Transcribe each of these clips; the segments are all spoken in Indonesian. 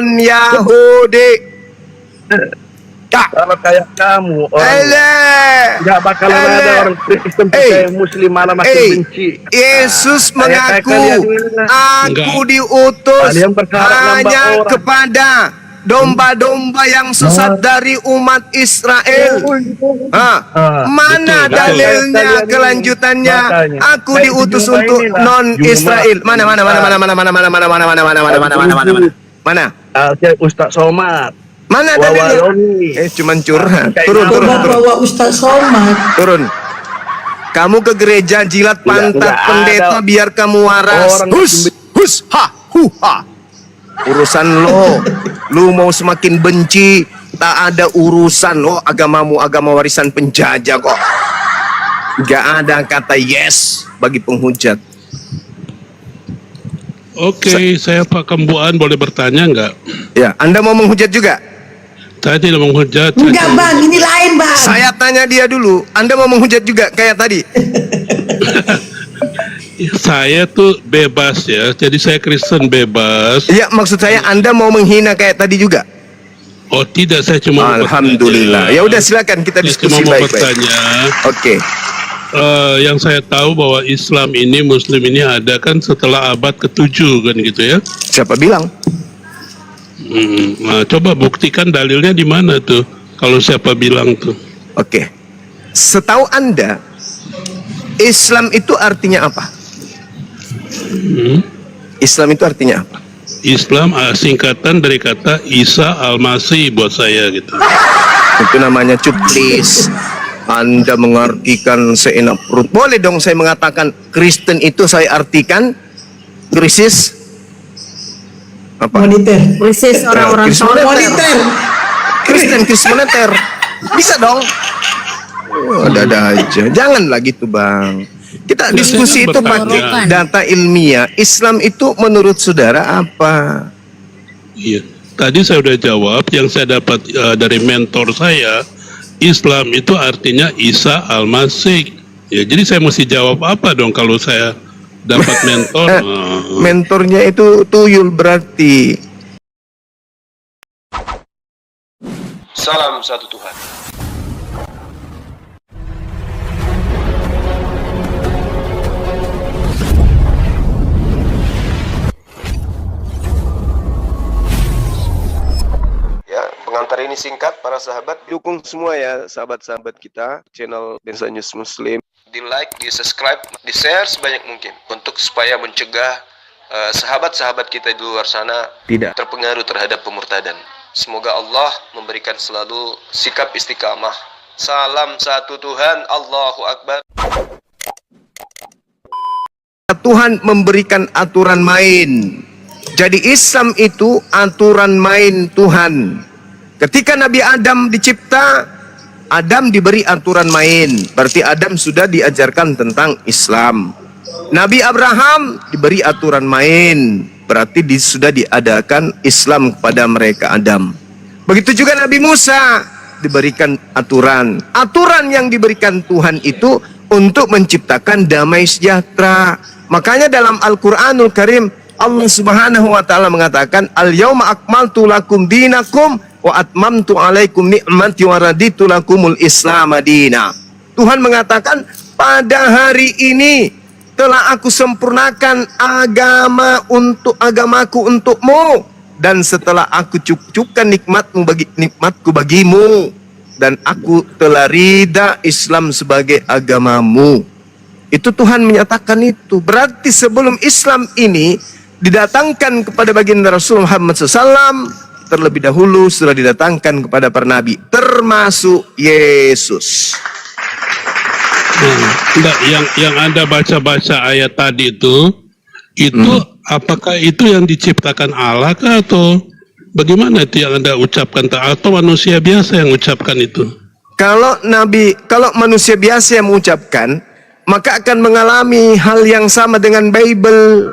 Yahudi. Kalau kayak kamu nggak bakalan ada orang Kristen percaya Muslim malah makin benci. Yesus mengaku aku diutus hanya kepada domba-domba yang sesat dari umat Israel. Mana dalilnya, kelanjutannya? Aku diutus untuk non Israel. Mana? Ustaz Somad. Mana dalilnya? Cuman curhat. Turun. Bawa Ustaz Somad. Turun. Kamu ke gereja jilat pantat pendeta biar kamu waras. Hus, ha, hu, ha. Urusan lu mau semakin benci, tak ada urusan lo. Agamamu agama warisan penjajah kok. Gak ada kata yes bagi penghujat. Oke, saya Pak Kembuan boleh bertanya nggak? Ya, Anda mau menghujat juga? Saya tidak menghujat. Enggak bang, ini lain bang. Saya tanya dia dulu, Anda mau menghujat juga kayak tadi? Saya tuh bebas ya, jadi saya Kristen bebas. Iya, maksud saya Anda mau menghina kayak tadi juga? Oh tidak, saya cuma Alhamdulillah. Ya udah silakan kita diskusi baik-baik. Oke. Yang saya tahu bahwa Islam ini, Muslim ini ada kan setelah abad ke-7 kan gitu ya? Siapa bilang? Nah, coba buktikan dalilnya di mana tuh? Kalau siapa bilang tuh? Oke. Setahu Anda, Islam itu artinya apa? Islam itu artinya apa? Islam singkatan dari kata Isa Al-Masih buat saya gitu. Itu namanya cuplis. Anda mengartikan seenak perut. Boleh dong saya mengatakan Kristen itu saya artikan krisis apa? Moneter. Krisis orang-orang Moneter. Kristen krisis moneter. Bisa dong. Ada aja. Janganlah gitu bang. Kita diskusi itu pakai data ilmiah. Islam itu menurut saudara apa? Iya. Tadi saya udah jawab. Yang saya dapat dari mentor saya, Islam itu artinya Isa Al-Masih. Ya, jadi saya mesti jawab apa dong kalau saya dapat mentor? Mentornya itu tuyul berarti. Salam satu Tuhan. Ya, pengantar ini singkat para sahabat. Dukung semua ya sahabat-sahabat kita channel Densa News Muslim. Di like, di subscribe, di share sebanyak mungkin untuk supaya mencegah sahabat-sahabat kita di luar sana tidak terpengaruh terhadap pemurtadan. Semoga Allah memberikan selalu sikap istiqamah. Salam satu Tuhan, Allahu Akbar. Tuhan memberikan aturan main. Jadi Islam itu aturan main Tuhan. Ketika Nabi Adam dicipta, Adam diberi aturan main. Berarti Adam sudah diajarkan tentang Islam. Nabi Abraham diberi aturan main. Berarti sudah diadakan Islam kepada mereka Adam. Begitu juga Nabi Musa diberikan aturan. Aturan yang diberikan Tuhan itu untuk menciptakan damai sejahtera. Makanya dalam Al-Quranul Karim Allah Subhanahu wa taala mengatakan al-yauma akmaltu lakum dinakum wa atmamtu alaikum ni'mati wa raditu lakumul Islam madina. Tuhan mengatakan pada hari ini telah aku sempurnakan agamaku untukmu, dan setelah aku cukupkan nikmatku bagimu, dan aku telah ridha Islam sebagai agamamu. Itu Tuhan menyatakan itu. Berarti sebelum Islam ini didatangkan kepada baginda Rasul Muhammad SAW, terlebih dahulu sudah didatangkan kepada para nabi, termasuk Yesus. Enggak, yang Anda baca-baca ayat tadi itu apakah itu yang diciptakan Allah kah, atau bagaimana itu yang Anda ucapkan, atau manusia biasa yang ucapkan itu? Kalau manusia biasa yang mengucapkan, maka akan mengalami hal yang sama dengan Bible.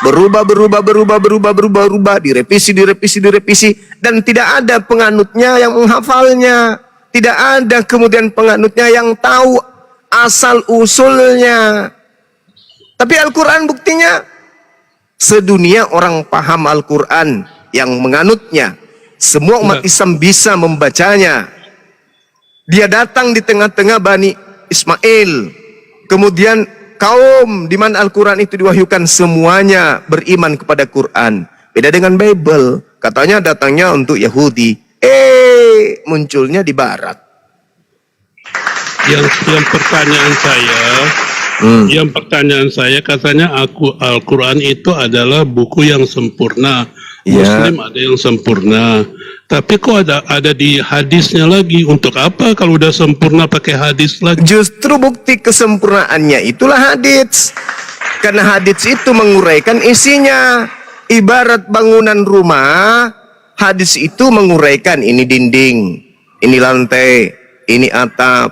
Berubah, direvisi, dan tidak ada penganutnya yang menghafalnya. Tidak ada kemudian penganutnya yang tahu asal-usulnya. Tapi Al-Quran buktinya, sedunia orang paham Al-Quran, yang menganutnya. Semua umat Islam bisa membacanya. Dia datang di tengah-tengah Bani Ismail. Kemudian kaum di mana Al-Quran itu diwahyukan semuanya beriman kepada Quran. Beda dengan Bible. Katanya datangnya untuk Yahudi. Munculnya di Barat. Yang pertanyaan saya katanya Al-Quran itu adalah buku yang sempurna. Muslim ada yang sempurna. Tapi kok ada di hadisnya lagi? Untuk apa kalau udah sempurna pakai hadis lagi? Justru bukti kesempurnaannya itulah hadis. Karena hadis itu menguraikan isinya. Ibarat bangunan rumah, hadis itu menguraikan ini dinding, ini lantai, ini atap,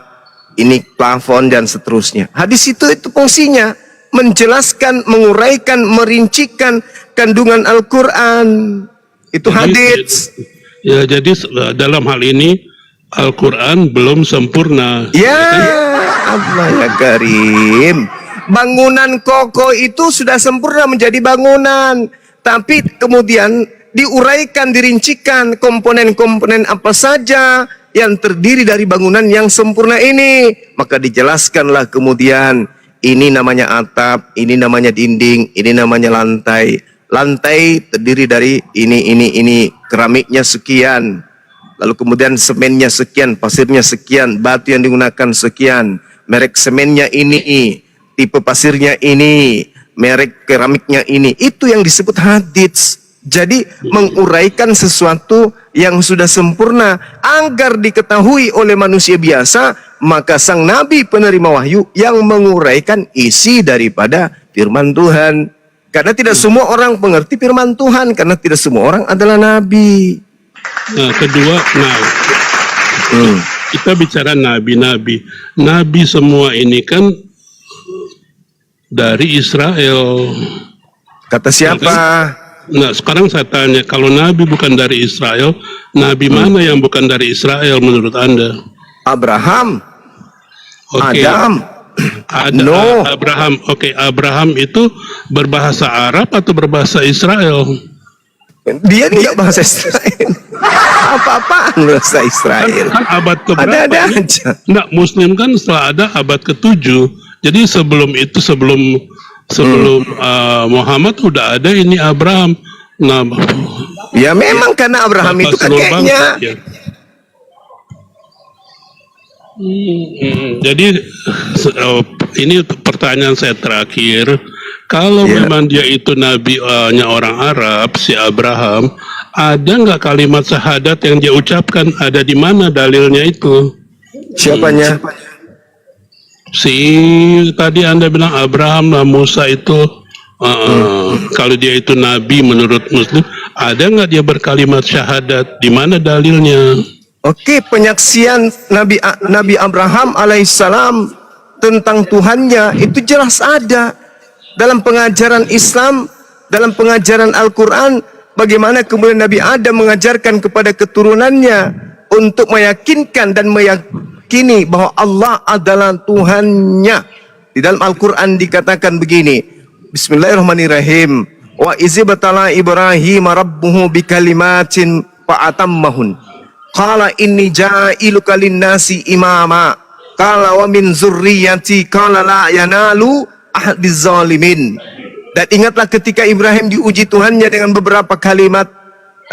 ini plafon dan seterusnya. Hadis itu fungsinya menjelaskan, menguraikan, merincikan kandungan Al-Quran. Itu hadis. Ya, jadi dalam hal ini Al-Quran belum sempurna. Ya, Allah ya Karim. Bangunan kokoh itu sudah sempurna menjadi bangunan, tapi kemudian diuraikan, dirincikan komponen-komponen apa saja yang terdiri dari bangunan yang sempurna ini. Maka dijelaskanlah kemudian, ini namanya atap, ini namanya dinding, ini namanya lantai. Lantai terdiri dari ini, keramiknya sekian. Lalu kemudian semennya sekian, pasirnya sekian, batu yang digunakan sekian, merek semennya ini, tipe pasirnya ini, merek keramiknya ini. Itu yang disebut hadits. Jadi menguraikan sesuatu yang sudah sempurna agar diketahui oleh manusia biasa. Maka sang Nabi penerima wahyu yang menguraikan isi daripada firman Tuhan. Karena tidak semua orang mengerti firman Tuhan, karena tidak semua orang adalah Nabi. Nah, kedua, kita bicara nabi-nabi. Nabi semua ini kan dari Israel. Kata siapa? Nah, sekarang saya tanya, kalau nabi bukan dari Israel, nabi mana yang bukan dari Israel menurut Anda? Abraham. Okay. Adam. Ada Abraham. Oke, Abraham itu berbahasa Arab atau berbahasa Israel? Dia tidak bahasa Israel. Apa-apaan bahasa Israel. Kan abad keberapa? Ada aja. Nah, Muslim kan setelah ada abad ke-7. Jadi sebelum Muhammad udah ada ini Abraham. Nah, ya memang karena Abraham itu kakeknya. Ya. Jadi ini pertanyaan saya terakhir. Kalau memang dia itu nabi-nya orang Arab, si Abraham, ada nggak kalimat syahadat yang dia ucapkan? Ada di mana dalilnya itu? Siapanya? Si tadi Anda bilang Abraham lah, Musa itu kalau dia itu nabi menurut Muslim, ada nggak dia berkalimat syahadat? Di mana dalilnya? Oke, penyaksian Nabi Abraham alaihissalam tentang Tuhannya itu jelas ada dalam pengajaran Islam, dalam pengajaran Al-Quran. Bagaimana kemudian Nabi Adam mengajarkan kepada keturunannya untuk meyakinkan dan meyakini bahwa Allah adalah Tuhannya. Di dalam Al-Quran dikatakan begini, Bismillahirrahmanirrahim. Wa izibtala Ibrahim rabbuhu bikalimatin fa'atammahun. Qala inni ja'iluka linnasi imama. Qala wa min zurriyati qala la yanalu ahdiz zalimin. Dan ingatlah ketika Ibrahim diuji Tuhannya dengan beberapa kalimat,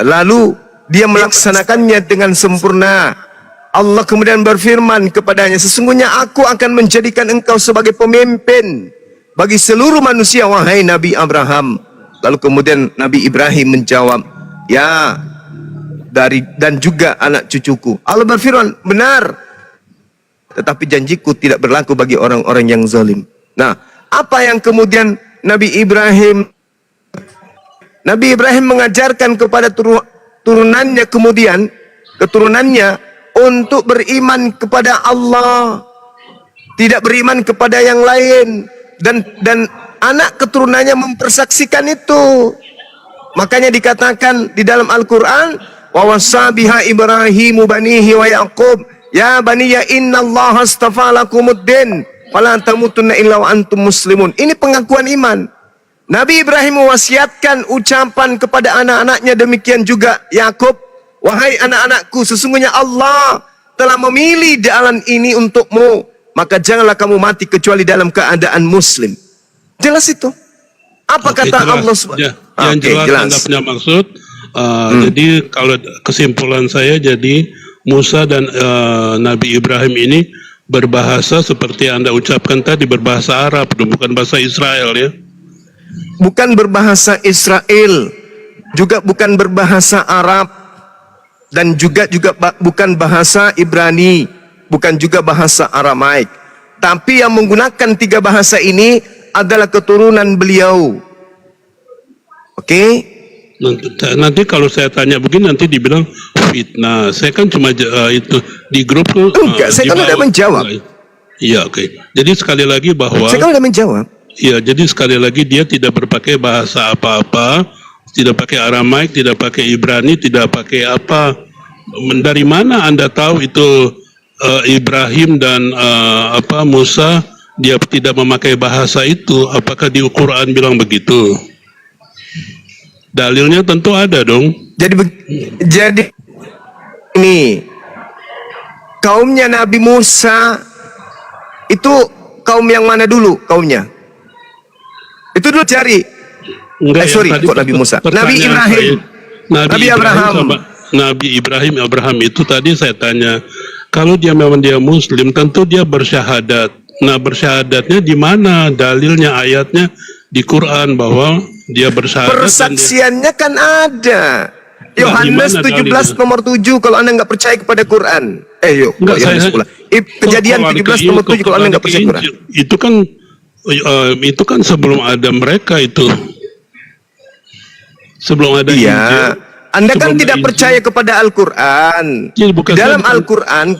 lalu dia melaksanakannya dengan sempurna. Allah kemudian berfirman kepadanya, sesungguhnya aku akan menjadikan engkau sebagai pemimpin bagi seluruh manusia, wahai Nabi Abraham. Lalu kemudian Nabi Ibrahim menjawab, ya, dan juga anak cucuku. Allah berfirman, benar, tetapi janjiku tidak berlaku bagi orang-orang yang zalim. Nah, apa yang kemudian Nabi Ibrahim mengajarkan kepada turunannya, kemudian keturunannya untuk beriman kepada Allah, tidak beriman kepada yang lain, dan anak keturunannya mempersaksikan itu. Makanya dikatakan di dalam Al-Quran, wa wasa biha Ibrahimu banihi wa Yaqub ya baniya innallaha astafa lakumuddin fala tamutunna illa wa antum muslimun. Ini pengakuan iman. Nabi Ibrahim mewasiatkan ucapan kepada anak-anaknya, demikian juga Yakub, wahai anak-anakku, sesungguhnya Allah telah memilih jalan ini untukmu, maka janganlah kamu mati kecuali dalam keadaan muslim. Jelas itu. Apa kata jelas. Allah SWT? Yang jelas Anda punya maksud. Jadi kalau kesimpulan saya, jadi Musa dan Nabi Ibrahim ini berbahasa seperti Anda ucapkan tadi, berbahasa Arab, bukan bahasa Israel ya. Bukan berbahasa Israel, juga bukan berbahasa Arab, dan juga bukan bahasa Ibrani, bukan juga bahasa Aramaik. Tapi yang menggunakan 3 bahasa ini adalah keturunan beliau. Oke? Nanti kalau saya tanya begini nanti dibilang fitnah. Saya kan cuma itu di grup tuh. Enggak, saya kan udah menjawab. Iya, oke. Jadi sekali lagi bahwa Saya kan udah menjawab. Iya, jadi sekali lagi dia tidak berpakai bahasa apa-apa, tidak pakai Aramaik, tidak pakai Ibrani, tidak pakai apa. Dari mana Anda tahu itu Ibrahim dan Musa dia tidak memakai bahasa itu? Apakah di Al-Quran bilang begitu? Dalilnya tentu ada dong. Jadi ini kaumnya Nabi Musa itu kaum yang mana dulu kaumnya? Itu dulu cari. Kok Nabi Musa? Nabi Ibrahim. Nabi Abraham. Nabi Ibrahim, Abraham itu tadi saya tanya, kalau dia memang dia Muslim, tentu dia bersyahadat. Nah, bersyahadatnya di mana? Dalilnya, ayatnya di Quran bahwa dia bersyahadat. Persaksiannya kan ada. Yohanes 17 nomor 7 kalau Anda nggak percaya kepada Quran. Yuk, Kejadian 17 nomor 7 kalau Anda nggak percaya Quran. Itu kan sebelum ada mereka itu. Sebelum ada Injil. Anda kan tidak percaya kepada Al-Quran. Ya, dalam Al-Quran,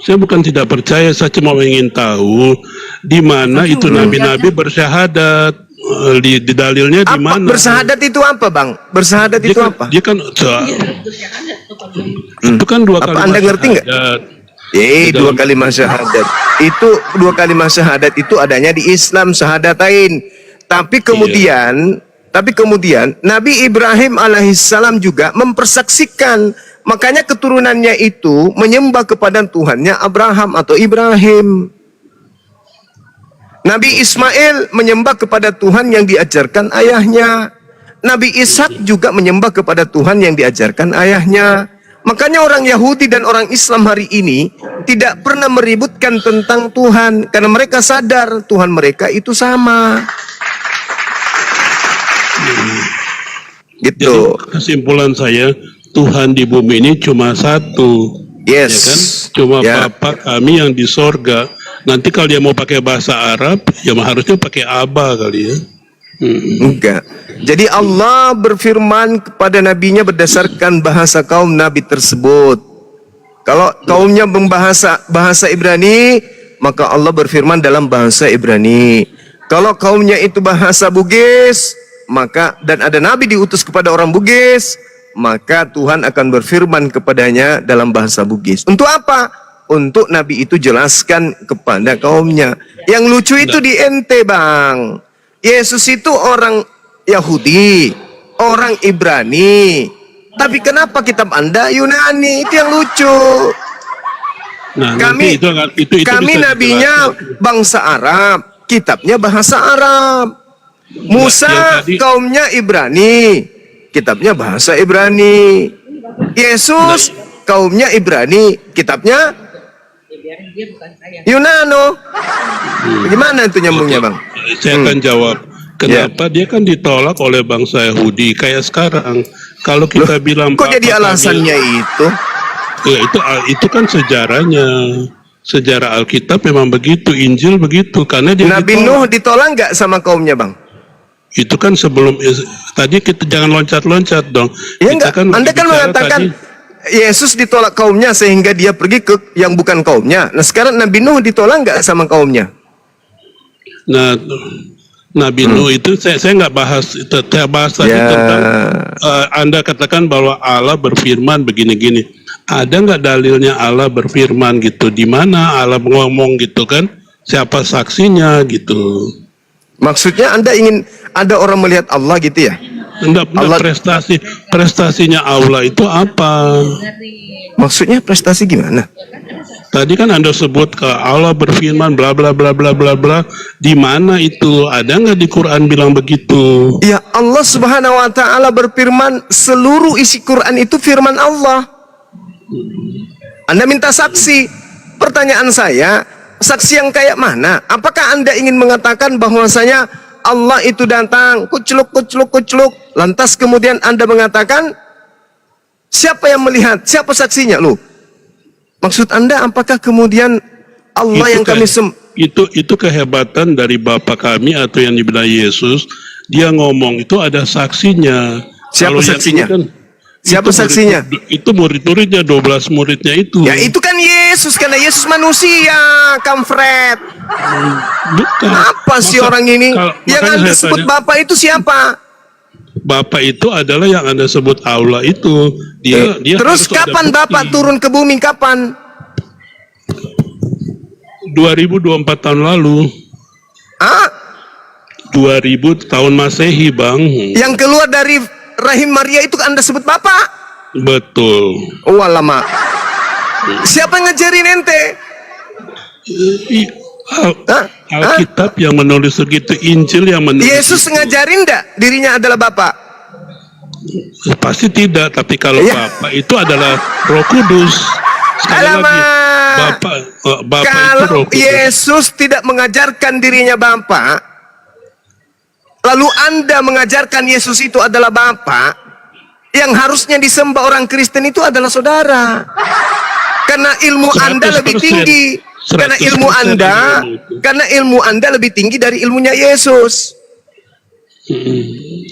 saya bukan tidak percaya, saya cuma ingin tahu di mana itu nabi-nabi bersyahadat, di dalilnya di mana? Bersahadat itu apa, Bang? Bersahadat itu apa? Dia kan itu kan 2 kali. Anda ngerti nggak? 2 kalimat syahadat. Itu 2 kalimat syahadat itu adanya di Islam, syahadatain. Tapi kemudian Nabi Ibrahim alaihissalam juga mempersaksikan, makanya keturunannya itu menyembah kepada Tuhannya Abraham atau Ibrahim. Nabi Ismail menyembah kepada Tuhan yang diajarkan ayahnya. Nabi Ishak juga menyembah kepada Tuhan yang diajarkan ayahnya. Makanya orang Yahudi dan orang Islam hari ini tidak pernah meributkan tentang Tuhan, karena mereka sadar Tuhan mereka itu sama. Gitu. Jadi, kesimpulan saya, Tuhan di bumi ini cuma satu. Yes. Ya kan? Cuma Bapa kami yang di sorga. Nanti kalau dia mau pakai bahasa Arab, ya harusnya pakai Aba kali ya. Enggak. Jadi Allah berfirman kepada nabinya berdasarkan bahasa kaum nabi tersebut. Kalau kaumnya bahasa Ibrani, maka Allah berfirman dalam bahasa Ibrani. Kalau kaumnya itu bahasa Bugis, maka dan ada nabi diutus kepada orang Bugis, maka Tuhan akan berfirman kepadanya dalam bahasa Bugis. Untuk apa? Untuk nabi itu jelaskan kepada kaumnya. Yang lucu itu di ente, Bang. Yesus itu orang Yahudi, orang Ibrani. Tapi kenapa kitab Anda Yunani? Itu yang lucu. Nah, kami nabinya bangsa Arab, kitabnya bahasa Arab. Musa kaumnya Ibrani, kitabnya bahasa Ibrani. Yesus kaumnya Ibrani, kitabnya Yunano. Bagaimana itu nyambungnya, Bang? Saya akan jawab. Kenapa dia kan ditolak oleh bangsa Yahudi kayak sekarang? Kalau kita bilang kok jadi alasannya itu? Ya, itu kan sejarahnya. Sejarah Alkitab memang begitu, Injil begitu, karena dia Nabi Nuh ditolak nggak sama kaumnya, Bang? Itu kan sebelum tadi kita jangan loncat-loncat dong. Ya enggak, Anda kan mengatakan Yesus ditolak kaumnya sehingga dia pergi ke yang bukan kaumnya. Nah, sekarang Nabi Nuh ditolak nggak sama kaumnya? Nah, Nabi Nuh itu saya nggak bahas, saya bahas tadi tentang Anda katakan bahwa Allah berfirman begini-gini. Ada nggak dalilnya Allah berfirman gitu? Di mana Allah ngomong gitu kan? Siapa saksinya gitu? Maksudnya Anda ingin ada orang melihat Allah gitu ya? Enggak, Allah- prestasinya Allah itu apa? Maksudnya prestasi gimana? Tadi kan Anda sebut ke Allah berfirman bla bla bla bla bla bla. Di mana itu? Ada nggak di Quran bilang begitu? Ya, Allah Subhanahu wa taala berfirman, seluruh isi Quran itu firman Allah. Anda minta saksi. Pertanyaan saya, saksi yang kayak mana? Apakah Anda ingin mengatakan bahwasanya Allah itu datang, kucluk kucluk kucluk, lantas kemudian Anda mengatakan siapa yang melihat? Siapa saksinya? Loh, maksud Anda apakah kemudian Allah yang kami itu kehebatan dari Bapak kami atau yang dibilang Yesus, dia ngomong itu ada saksinya. Siapa Kalau yang saksinya? ini kan, Siapa itu saksinya? Itu murid-muridnya, 12 muridnya itu. Ya itu kan Yesus, karena Yesus manusia, Kamfred. Bukan. Apa sih Masa- orang ini? Yang makanya Anda saya sebut tanya, Bapak itu siapa? Bapak itu adalah yang Anda sebut Allah itu. Dia Terus harus ada kapan bukti. Bapak turun ke bumi? Kapan? 2024 tahun lalu. Ah, 2000 tahun Masehi, Bang. yang keluar dari rahim Maria itu Anda sebut Bapak? Betul. Oh lama. Siapa yang ngajarin ente? I- Al- Hah? Alkitab yang menulis begitu, Injil yang menulis. Yesus ngajarin enggak dirinya adalah Bapak? Pasti tidak, tapi kalau Iya. Bapak itu adalah Roh Kudus. Sekali Alamak. lagi, Bapak itu Kalau Roh Kudus. Yesus tidak mengajarkan dirinya Bapak, lalu Anda mengajarkan Yesus itu adalah Bapak, yang harusnya disembah orang Kristen itu adalah saudara. Karena ilmu Anda lebih 100%. tinggi. Karena ilmu 100% Anda, ilmu itu. karena ilmu Anda lebih tinggi dari ilmunya Yesus.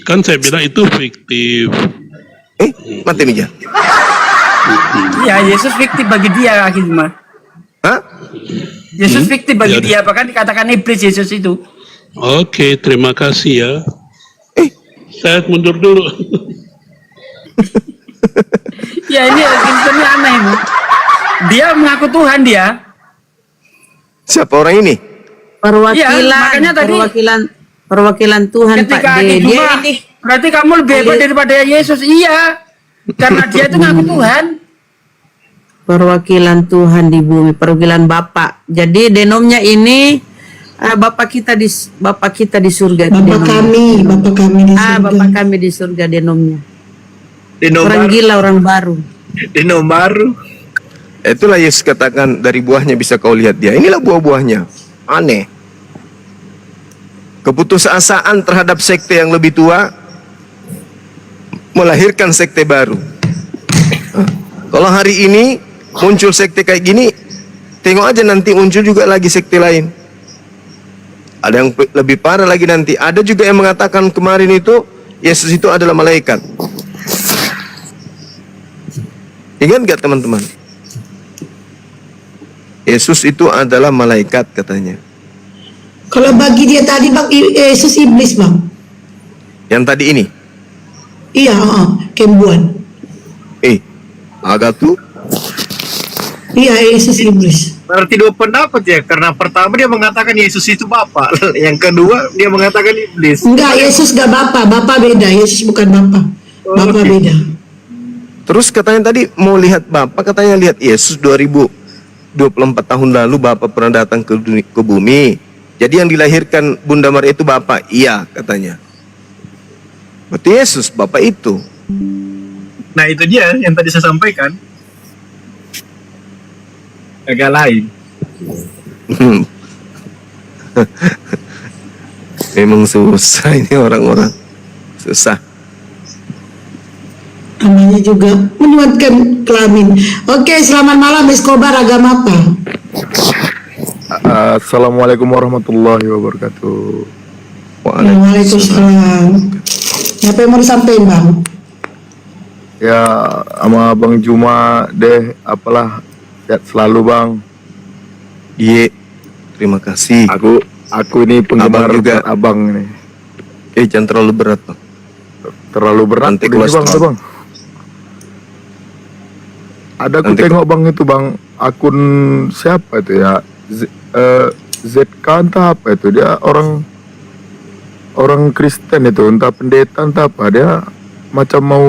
Kan saya bilang itu fiktif. Mati Mija. Ya, Yesus fiktif bagi dia akhirnya. Hah? Yesus fiktif bagi Ya dia, bahkan dikatakan iblis Yesus itu. Oke, terima kasih ya. Saya mundur dulu. Ya, ini Kristennya aneh, Bu. Dia mengaku Tuhan dia. Siapa orang ini? Iya, makanya tadi perwakilan Tuhan ketika Pak di D. Dia Jum'ah, ini berarti kamu lebih hebat daripada Yesus. Iya. Karena dia itu ngaku Tuhan. perwakilan Tuhan di bumi, perwakilan Bapa. Jadi denomnya ini Bapak kita di surga. Bapak kami di surga. Bapak kami di surga denomnya. Dino Orang baru. gila, orang baru. Dino baru. Itulah Yesus katakan, dari buahnya bisa kau lihat dia. Inilah buah-buahnya. Aneh. Keputusasaan terhadap sekte yang lebih tua melahirkan sekte baru. Kalau hari ini muncul sekte kayak gini, tengok aja nanti muncul juga lagi sekte lain. Ada yang lebih parah lagi nanti. Ada juga yang mengatakan kemarin itu Yesus itu adalah malaikat. Ingat gak teman-teman? Yesus itu adalah malaikat katanya. Kalau bagi dia tadi Bang, Yesus iblis Bang. Yang tadi ini. Iya, Kembuan. Agak tuh. Iya, Yesus iblis. Berarti dua pendapat ya, karena pertama dia mengatakan Yesus itu Bapa, yang kedua dia mengatakan iblis. Enggak, Yesus gak Bapa, Bapa beda. Yesus bukan Bapa. Bapa Oke. beda. Terus katanya tadi mau lihat Bapak, katanya lihat Yesus 2024 tahun lalu Bapak pernah datang ke bumi. Jadi yang dilahirkan Bunda Maria itu Bapak. Iya katanya. Berarti Yesus Bapak itu. Nah itu dia yang tadi saya sampaikan. Agak lain. Memang susah ini orang-orang. Susah. Namanya juga menyuatkan kelamin. Oke, selamat malam Escobar, agama apa? Assalamualaikum warahmatullahi wabarakatuh. Waalaikumsalam. Apa yang mau disampaikan Bang? Ya, sama Bang Juma deh, apalah, sehat selalu Bang. Iya. Terima kasih. Aku ini penggemar Abang juga. Abang ini. Jangan terlalu berat Bang. Terlalu berat Nanti ini Bang, kolesterol. tuh, Bang. Ada aku Nanti tengok Bang itu Bang, akun siapa itu ya? ZK entah apa itu, dia orang orang Kristen itu, entah pendeta entah apa, dia macam mau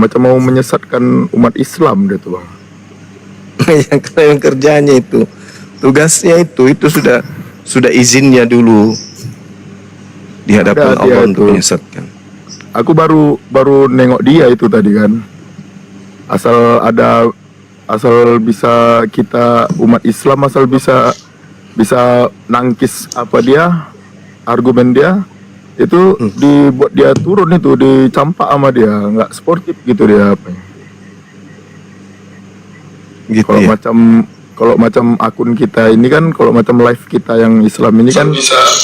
macam mau menyesatkan umat Islam dia tuh bang. Yang kerjanya itu, tugasnya itu sudah izinnya dulu di hadapan Ada dia Allah untuk itu. menyesatkan. Aku baru nengok dia itu tadi kan. Asal bisa kita umat Islam bisa nangkis argumen dia itu dibuat dia turun itu, dicampak sama dia, nggak sportif gitu dia apa. Gitu Kalau ya. kalau macam akun kita ini kan, kalau macam live kita yang Islam ini kan,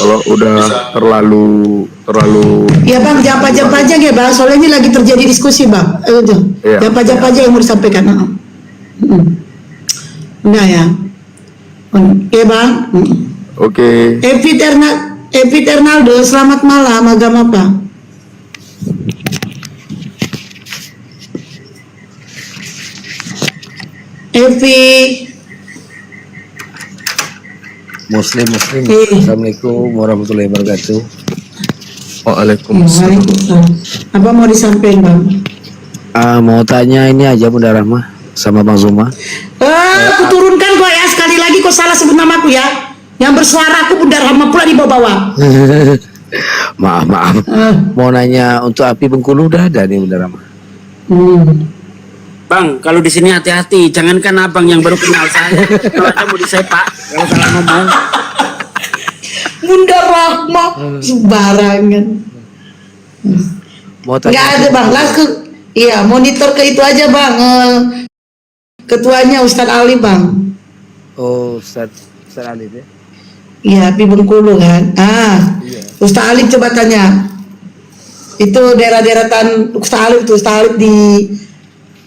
kalau udah terlalu Ya bang, jangan pajang-pajang ya bang, soalnya ini lagi terjadi diskusi bang. Iya. Jangan pajang-pajang yang mau disampaikan. Enggak ya. Oke bang. oke. Evi Ternaldo, selamat malam, agama apa? Evi. Muslim. Eh. Assalamualaikum warahmatullahi wabarakatuh. Waalaikumsalam. Waalaikumsalam. Apa mau disampaikan bang? Mau tanya ini aja Bunda Rahma sama Bang Zuma. Aku turunkan kok ya, sekali lagi kok salah sebut namaku ya. Yang bersuara aku Bunda Rahma pula di bawah-bawah. Maaf. Mau nanya untuk api Bengkulu udah ada nih Bunda Rahma. Bang, kalau di sini hati-hati, jangankan abang yang baru kenal saya, kalau ada mau disepak, kalau salah ngomong. Bunda Rahma sembarangan. Mau Nggak tanya ada bang, langsung iya monitor ke itu aja bang. Ketuanya Ustadz Ali bang. Oh, Ustaz Alif ya. Iya, Pi Bengkulu kan. Ustadz Ali coba tanya. Itu daerah-daerah Ustadz Alif di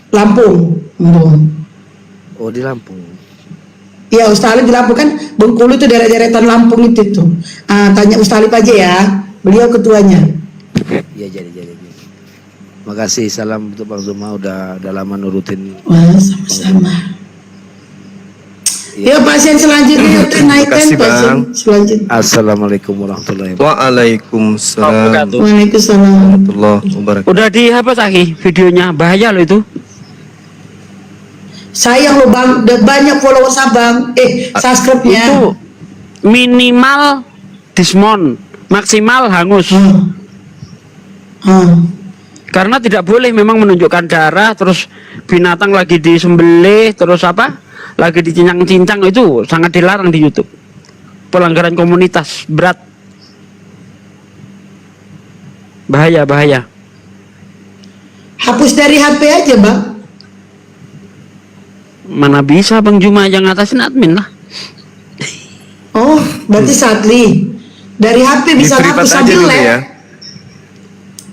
Lampung. Oh, di Lampung. Iya, Ustadz Alif di Lampung kan. Bengkulu itu daerah-daerah Lampung itu tuh. Tanya Ustadz Alif aja ya. Beliau ketuanya. Iya, jadi. Makasih, salam untuk Bang Zuma, udah lama nurutin. Wah, sama-sama. Ya pasien selanjutnya yuk, naikkan Terima kasih, pasien Bang. selanjutnya. Assalamualaikum warahmatullahi wabarakatuh. Waalaikumsalam Waalaikumsalam. warahmatullahi wabarakatuh. Udah dihapus lagi videonya, bahaya loh itu. Sayang lo bang, udah banyak followers abang. Subscribe-nya. Itu minimal dismount, maksimal hangus. Karena tidak boleh memang menunjukkan darah, terus binatang lagi disembelih, terus lagi dicincang-cincang, itu sangat dilarang di YouTube. Pelanggaran komunitas berat. Bahaya. Hapus dari HP aja bang. Mana bisa Bang Juma yang ngatasin admin lah. Oh, berarti Sadli. Dari HP bisa Di-privat hapus aja sambil dulu lab. ya.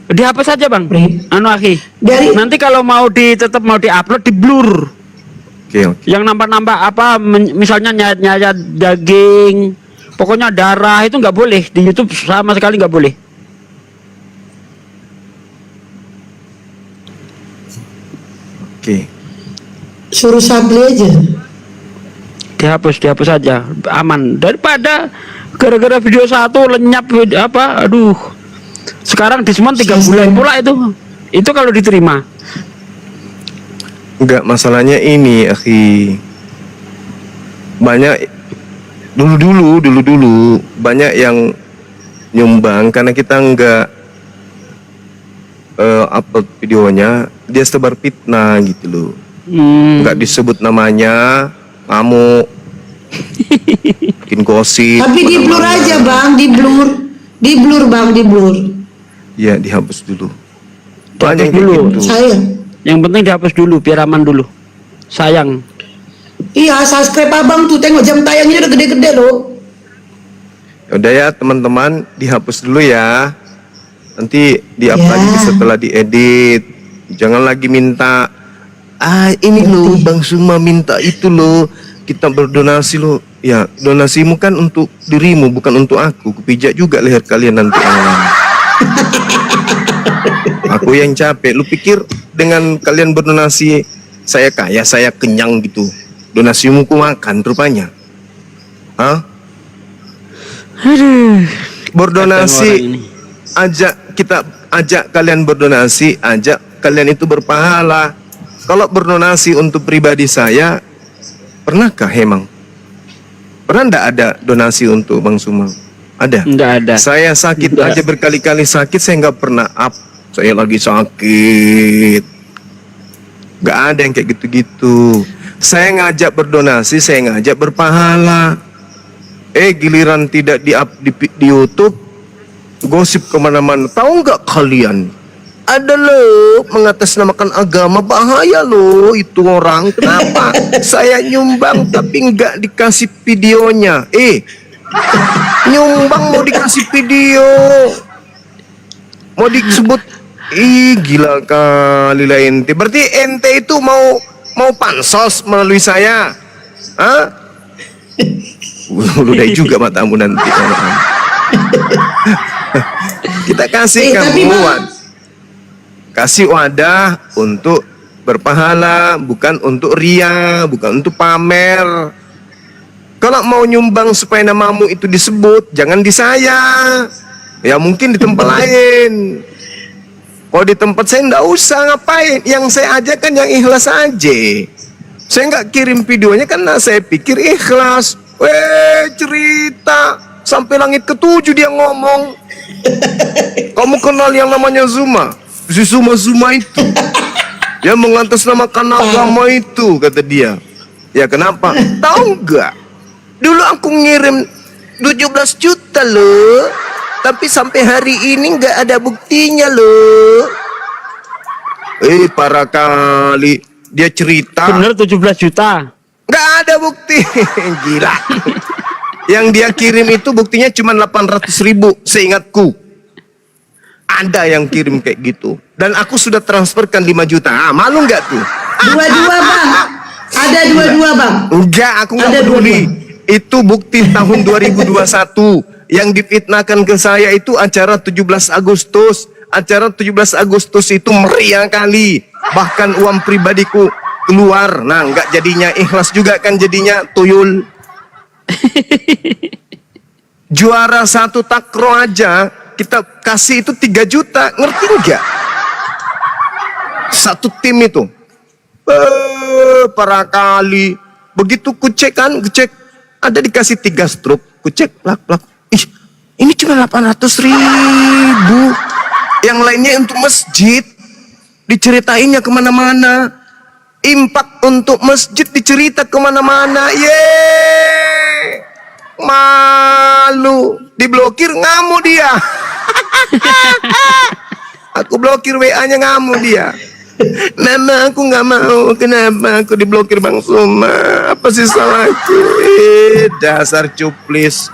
Dihapus saja Bang. Anu akhi. Nanti kalau tetap mau diupload di blur. Oke. Yang nambah-nambah misalnya nyayat daging, pokoknya darah itu nggak boleh di YouTube, sama sekali nggak boleh. Oke. Suruh Sadli aja. Dihapus saja, aman daripada gara-gara video satu lenyap aduh. Sekarang dismount 3 bulan pula itu kalau diterima. Enggak, masalahnya ini, akhi. Banyak dulu banyak yang nyumbang karena kita enggak upload videonya, dia sebar fitnah gitu loh. Enggak disebut namanya, ngamuk, bikin gosip. Tapi di blur aja bang, di blur bang, di blur. Ya, dihapus dulu. Dihapus dulu. Gitu. Sayang. Yang penting dihapus dulu biar aman dulu. Sayang. Iya, subscribe abang tuh, tengok jam tayangnya udah gede-gede loh. Udah ya teman-teman, dihapus dulu ya. Nanti di-up lagi setelah diedit. Jangan lagi minta, ini loh Bang Suma minta itu loh, kita berdonasi loh. Ya, donasimu kan untuk dirimu, bukan untuk aku. Kupijak juga leher kalian nanti lama-lama. Aku yang capek. Lu pikir dengan kalian berdonasi saya kaya, saya kenyang gitu? Donasimu ku makan rupanya. Hah? Aduh, berdonasi, Kadang orang ini. kita ajak kalian berdonasi, ajak kalian itu berpahala. Kalau berdonasi untuk pribadi saya, pernahkah emang? Pernah enggak ada donasi untuk Bang Sumang? Ada? Enggak ada. Saya sakit Enggak. aja berkali-kali sakit, saya nggak pernah up. Saya lagi sakit. Nggak ada yang kayak gitu-gitu. Saya ngajak berdonasi, saya ngajak berpahala. Giliran tidak di-up di YouTube, gosip kemana-mana. Tahu nggak kalian? Ada loh mengatasnamakan agama, bahaya loh itu orang. Kenapa? Saya nyumbang tapi nggak dikasih videonya. Nyumbang mau dikasih video, mau disebut. Gila kali lah ente. Berarti ente itu mau pansos melalui saya? Hah? Ludahi juga matamu nanti. Kita kasih tapi, kamu Bang, kasih wadah untuk berpahala, bukan untuk ria, bukan untuk pamer. Kalau mau nyumbang supaya namamu itu disebut, jangan di saya. Ya mungkin di tempat lain. Kalau di tempat saya nggak usah ngapain. Yang saya ajakan yang ikhlas aja. Saya nggak kirim videonya karena saya pikir ikhlas. Cerita sampai langit ke-7 dia ngomong. Kamu kenal yang namanya Zuma? Si Zuma itu yang mengatasnamakan agama itu, kata dia. Ya kenapa? Tahu nggak? Dulu aku ngirim 17 juta loh, tapi sampai hari ini nggak ada buktinya loh. Para kali dia cerita. Bener 17 juta. Nggak ada bukti. Gila. Yang dia kirim itu buktinya cuma 800.000 seingatku. Ada yang kirim kayak gitu. Dan aku sudah transferkan 5 juta. Malu nggak tuh? Dua-dua bang. Ada dua-dua bang. Enggak, aku nggak Ada peduli. dua-dua. Itu bukti tahun 2021. Yang difitnahkan ke saya itu acara 17 Agustus. Acara 17 Agustus itu meriah kali. Bahkan uang pribadiku keluar. Nah, nggak jadinya ikhlas juga kan jadinya tuyul. Juara 1 takro aja kita kasih itu 3 juta, ngerti nggak? Satu tim itu. Para kali. Begitu kucek ada dikasih 3 struk, kucek plak. Ini cuma 800.000. Yang lainnya untuk masjid. Diceritainnya kemana-mana. Impak untuk masjid dicerita kemana-mana. Yeay. Malu. Diblokir, ngamuk dia. Aku blokir WA-nya, ngamuk dia. Mama, aku nggak mau. Kenapa aku diblokir Bang Suma? Apa sih salahku? Dasar cuplis.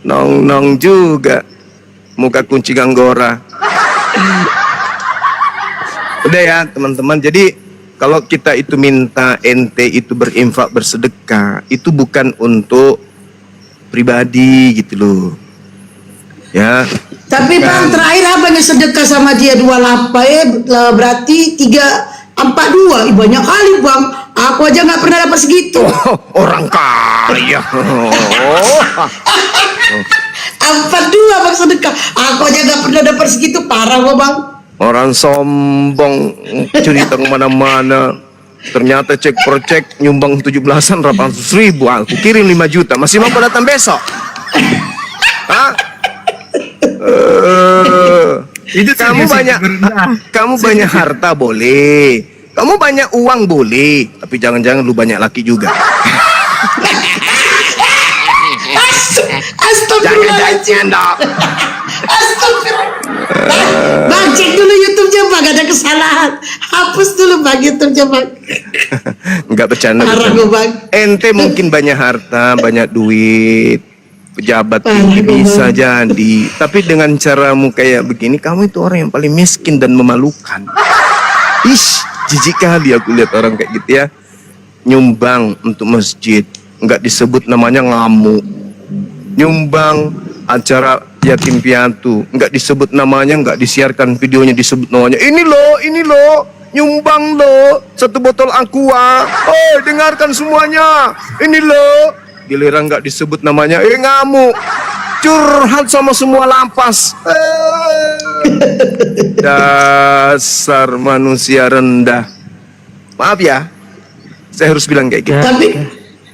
Nong juga. Muka kunci ganggora. Udah ya teman-teman. Jadi kalau kita itu minta ente itu berinfak bersedekah, itu bukan untuk pribadi gitu loh. Ya. Tapi bang terakhir abang yang sedekah sama dia 28 ya, berarti 342. Banyak kali bang. Aku aja nggak pernah dapat segitu. Orang kaya. 42 bang sedekah. Aku aja nggak pernah dapat segitu, parah gua bang. Orang sombong cerita kemana-mana. Ternyata cek per cek nyumbang 17-an 800.000. Aku kirim 5 juta. Masih mau datang besok? Hah? Kamu banyak harta boleh. Kamu banyak uang boleh. Tapi jangan-jangan lu banyak laki juga. Astagfirullahaladzim. Astagfirullah. Bang cek dulu YouTube-nya bang, ada kesalahan. Hapus dulu bang YouTube-nya bang. Enggak bercanda. Parah gua bang. Ente mungkin banyak harta, banyak duit, pejabat tinggi bisa jadi. Tapi dengan caramu kayak begini, kamu itu orang yang paling miskin dan memalukan. Jijik kali aku lihat orang kayak gitu ya. Nyumbang untuk masjid, enggak disebut namanya, ngamuk. Nyumbang acara yatim piatu, enggak disebut namanya, enggak disiarkan videonya, disebut namanya. Ini loh, nyumbang loh 1 botol aqua. Dengarkan semuanya. Ini loh. Giliran enggak disebut namanya, ngamuk. curhat sama semua lapas. Dasar manusia rendah. Maaf ya, saya harus bilang kayak gitu.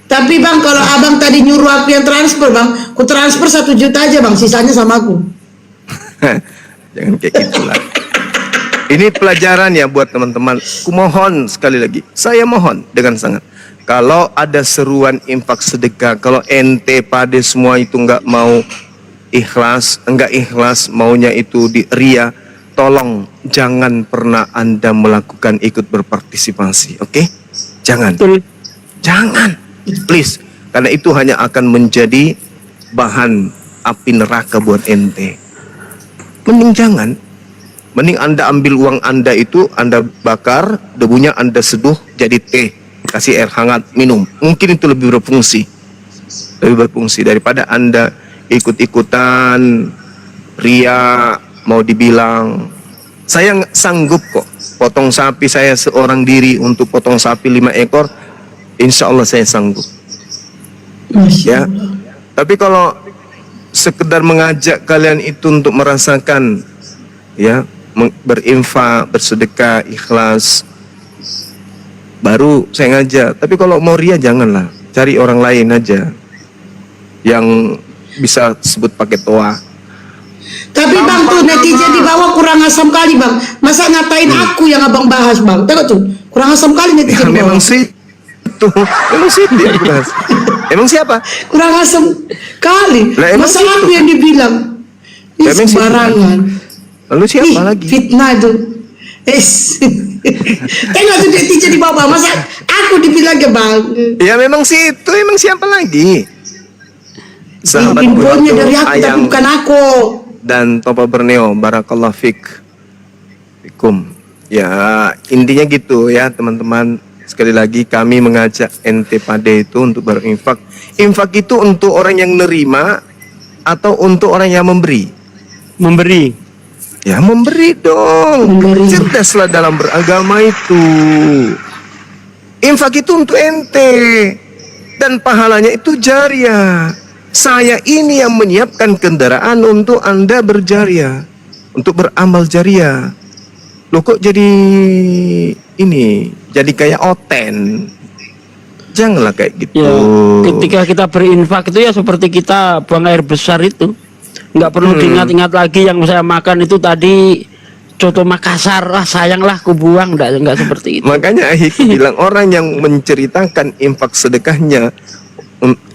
Tapi bang, kalau abang tadi nyuruh aku yang transfer bang, aku transfer 1 juta aja bang, sisanya sama aku. Jangan kayak gitulah. Ini pelajaran ya buat teman-teman. Kumohon sekali lagi, saya mohon dengan sangat, kalau ada seruan infak sedekah, kalau ente pade semua itu nggak mau ikhlas, enggak ikhlas, maunya itu di ria, tolong jangan pernah Anda melakukan ikut berpartisipasi, oke? Jangan. Jangan. Please. Karena itu hanya akan menjadi bahan api neraka buat ente. Mending jangan. Mending Anda ambil uang Anda itu, Anda bakar, debunya Anda seduh jadi teh, kasih air hangat, minum. Mungkin itu lebih berfungsi. Lebih berfungsi daripada Anda ikut-ikutan ria, mau dibilang saya sanggup kok potong sapi, saya seorang diri untuk potong sapi 5 ekor, insya Allah saya sanggup. Ya, tapi kalau sekedar mengajak kalian itu untuk merasakan ya berinfak, bersedekah, ikhlas, baru saya ngajak. Tapi kalau mau ria janganlah, cari orang lain aja yang bisa sebut pakai toa. Tapi bang tuh netizen di bawah kurang asam kali bang. Masa ngatain aku yang abang bahas bang? Tengok tuh, kurang asam kali netizen di bawah. Memang sih itu, memang sih dia bahas. Emang siapa? Kurang asam kali. Lah, emang masa situ? aku yang dibilang? Ini Emang situ? sembarangan. Lalu siapa Ih, lagi? fitnah itu. Tengok tuh netizen di bawah. Masa aku dibilang ke bang? Ya memang sih itu, emang siapa lagi? Sahabat Infonya Budato, dari aku, tapi Ayang bukan aku. dan Topa Borneo, barakallah fikum. Ya intinya gitu ya teman-teman. Sekali lagi kami mengajak ente pade itu untuk berinfak. Infak itu untuk orang yang nerima atau untuk orang yang memberi? Memberi. Ya memberi dong. Memberi. Cerdaslah dalam beragama itu. Infak itu untuk ente dan pahalanya itu jariah. Saya ini yang menyiapkan kendaraan untuk Anda berjariah, untuk beramal jariah. Loh kok jadi ini, jadi kayak oten? Janganlah kayak gitu. Ya, ketika kita berinfak itu ya seperti kita buang air besar itu. Nggak perlu diingat-ingat lagi yang saya makan itu tadi coto Makassar, sayanglah ku buang, enggak seperti itu. Makanya Ahik bilang orang yang menceritakan infak sedekahnya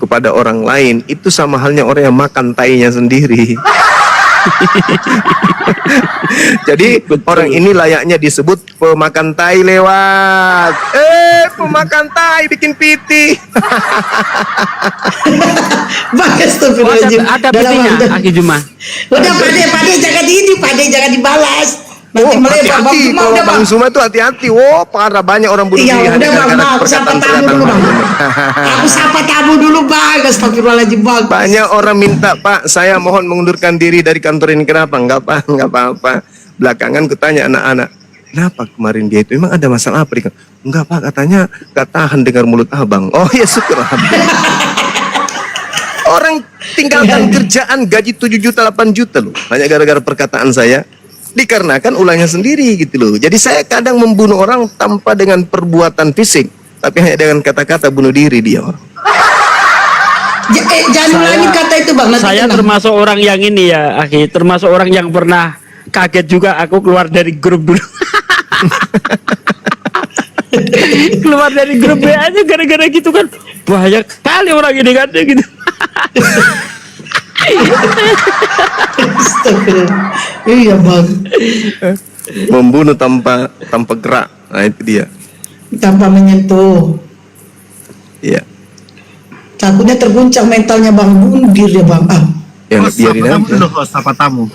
kepada orang lain itu sama halnya orang yang makan tainya sendiri. Jadi orang ini layaknya disebut pemakan tai lewat. Pemakan tai bikin piti. Bagus tuh Oh, ada petinya, Aki Juma. Udah pade jangan ini, pade jangan dibalas. Nanti melebar bang Hati-hati Juma kalau udah bang. Bang Suma itu hati-hati. Oh parah, banyak orang bunuh Iya diri udah hanya bang, gara-gara aku sapa perkataan tamu dulu bang. kelihatan. Aku sapa tamu dulu bang. Astagfirullahaladzim bang. Banyak orang minta, Pak, saya mohon mengundurkan diri dari kantor ini. Kenapa? Enggak apa-apa. Belakangan kutanya anak-anak, kenapa kemarin dia itu? Memang ada masalah apa? Enggak Pak, katanya gak tahan dengar mulut abang. Oh ya syukur. Orang tinggalkan kerjaan gaji 7 juta 8 juta loh, hanya gara-gara perkataan saya. Dikarenakan ulangnya sendiri gitu loh. Jadi saya kadang membunuh orang tanpa dengan perbuatan fisik, tapi hanya dengan kata-kata bunuh diri dia orang. Jangan ulangi kata itu bang. Nanti Saya kena. termasuk orang yang ini ya, Aki, termasuk orang yang pernah kaget juga aku keluar dari grup dulu. Keluar dari grup WA aja gara-gara gitu kan. Banyak kali orang ini kan gitu. Astagfirullah. Iya bang. Membunuh tanpa gerak. Nah itu dia. Tanpa menyentuh. Iya. Takutnya terguncang mentalnya bang. Bunuh diri bang. Ya biarin aja. Sapa tamu.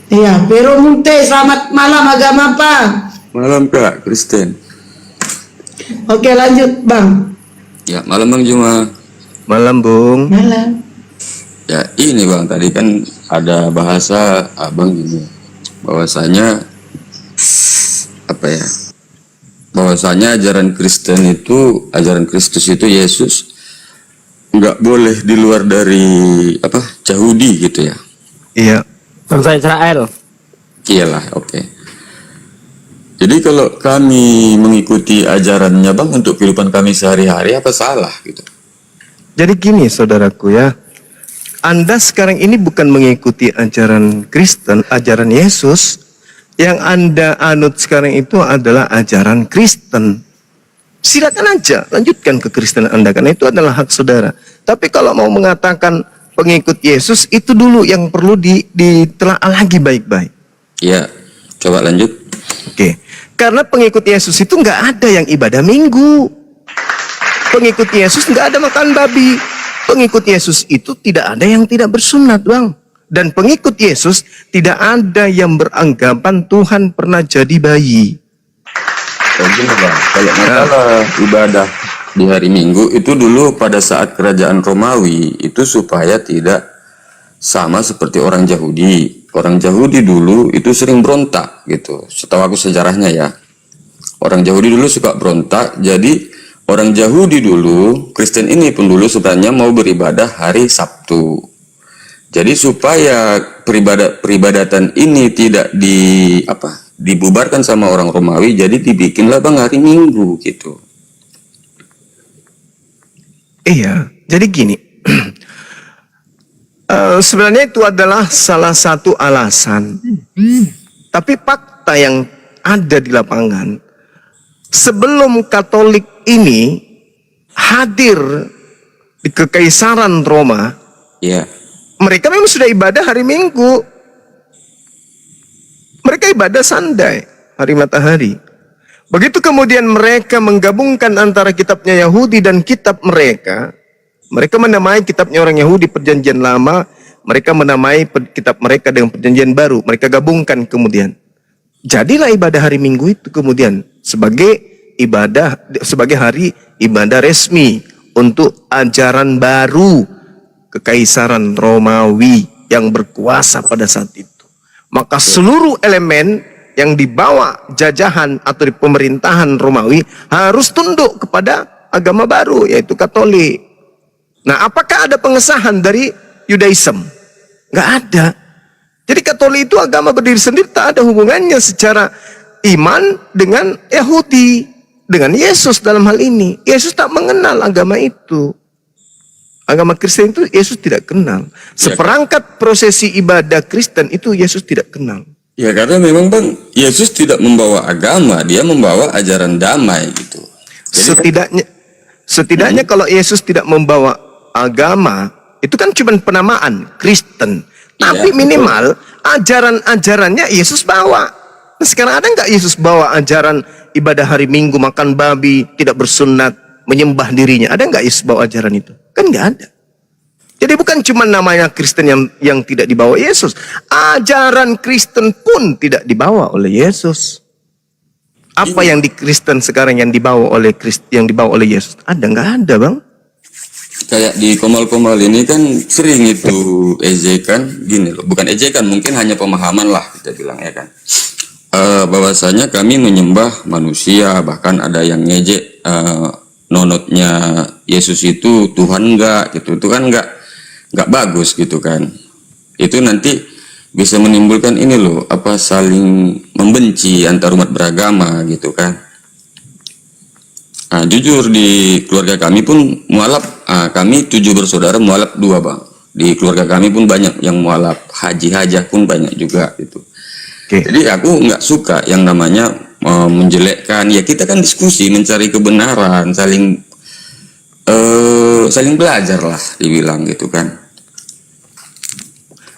Iya. Pero Munte, selamat malam agama apa? Malam Kak, Kristen. Oke lanjut bang. Ya, malam Bang Juma. Malam Bung. Malam. Ya, ini Bang, tadi kan ada bahasa Abang gini. Bahwasanya apa ya? Bahwasanya ajaran Kristen itu, ajaran Kristus itu Yesus nggak boleh di luar dari apa Yahudi gitu ya. Iya. Bangsa Israel. Iyalah, oke. Jadi kalau kami mengikuti ajarannya Bang untuk kehidupan kami sehari-hari, apa salah gitu? Jadi gini saudaraku ya, Anda sekarang ini bukan mengikuti ajaran Kristen, ajaran Yesus. Yang Anda anut sekarang itu adalah ajaran Kristen. Silakan aja, lanjutkan kekristenan Anda, karena itu adalah hak saudara. Tapi kalau mau mengatakan pengikut Yesus, itu dulu yang perlu ditelaah lagi baik-baik. Iya, coba lanjut. Oke, karena pengikut Yesus itu nggak ada yang ibadah minggu. Pengikut Yesus nggak ada makan babi. Pengikut Yesus itu tidak ada yang tidak bersunat, Bang. Dan pengikut Yesus tidak ada yang beranggapan Tuhan pernah jadi bayi. Begini Bang, kalau masalah ibadah di hari Minggu itu dulu pada saat kerajaan Romawi itu supaya tidak sama seperti orang Yahudi. Orang Yahudi dulu itu sering berontak gitu. Setahu aku sejarahnya ya. Orang Yahudi dulu suka berontak. Jadi orang Yahudi dulu, Kristen ini pun dulu sebenarnya mau beribadah hari Sabtu. Jadi supaya peribadatan ini tidak dibubarkan sama orang Romawi, jadi dibikinlah Bang hari Minggu gitu. Iya, jadi gini. Sebenarnya itu adalah salah satu alasan. Tapi fakta yang ada di lapangan, sebelum Katolik ini hadir di Kekaisaran Roma, Iya. mereka memang sudah ibadah hari Minggu. Mereka ibadah Sandai, hari matahari. Begitu kemudian mereka menggabungkan antara kitabnya Yahudi dan kitab mereka menamai kitabnya orang Yahudi Perjanjian Lama, mereka menamai kitab mereka dengan Perjanjian Baru, mereka gabungkan kemudian. Jadilah ibadah hari Minggu itu kemudian sebagai hari ibadah resmi untuk ajaran baru Kekaisaran Romawi yang berkuasa pada saat itu. Maka seluruh elemen yang dibawa jajahan atau di pemerintahan Romawi harus tunduk kepada agama baru, yaitu Katolik. Nah, apakah ada pengesahan dari Yudaism? Nggak ada. Jadi Katolik itu agama berdiri sendiri, tak ada hubungannya secara iman dengan Yahudi, dengan Yesus dalam hal ini. Yesus tak mengenal agama itu. Agama Kristen itu Yesus tidak kenal. Seperangkat prosesi ibadah Kristen itu Yesus tidak kenal. Ya karena memang Bang, Yesus tidak membawa agama, dia membawa ajaran damai gitu. Jadi setidaknya kalau Yesus tidak membawa agama, itu kan cuma penamaan Kristen. Tapi minimal ajaran-ajarannya Yesus bawa. Nah, sekarang ada nggak Yesus bawa ajaran ibadah hari Minggu, makan babi, tidak bersunat, menyembah dirinya? Ada nggak Yesus bawa ajaran itu? Kan nggak ada. Jadi bukan cuma namanya Kristen yang tidak dibawa Yesus. Ajaran Kristen pun tidak dibawa oleh Yesus. Apa yang di Kristen sekarang yang dibawa oleh Yesus? Ada nggak ada, Bang? kayak di Komal-Komal ini kan sering itu ejekan gini loh, bukan ejekan, mungkin hanya pemahaman lah kita bilang ya kan, bahwasanya kami menyembah manusia, bahkan ada yang ngejek nonotnya Yesus itu Tuhan enggak gitu, itu kan enggak bagus gitu kan, itu nanti bisa menimbulkan ini loh, apa saling membenci antar umat beragama gitu kan. Nah, jujur di keluarga kami pun mualaf, kami 7 bersaudara mualaf 2 bang. Di keluarga kami pun banyak yang mualaf, haji-hajah pun banyak juga gitu. Jadi aku nggak suka yang namanya menjelekkan. Ya kita kan diskusi mencari kebenaran, saling belajar lah dibilang gitu kan.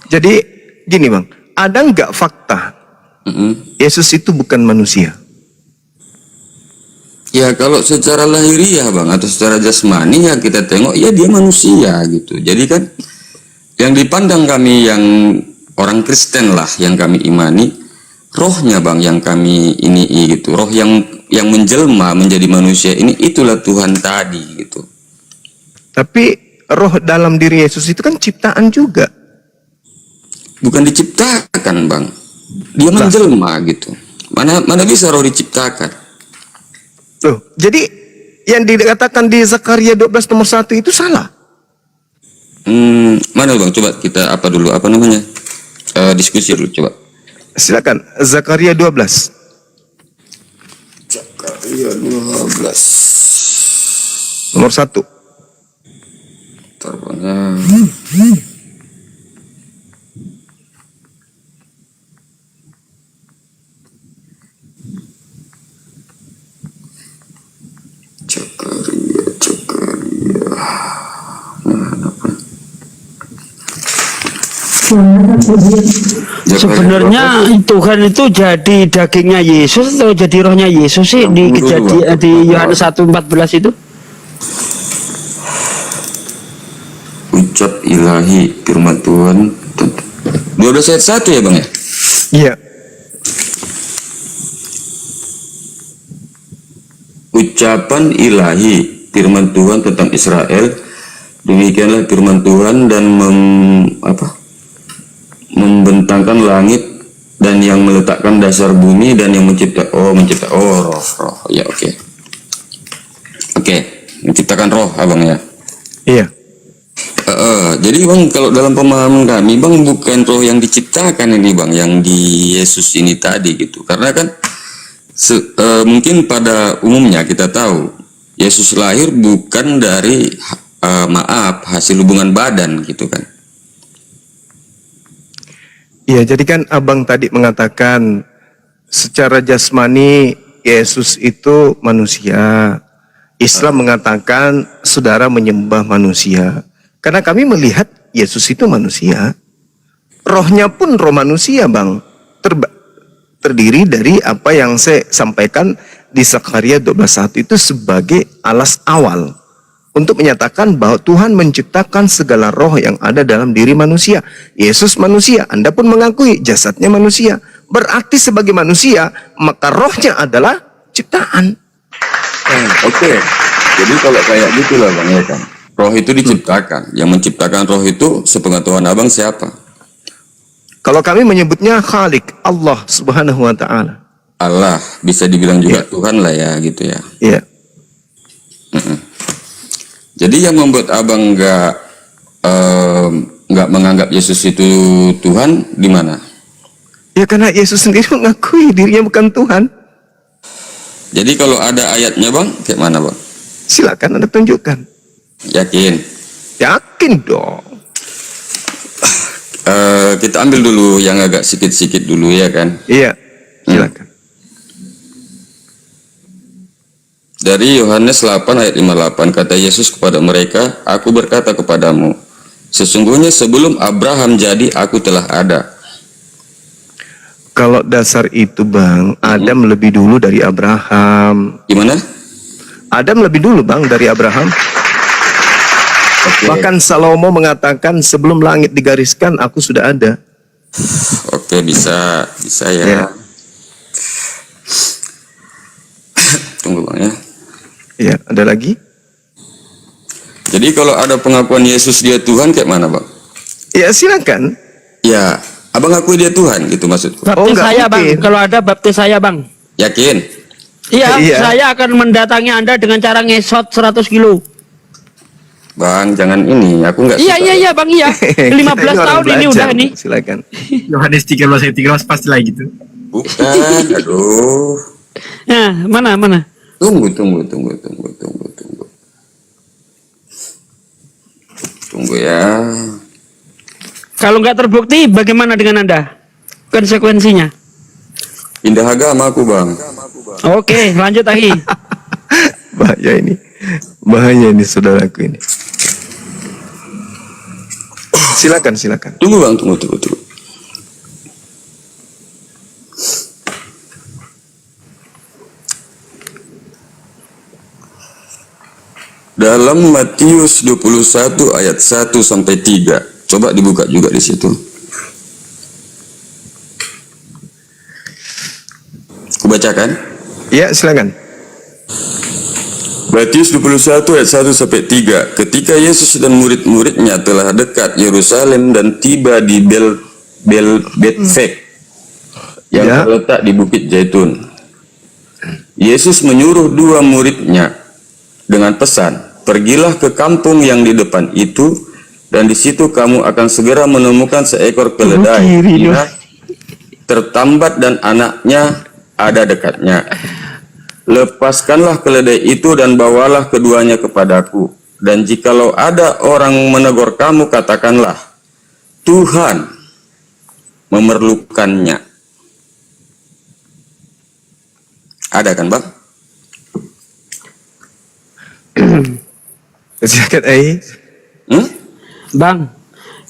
Jadi gini bang, ada nggak fakta Yesus itu bukan manusia? Ya kalau secara lahiriah bang atau secara jasmani ya kita tengok ya dia manusia gitu. Jadi kan yang dipandang kami yang orang Kristen lah yang kami imani, rohnya bang yang kami ini gitu, roh yang menjelma menjadi manusia ini, itulah Tuhan tadi gitu. Tapi roh dalam diri Yesus itu kan ciptaan juga. Bukan diciptakan bang, dia menjelma gitu. Mana bisa roh diciptakan? Loh, jadi yang dikatakan di Zakaria 12 nomor 1 itu salah. Mana Bang? Coba kita apa dulu? Apa namanya? Diskusi dulu coba. Silakan. Zakaria 12. Zakaria 12. Nomor 1. Terbangnya. Sebenarnya Tuhan itu jadi dagingnya Yesus atau jadi rohnya Yesus sih di kejadian di Yohanes 1:14 itu? Ucap ilahi firman Tuhan 12 ayat 1 ya Bang ya? Iya. Ucapan ilahi firman Tuhan tentang Israel, demikianlah firman Tuhan dan membentangkan langit dan yang meletakkan dasar bumi dan yang mencipta roh ya oke. Menciptakan roh abang ya. Iya. Jadi bang kalau dalam pemahaman kami bang bukan roh yang diciptakan ini bang, yang di Yesus ini tadi gitu, karena kan mungkin pada umumnya kita tahu Yesus lahir bukan dari hasil hubungan badan gitu kan. Iya, jadi kan abang tadi mengatakan secara jasmani Yesus itu manusia. Islam mengatakan saudara menyembah manusia. Karena kami melihat Yesus itu manusia. Rohnya pun roh manusia, Bang. Terdiri dari apa yang saya sampaikan di Zakaria 12:1 itu sebagai alas awal untuk menyatakan bahwa Tuhan menciptakan segala roh yang ada dalam diri manusia. Yesus manusia, Anda pun mengakui jasadnya manusia. Berarti sebagai manusia, maka rohnya adalah ciptaan. Oke. Jadi kalau kayak gitulah Bang ya kan. Roh itu diciptakan. Yang menciptakan roh itu sepengetahuan abang siapa? Kalau kami menyebutnya Khalik, Allah Subhanahu wa Ta'ala. Allah, bisa dibilang juga Tuhan lah ya gitu ya. Iya. Jadi yang membuat abang nggak menganggap Yesus itu Tuhan di mana? Ya karena Yesus sendiri mengakui dirinya bukan Tuhan. Jadi kalau ada ayatnya bang, kayak mana bang? Silakan Anda tunjukkan. Yakin? Yakin dong. Kita ambil dulu yang agak sikit-sikit dulu ya kan? Iya, silakan. Dari Yohanes 8 ayat 58, kata Yesus kepada mereka, aku berkata kepadamu, sesungguhnya sebelum Abraham jadi, aku telah ada. Kalau dasar itu Bang, Adam lebih dulu dari Abraham. Gimana? Adam lebih dulu Bang dari Abraham. Bahkan Salomo mengatakan sebelum langit digariskan, aku sudah ada. Oke, bisa ya. Tunggu Bang ya. Iya, ada lagi? Jadi kalau ada pengakuan Yesus dia Tuhan kayak mana Bang? Ya silakan. Ya, abang akui dia Tuhan gitu maksudku. Baptis saya Bang, kalau ada baptis saya Bang. Yakin? Iya, Iya. saya akan mendatangi Anda dengan cara ngesot 100 kilo. Bang, jangan ini, aku nggak suka. Iya Bang, iya. 15 tahun ini udah nih. Silakan. Yohanes 13 ayat 13 pasti lah gitu. Bukan, aduh. Nah, mana? Tunggu. Tunggu ya. Kalau nggak terbukti, bagaimana dengan Anda? Konsekuensinya? Pindah agama aku bang. Oke, lanjut lagi. Bahaya ini saudaraku ini. Silakan. Tunggu bang, tunggu. Dalam Matius 21 ayat 1 sampai 3. Coba dibuka juga di situ. Kubacakan? Ya, silakan. Matius 21 ayat 1 sampai 3. Ketika Yesus dan murid-muridnya telah dekat Yerusalem dan tiba di Betfage yang terletak di Bukit Zaitun, Yesus menyuruh 2 muridnya dengan pesan, pergilah ke kampung yang di depan itu, Dan di situ kamu akan segera menemukan seekor keledai tertambat dan anaknya ada dekatnya. Lepaskanlah keledai itu dan bawalah keduanya kepadaku. Dan jikalau ada orang menegur kamu, katakanlah, Tuhan memerlukannya. Ada kan, Bang? Bang,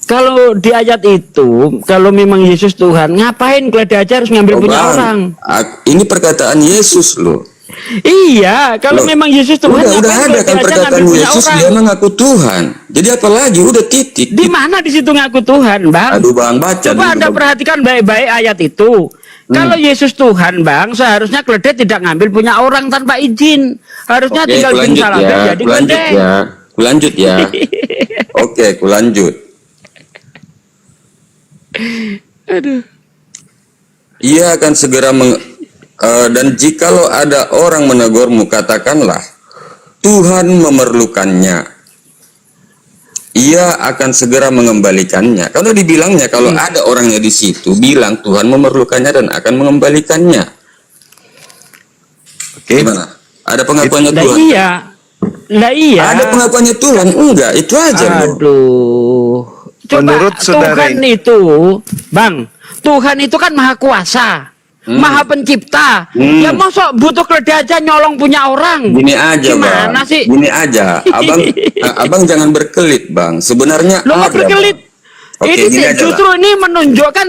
kalau di ayat itu, kalau memang Yesus Tuhan, ngapain keledai aja harus ngambil punya Bang, orang? Ini perkataan Yesus loh. Iya, kalau memang Yesus Tuhan, udah ngapain ada kan keledai aja perkataan ngambil punya Yesus, orang? dia mengaku Tuhan. Jadi apalagi udah titik. Di mana di situ ngaku Tuhan, Bang? Aduh, Bang, baca Coba dulu, Anda Bang. perhatikan baik-baik ayat itu. Kalau Yesus Tuhan, Bang, seharusnya keledai tidak ngambil punya orang tanpa izin. Harusnya Oke, tinggal izin kulanjut salah ya, jadi kulanjut keledai. ya, kulanjut ya. Oke, kulanjut. Aduh. Ia akan segera dan jikalau ada orang menegurmu, katakanlah, Tuhan memerlukannya. Ia akan segera mengembalikannya. Kalau dibilangnya, kalau ada orangnya di situ, bilang Tuhan memerlukannya dan akan mengembalikannya. Oke. Gimana? Ada pengakuannya Lah Tuhan? iya. Lah iya. Ada pengakuannya Tuhan? Enggak, itu aja loh. Aduh. Coba Menurut saudara Tuhan itu, Bang, Tuhan itu kan maha kuasa, maha pencipta. Ya masa butuh keledai aja nyolong punya orang? Gini aja, Gimana Bang. sih? Gini aja, abang jangan berkelit, Bang. Sebenarnya Lo nggak ada, berkelit. Bang. Oke, Ini gini aja, justru ini menunjukkan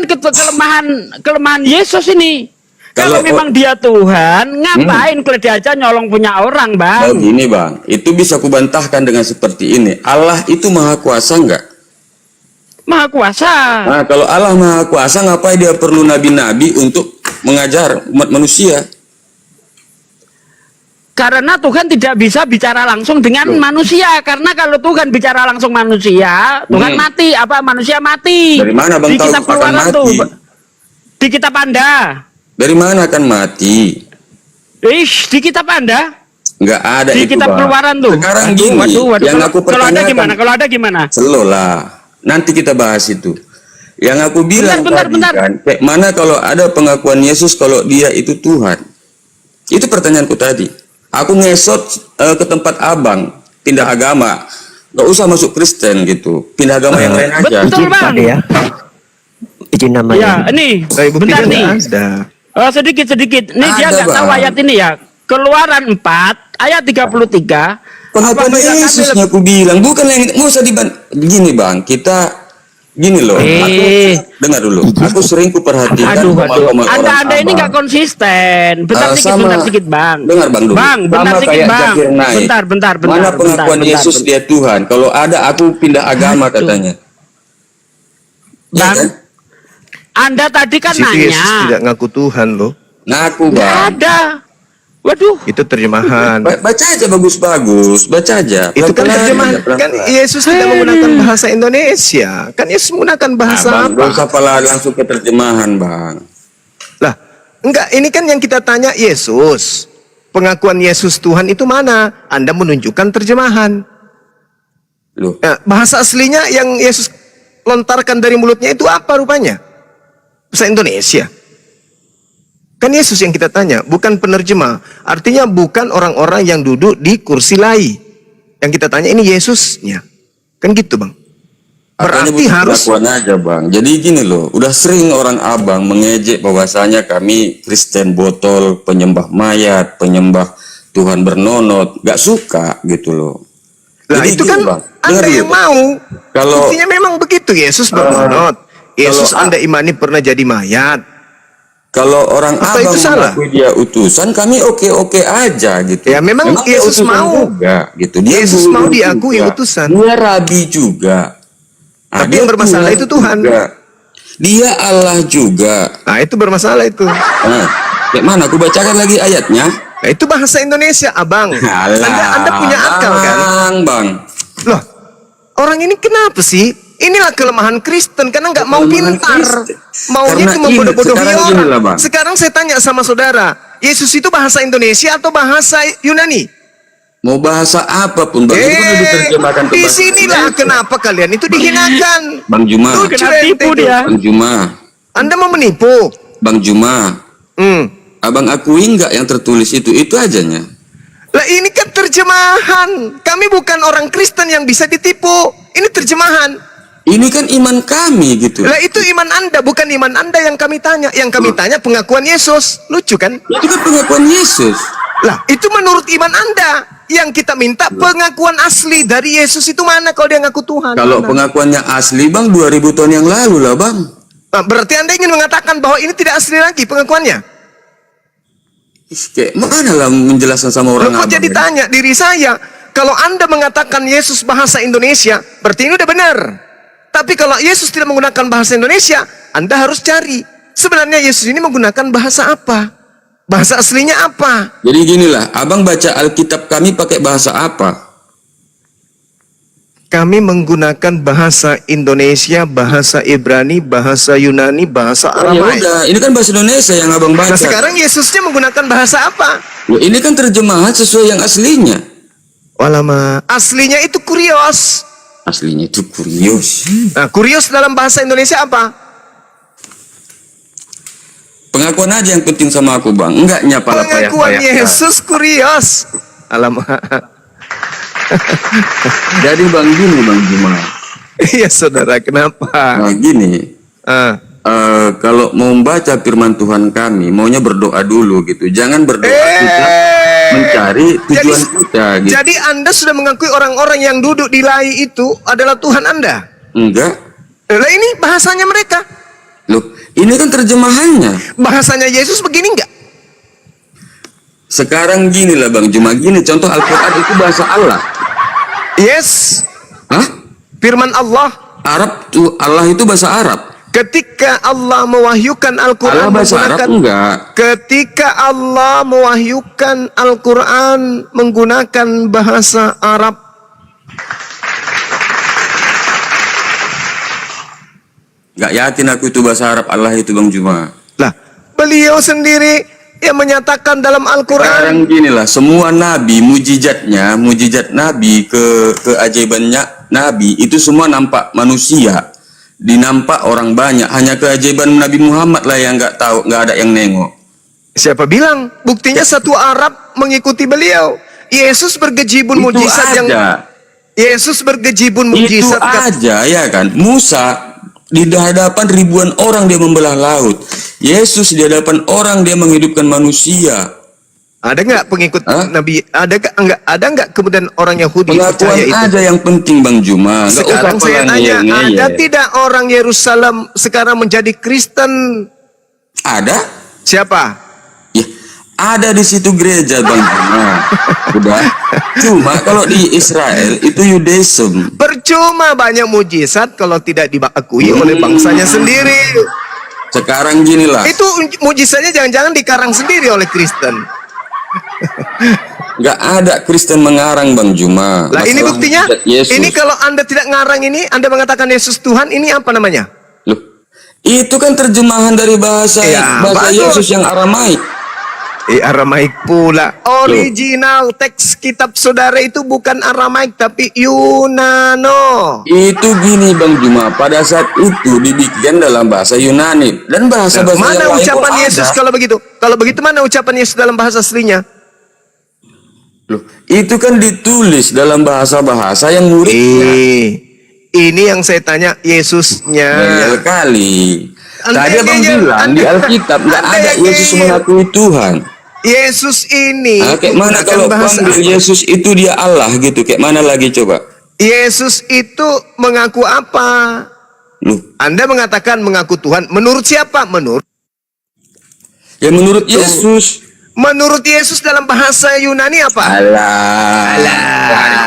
kelemahan Yesus ini. Kalau memang dia Tuhan, ngapain keledai aja nyolong punya orang, Bang? Oh gini, Bang, itu bisa kubantahkan dengan seperti ini. Allah itu maha kuasa enggak? Maha kuasa. Nah, kalau Allah maha kuasa, ngapain dia perlu nabi-nabi untuk mengajar umat manusia? Karena Tuhan tidak bisa bicara langsung dengan manusia. Karena kalau Tuhan bicara langsung manusia, Tuhan mati. Apa manusia mati? Dari mana, Bang, di tahu kitab akan Keluaran mati? tuh, di kitab Anda. Dari mana akan mati? Di kitab Anda. Enggak ada Di itu, kitab Bang. Keluaran tuh. Sekarang gini, yang aku Kalau ada pertanyakan. gimana? Kalau ada gimana? Slow lah. Nanti kita bahas itu. Yang aku bilang Bentar. kan, kayak mana kalau ada pengakuan Yesus kalau dia itu Tuhan? Itu pertanyaanku tadi. Aku ngesot ke tempat abang, pindah agama. Gak usah masuk Kristen gitu. Pindah agama yang lain aja. Betul, Bang. Izin namanya. Ya, ini bentar nih. Sedikit. Ini dia Ada, nggak tahu Bang. ayat ini ya. Keluaran 4 ayat 33. Pengakuan Yesusnya aku bilang, bukan yang nggak usah begini, Bang. Kita gini loh. Aku dengar dulu. Aku sering kuperhatikan. Aduh. ngomong-ngomong orang Anda ini abang. nggak konsisten. Bentar sedikit, Bang. Dengar, Bang, dulu. Bang, bentar Sama sedikit, kayak Bang. Zakir Naik. Bentar. Mana pengakuan Yesus dia Tuhan? Kalau ada aku pindah agama katanya. Bang, Ya kan? Anda tadi kan Situ Yesus nanya. tidak ngaku Tuhan loh. Ngaku, Nggak Bang. ada. Waduh. Itu terjemahan. Baca aja bagus-bagus, baca aja. Itu kan Pelan-pelan terjemahan. aja, pelan-pelan. Kan Yesus tidak menggunakan bahasa Indonesia. Kan Yesus menggunakan bahasa Bang, gak apa? usah pala langsung ke terjemahan, Bang. Lah, enggak, ini kan yang kita tanya Yesus. Pengakuan Yesus Tuhan itu mana? Anda menunjukkan terjemahan. Loh, Nah, bahasa aslinya yang Yesus lontarkan dari mulutnya itu apa rupanya? Bahasa Indonesia. Kan Yesus yang kita tanya, bukan penerjemah. Artinya bukan orang-orang yang duduk di kursi lai. Yang kita tanya ini Yesusnya. Kan gitu, Bang. artinya Berarti bukan harus pengakuan aja, Bang. Jadi gini loh, udah sering orang abang mengejek bahwasanya kami Kristen botol, penyembah mayat, penyembah Tuhan bernonot, gak suka gitu loh. Lah Jadi itu gini, kan Bang, Anda dengar yang dulu. mau. Kalau- Buktinya memang begitu. Yesus bernonot. Yesus Anda imani pernah jadi mayat. Kalau orang Apa abang itu salah? mengakui dia utusan, kami oke-oke aja gitu. Ya, memang dia Yesus utusan mau. juga, gitu. Dia Yesus guru mau diakui juga. utusan. Dia rabi juga. Tapi dia yang bermasalah itu Tuhan. juga. Dia Allah juga. Nah itu bermasalah itu. Nah, kayak mana? Aku bacakan lagi ayatnya. Nah itu bahasa Indonesia, Abang. Alah, Anda punya akal kan? Bang. Loh, orang ini kenapa sih? Inilah kelemahan Kristen karena nggak mau Kelemahan pintar. Kristen. Maunya Karena cuma ini, bodoh-bodohi sekarang orang. inilah, Bang. Sekarang saya tanya sama saudara, Yesus itu bahasa Indonesia atau bahasa Yunani? Mau bahasa apapun Bang, itu kan udah diterjemahkan ke di bahasa sinilah Indonesia. kenapa kalian itu dihinakan. Bang Juma, Lucu Kena ente tipu itu. dia. Bang Juma, Anda mau menipu. Bang Juma, abang akui nggak yang tertulis itu ajanya. Lah ini kan terjemahan. Kami bukan orang Kristen yang bisa ditipu. Ini terjemahan. Ini kan iman kami gitu. Lah itu iman Anda, bukan iman Anda yang kami tanya. Yang kami tanya pengakuan Yesus. Lucu kan? Itu kan pengakuan Yesus. Lah itu menurut iman Anda. Yang kita minta pengakuan asli dari Yesus itu mana kalau dia ngaku Tuhan? Kalau Mana? pengakuannya asli Bang 2000 tahun yang lalu lah Bang. Nah, berarti Anda ingin mengatakan bahwa ini tidak asli lagi pengakuannya? Kayak mana lah menjelaskan sama orang Loh, kok abang jadi ya? tanya diri saya, kalau Anda mengatakan Yesus bahasa Indonesia, berarti ini udah benar. Tapi kalau Yesus tidak menggunakan bahasa Indonesia, Anda harus cari. Sebenarnya Yesus ini menggunakan bahasa apa? Bahasa aslinya apa? Jadi ginilah, abang baca Alkitab kami pakai bahasa apa? Kami menggunakan bahasa Indonesia, bahasa Ibrani, bahasa Yunani, bahasa Oh, ya Aramaik. udah, ini kan bahasa Indonesia yang abang baca. Nah sekarang Yesusnya menggunakan bahasa apa? Loh, ini kan terjemahan sesuai yang aslinya. Walama. Aslinya itu kurios. Aslinya itu kurios. Nah, kurios dalam bahasa Indonesia apa? Pengakuan aja yang penting sama aku Bang. Enggak nyapa lah Pengakuan Yesus kurios. Alamak. Jadi Bang gini Bang Juma. Iya saudara, kenapa? Nah gini. Kalau mau membaca firman Tuhan kami, maunya berdoa dulu gitu. Jangan berdoa kita mencari tujuan kita gitu. Jadi Anda sudah mengakui orang-orang yang duduk di lai itu adalah Tuhan Anda? Enggak. Lah ini bahasanya mereka. Loh, ini kan terjemahannya. Bahasanya Yesus begini enggak? Sekarang gini lah Bang Juma, gini contoh Al-Quran itu bahasa Allah. Yes. Hah? Firman Allah. Arab tuh, Allah itu bahasa Arab. Ketika Allah mewahyukan Al-Quran Allah bahasa Arab enggak? Ketika Allah mewahyukan Al-Quran menggunakan bahasa Arab. Enggak yakin aku itu bahasa Arab Allah itu Bang Juma. Lah, beliau sendiri yang menyatakan dalam Al-Quran. Sekarang ginilah, semua nabi mujizatnya, mujizat nabi keajaibannya nabi itu semua nampak manusia, dinampak orang banyak. Hanya keajaiban Nabi Muhammad lah yang nggak tahu, nggak ada yang nengok. Siapa bilang? Buktinya satu Arab mengikuti beliau. Yesus bergejibun Itu mujizat yang aja. Yesus bergejibun Itu mujizat. aja ya kan. Musa di hadapan ribuan orang dia membelah laut. Yesus di hadapan orang dia menghidupkan manusia. Ada nggak pengikut Nabi? Ada nggak kemudian orang Yahudi Pengakuan percaya itu? aja yang penting Bang Juma. Nggak Sekarang usah saya tanya, ngeyel-ngeyel. ada tidak orang Yerusalem sekarang menjadi Kristen? Ada? Siapa? Ya, ada di situ gereja Bang Juma. Udah. Cuma kalau di Israel itu Judaism. Percuma banyak mujizat kalau tidak diakui oleh bangsanya sendiri. Sekarang gini lah. Itu mujizatnya jangan-jangan dikarang sendiri oleh Kristen. Nggak ada Kristen mengarang Bang Juma. Lah ini Masalah buktinya. mujizat Yesus. Ini kalau Anda tidak ngarang ini, Anda mengatakan Yesus Tuhan, ini apa namanya? Loh, itu kan terjemahan dari bahasa bagus. Yesus yang Aramaik. Aramaik pula. Original teks kitab saudara itu bukan Aramaik tapi Yunano. Itu gini Bang Juma, pada saat itu dibikin dalam bahasa Yunani dan bahasa-bahasa Mana yang lain ucapan kok Yesus ada? kalau begitu? Kalau begitu mana ucapan Yesus dalam bahasa aslinya? Loh, itu kan ditulis dalam bahasa-bahasa yang muridnya. Ini yang saya tanya Yesusnya. Banyak kali. Tadi Anda Abang ngeyel, bilang di Anda- Alkitab nggak Anda ada yang Yesus ngeyel. mengakui Tuhan. Yesus ini Kayak mana menggunakan kalau bahasa panggil Yesus itu dia Allah gitu? Kayak mana lagi coba? Yesus itu mengaku apa? Loh, Anda mengatakan mengaku Tuhan. Menurut siapa? Menurut Yesus. Menurut Yesus dalam bahasa Yunani apa? Alah.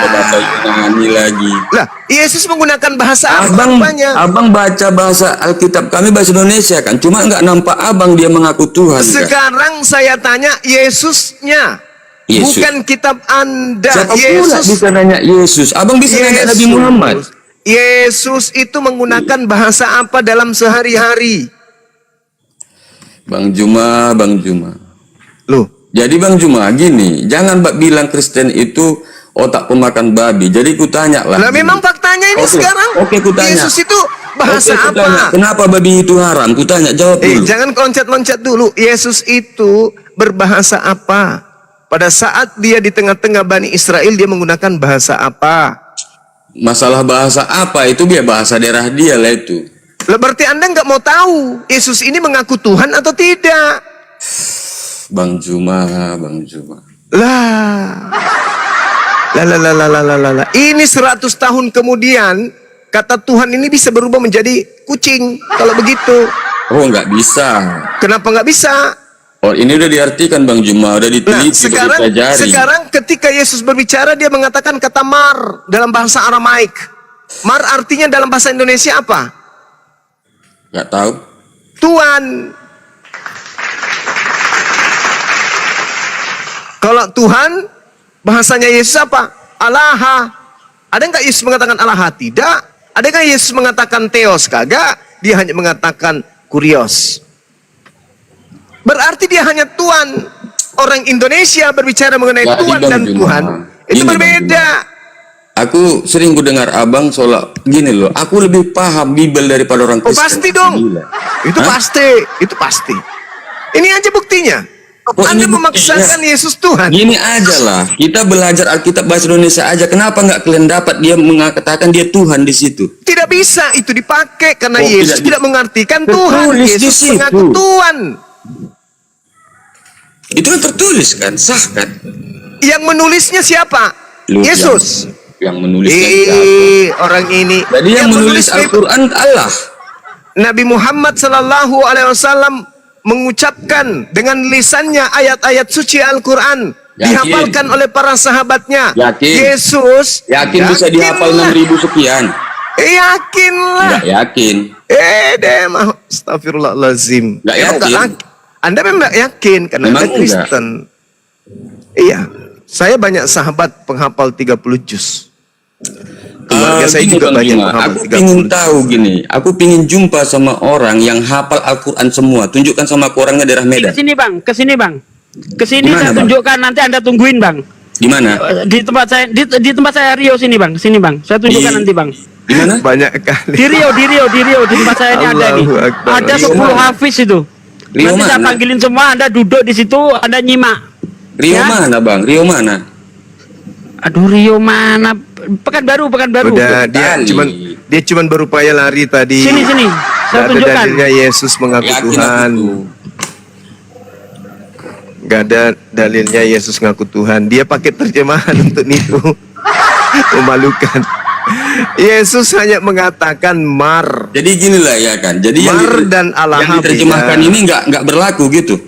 Bahasa Yunani lagi. Lah, Yesus menggunakan bahasa Abang apanya? baca bahasa Alkitab kami bahasa Indonesia kan, cuma nggak nampak abang dia mengaku Tuhan. Kan? Sekarang saya tanya Yesusnya. Yesus. Bukan kitab Anda. Siapa pula Yesus. bisa nanya Yesus? Abang bisa nanya Nabi Muhammad. Yesus itu menggunakan bahasa apa dalam sehari-hari? Bang Juma. Loh, Jadi Bang Juma gini, jangan Mbak bilang Kristen itu otak pemakan babi. Jadi kutanya lah. Lah memang faktanya ini sekarang. Oke, kutanya. Yesus itu bahasa apa? Kenapa babi itu haram? Kutanya, jawab dulu. Jangan loncat-loncat dulu. Yesus itu berbahasa apa? Pada saat dia di tengah-tengah Bani Israel, dia menggunakan bahasa apa? Masalah bahasa apa itu dia bahasa daerah dia lah itu. Lah berarti Anda nggak mau tahu Yesus ini mengaku Tuhan atau tidak? Bang Juma. Lah. Ini 100 tahun kemudian kata Tuhan ini bisa berubah menjadi kucing kalau begitu. Oh, nggak bisa. Kenapa nggak bisa? Oh, ini udah diartikan Bang Juma, udah diteliti, Nah, sekarang ketika Yesus berbicara dia mengatakan kata mar dalam bahasa Aramaik. Mar artinya dalam bahasa Indonesia apa? Nggak tahu. Tuhan. Kalau Tuhan bahasanya Yesus apa? Allah. Ada nggak Yesus mengatakan Allah? Tidak. Ada nggak Yesus mengatakan Theos? Kagak. Dia hanya mengatakan Kurios. Berarti dia hanya Tuhan. Orang Indonesia berbicara mengenai Tuhan dan Tuhan itu berbeda. Aku sering dengar abang soal gini loh. Aku lebih paham Bible daripada orang Kristen. Oh pasti dong. Itu pasti. Itu pasti. Ini aja buktinya. Anda memaksakan Yesus Tuhan. Gini aja lah. Kita belajar Alkitab bahasa Indonesia aja. Kenapa nggak kalian dapat dia mengatakan dia Tuhan di situ? Tidak bisa itu dipakai karena Yesus tidak mengartikan Tuhan. Yesus mengaku Tuhan. Itu kan tertulis kan, sah kan? Yang menulisnya siapa? Yesus. Yang menulisnya orang ini. Jadi yang menulis Al-Quran Allah. Nabi Muhammad Sallallahu Alaihi Wasallam mengucapkan dengan lisannya ayat-ayat suci Al-Quran. Dihafalkan oleh para sahabatnya. Yesus. Yakin bisa dihafal 6.000 sekian. Yakinlah. Nggak yakin. Astagfirullahaladzim. Nggak yakin. Anda memang nggak yakin karena Anda Kristen. Iya. Saya banyak sahabat penghafal 30 juz. Keluarga saya juga banyak penghafal 30 juz. Aku ingin tahu gini. Aku ingin jumpa sama orang yang hafal Al-Quran semua. Tunjukkan sama aku orangnya daerah Medan. Kesini bang. Kesini saya tunjukkan, nanti Anda tungguin bang. Di mana? Di tempat saya, di tempat saya Rio sini bang. Sini bang. Saya tunjukkan nanti bang. Di mana? Banyak kali. Di Rio. Di tempat saya ini ada nih. Ada 10 hafiz itu. Nanti saya panggilin semua, Anda duduk di situ, Anda nyimak. Rio mana bang? Rio mana? Aduh, Rio mana? Pekanbaru. Udah, dia cuman berupaya lari tadi. Sini. Saya tunjukkan. Dalilnya Yesus mengaku Tuhan. Gak ada dalilnya Yesus mengaku Tuhan. Dia pakai terjemahan untuk nipu. Memalukan. Yesus hanya mengatakan mar. Jadi gini lah ya kan. Jadi mar dan Allah yang diterjemahkan ini nggak berlaku gitu.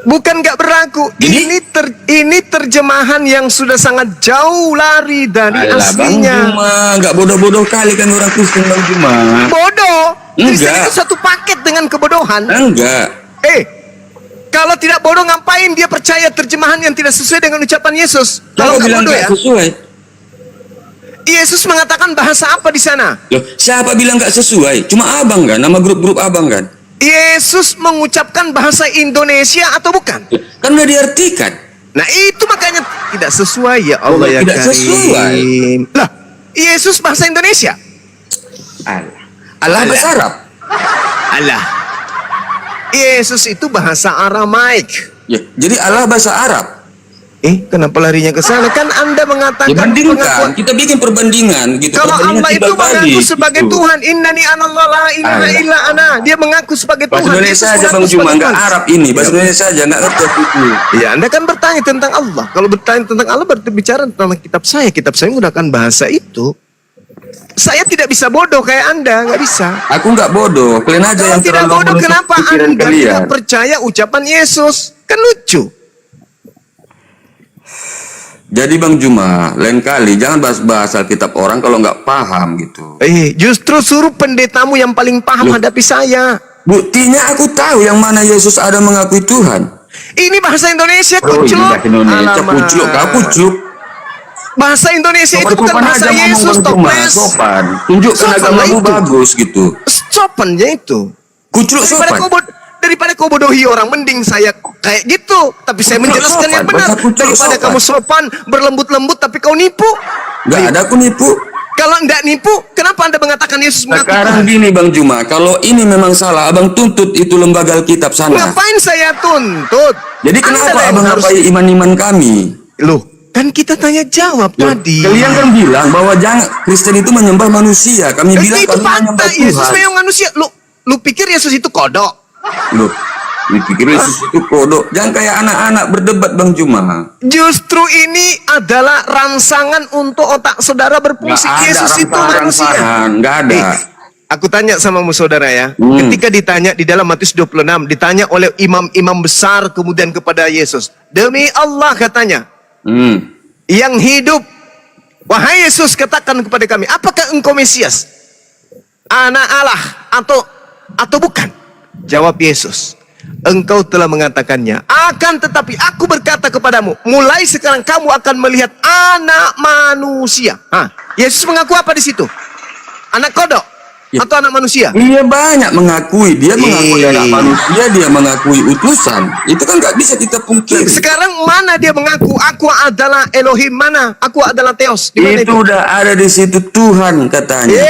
Bukan nggak berlaku. Ini terjemahan yang sudah sangat jauh lari dari aslinya. Bang Juma, nggak bodoh-bodoh kali kan orang Kristen Bang Juma. Bodoh. Kristen Enggak. itu satu paket dengan kebodohan. Enggak. Kalau tidak bodoh ngapain dia percaya terjemahan yang tidak sesuai dengan ucapan Yesus? Kalau nggak bodoh ya. Sesuai. Yesus mengatakan bahasa apa di sana? Loh, siapa bilang nggak sesuai? Cuma abang kan, nama grup-grup abang kan. Yesus mengucapkan bahasa Indonesia atau bukan? Kan udah diartikan. Nah itu makanya tidak sesuai ya Allah ya tidak Karim. sesuai. Lah, Yesus bahasa Indonesia. Allah bahasa Arab. Allah. Yesus itu bahasa Aramaik. Ya, jadi Allah bahasa Arab. Kenapa larinya ke sana? Kan Anda mengatakan bandingkan, kita bikin perbandingan gitu. Kalau Allah itu mengaku sebagai gitu. Tuhan, innani anallah la ilaha illa ana. Dia mengaku sebagai Tuhan. Bahasa Indonesia aja Bang Juma, nggak Arab ini. Bahasa Indonesia aja nggak ngerti itu. Ya, Anda kan bertanya tentang Allah. Kalau bertanya tentang Allah berarti bicara tentang kitab saya. Kitab saya menggunakan bahasa itu. Saya tidak bisa bodoh kayak Anda, nggak bisa. Aku nggak bodoh. Kalian aja yang tidak bodoh. Kenapa Anda tidak percaya ucapan Yesus? Kan lucu. Jadi Bang Juma, lain kali jangan bahas Alkitab orang kalau nggak paham gitu. Justru suruh pendetamu yang paling paham hadapi saya. Buktinya aku tahu yang mana Yesus ada mengakui Tuhan. Ini bahasa Indonesia, kucluk. Bahasa Indonesia, kucluk. Bahasa Indonesia itu bukan bahasa Yesus, toples. Sopan. Tunjukkan agamamu bagus gitu. Sopannya itu. Kucluk sopan. Daripada kau bodohi orang, mending saya kayak gitu, tapi saya menjelaskan yang benar. Daripada kamu sopan, berlembut-lembut, tapi kau nipu. Nggak ada aku nipu. Kalau enggak nipu, kenapa Anda mengatakan Yesus mengaku Sekarang Tuhan? gini Bang Juma, kalau ini memang salah, abang tuntut itu lembaga Alkitab sana. Ngapain saya tuntut? Jadi Anda kenapa yang abang harus- ngapai iman-iman kami? Loh, kan kita tanya jawab tadi. Kalian kan bilang bahwa jangan Kristen itu menyembah manusia. Kami bilang Itu kami menyembah fakta, Yesus Tuhan. memang manusia. Lu pikir Yesus itu kodok? Loh, dipikir Yesus itu kodok. Jangan kayak anak-anak berdebat Bang Juma. Justru ini adalah rangsangan untuk otak saudara berfungsi. Nggak ada Yesus itu manusia. rangsangan, nggak ada. Aku tanya sama saudara ya, ketika ditanya di dalam Matius 26, ditanya oleh imam-imam besar kemudian kepada Yesus, demi Allah katanya, yang hidup, wahai Yesus katakan kepada kami, apakah engkau Mesias, anak Allah atau bukan? Jawab Yesus, engkau telah mengatakannya. Akan tetapi aku berkata kepadamu, mulai sekarang kamu akan melihat anak manusia. Yesus mengaku apa di situ? Anak kodok atau anak manusia? Iya banyak mengakui. Dia mengakui anak manusia, dia mengakui utusan. Itu kan nggak bisa kita pungkiri. Sekarang mana dia mengaku aku adalah Elohim, mana? Aku adalah Theos. Di mana Itu udah ada di situ Tuhan katanya.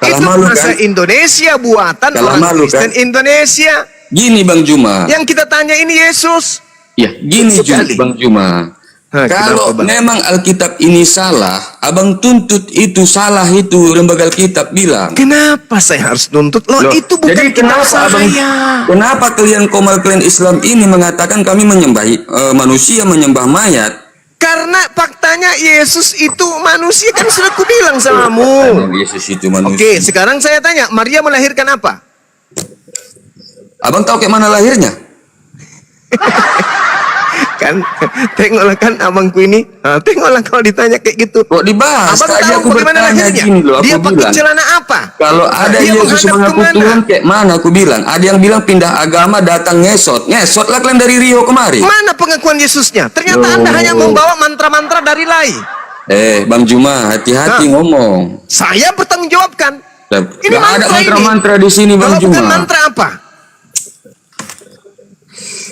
Kalah itu malu bahasa kan? Indonesia buatan Kalah orang malu Kristen kan? Indonesia. Gini Bang Juma. Yang kita tanya ini Yesus. Ya, gini Sekali. Bang Juma. Kalau kenapa, Bang? memang Alkitab ini salah, abang tuntut itu salah, itu lembaga Alkitab bilang. Kenapa saya harus nuntut? Loh, itu bukan jadi kitab kenapa abang, saya. kenapa kalian klan Islam ini mengatakan kami menyembah manusia, menyembah mayat? Karena faktanya Yesus itu manusia, kan sudah kubilang samamu. Emang Yesus itu manusia. Oke, sekarang saya tanya, Maria melahirkan apa? Abang tahu kayak mana lahirnya? Kan, tengoklah kan abangku ini. Tengoklah kalau ditanya kayak gitu. Kok dibahas? Abang Tadi tahu aku bagaimana bertanya lahirnya? gini loh, aku Dia pakai bilang. celana apa? Kalau ada Dia Yesus menghadap mengaku kemana? Tuhan kayak mana? Aku bilang. Ada yang bilang pindah agama, datang ngesot. Ngesot lah kalian dari Rio kemari. Mana pengakuan Yesusnya? Ternyata Anda hanya membawa mantra-mantra dari Lai. Bang Juma, hati-hati ngomong. Saya bertanggung jawabkan. Ini Nggak ada mantra mantra-mantra di sini Bang Kalau bukan Juma. mantra apa?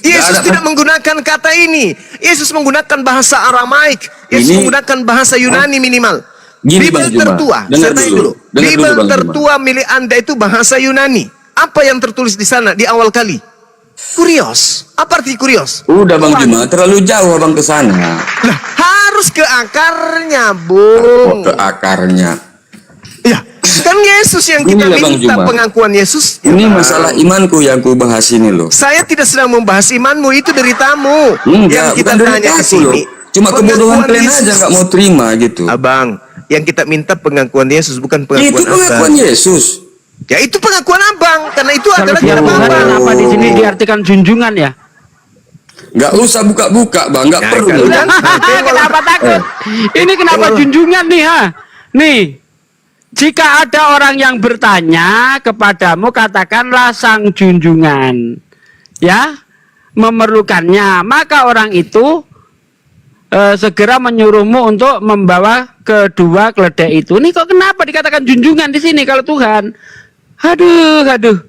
Yesus tidak menggunakan kata ini. Yesus menggunakan bahasa Aramaik. Yesus Ini- menggunakan bahasa Yunani minimal. Gini, Bibel Bang Juma. tertua. Dengar Saya tanya dulu. dulu. Dengar Bibel dulu, Bang tertua milik Anda itu bahasa Yunani. Apa yang tertulis di sana di awal kali? Kurios. Apa arti kurios? Udah Bang Juma, terlalu jauh Abang ke sana. Nah, harus ke akarnya, Bung. Ke akarnya. Ya, kan Yesus yang kita Inilah, Bang minta Juma. pengakuan Yesus. Ini masalah imanku yang ku bahas ini loh. Saya tidak sedang membahas imanmu, itu dari tamu. Enggak, yang kita bukan dari tanya ke aku loh. sini. Cuma kebodohan pengakuan kalian Yesus. aja nggak mau terima gitu. Abang, yang kita minta pengakuan Yesus bukan pengakuan Itu pengakuan Abang. Yesus. Ya itu pengakuan Abang, karena itu Kalau adalah dia kitab Tuhan, Abang. kenapa di sini diartikan junjungan ya? Nggak usah buka-buka Bang, nggak perlu. kan? Kenapa takut? Ini kenapa junjungan nih ha? Nih, jika ada orang yang bertanya kepadamu, katakanlah sang junjungan, ya, memerlukannya, maka orang itu segera menyuruhmu untuk membawa kedua keledai itu. Nih kok kenapa dikatakan junjungan di sini kalau Tuhan? Aduh.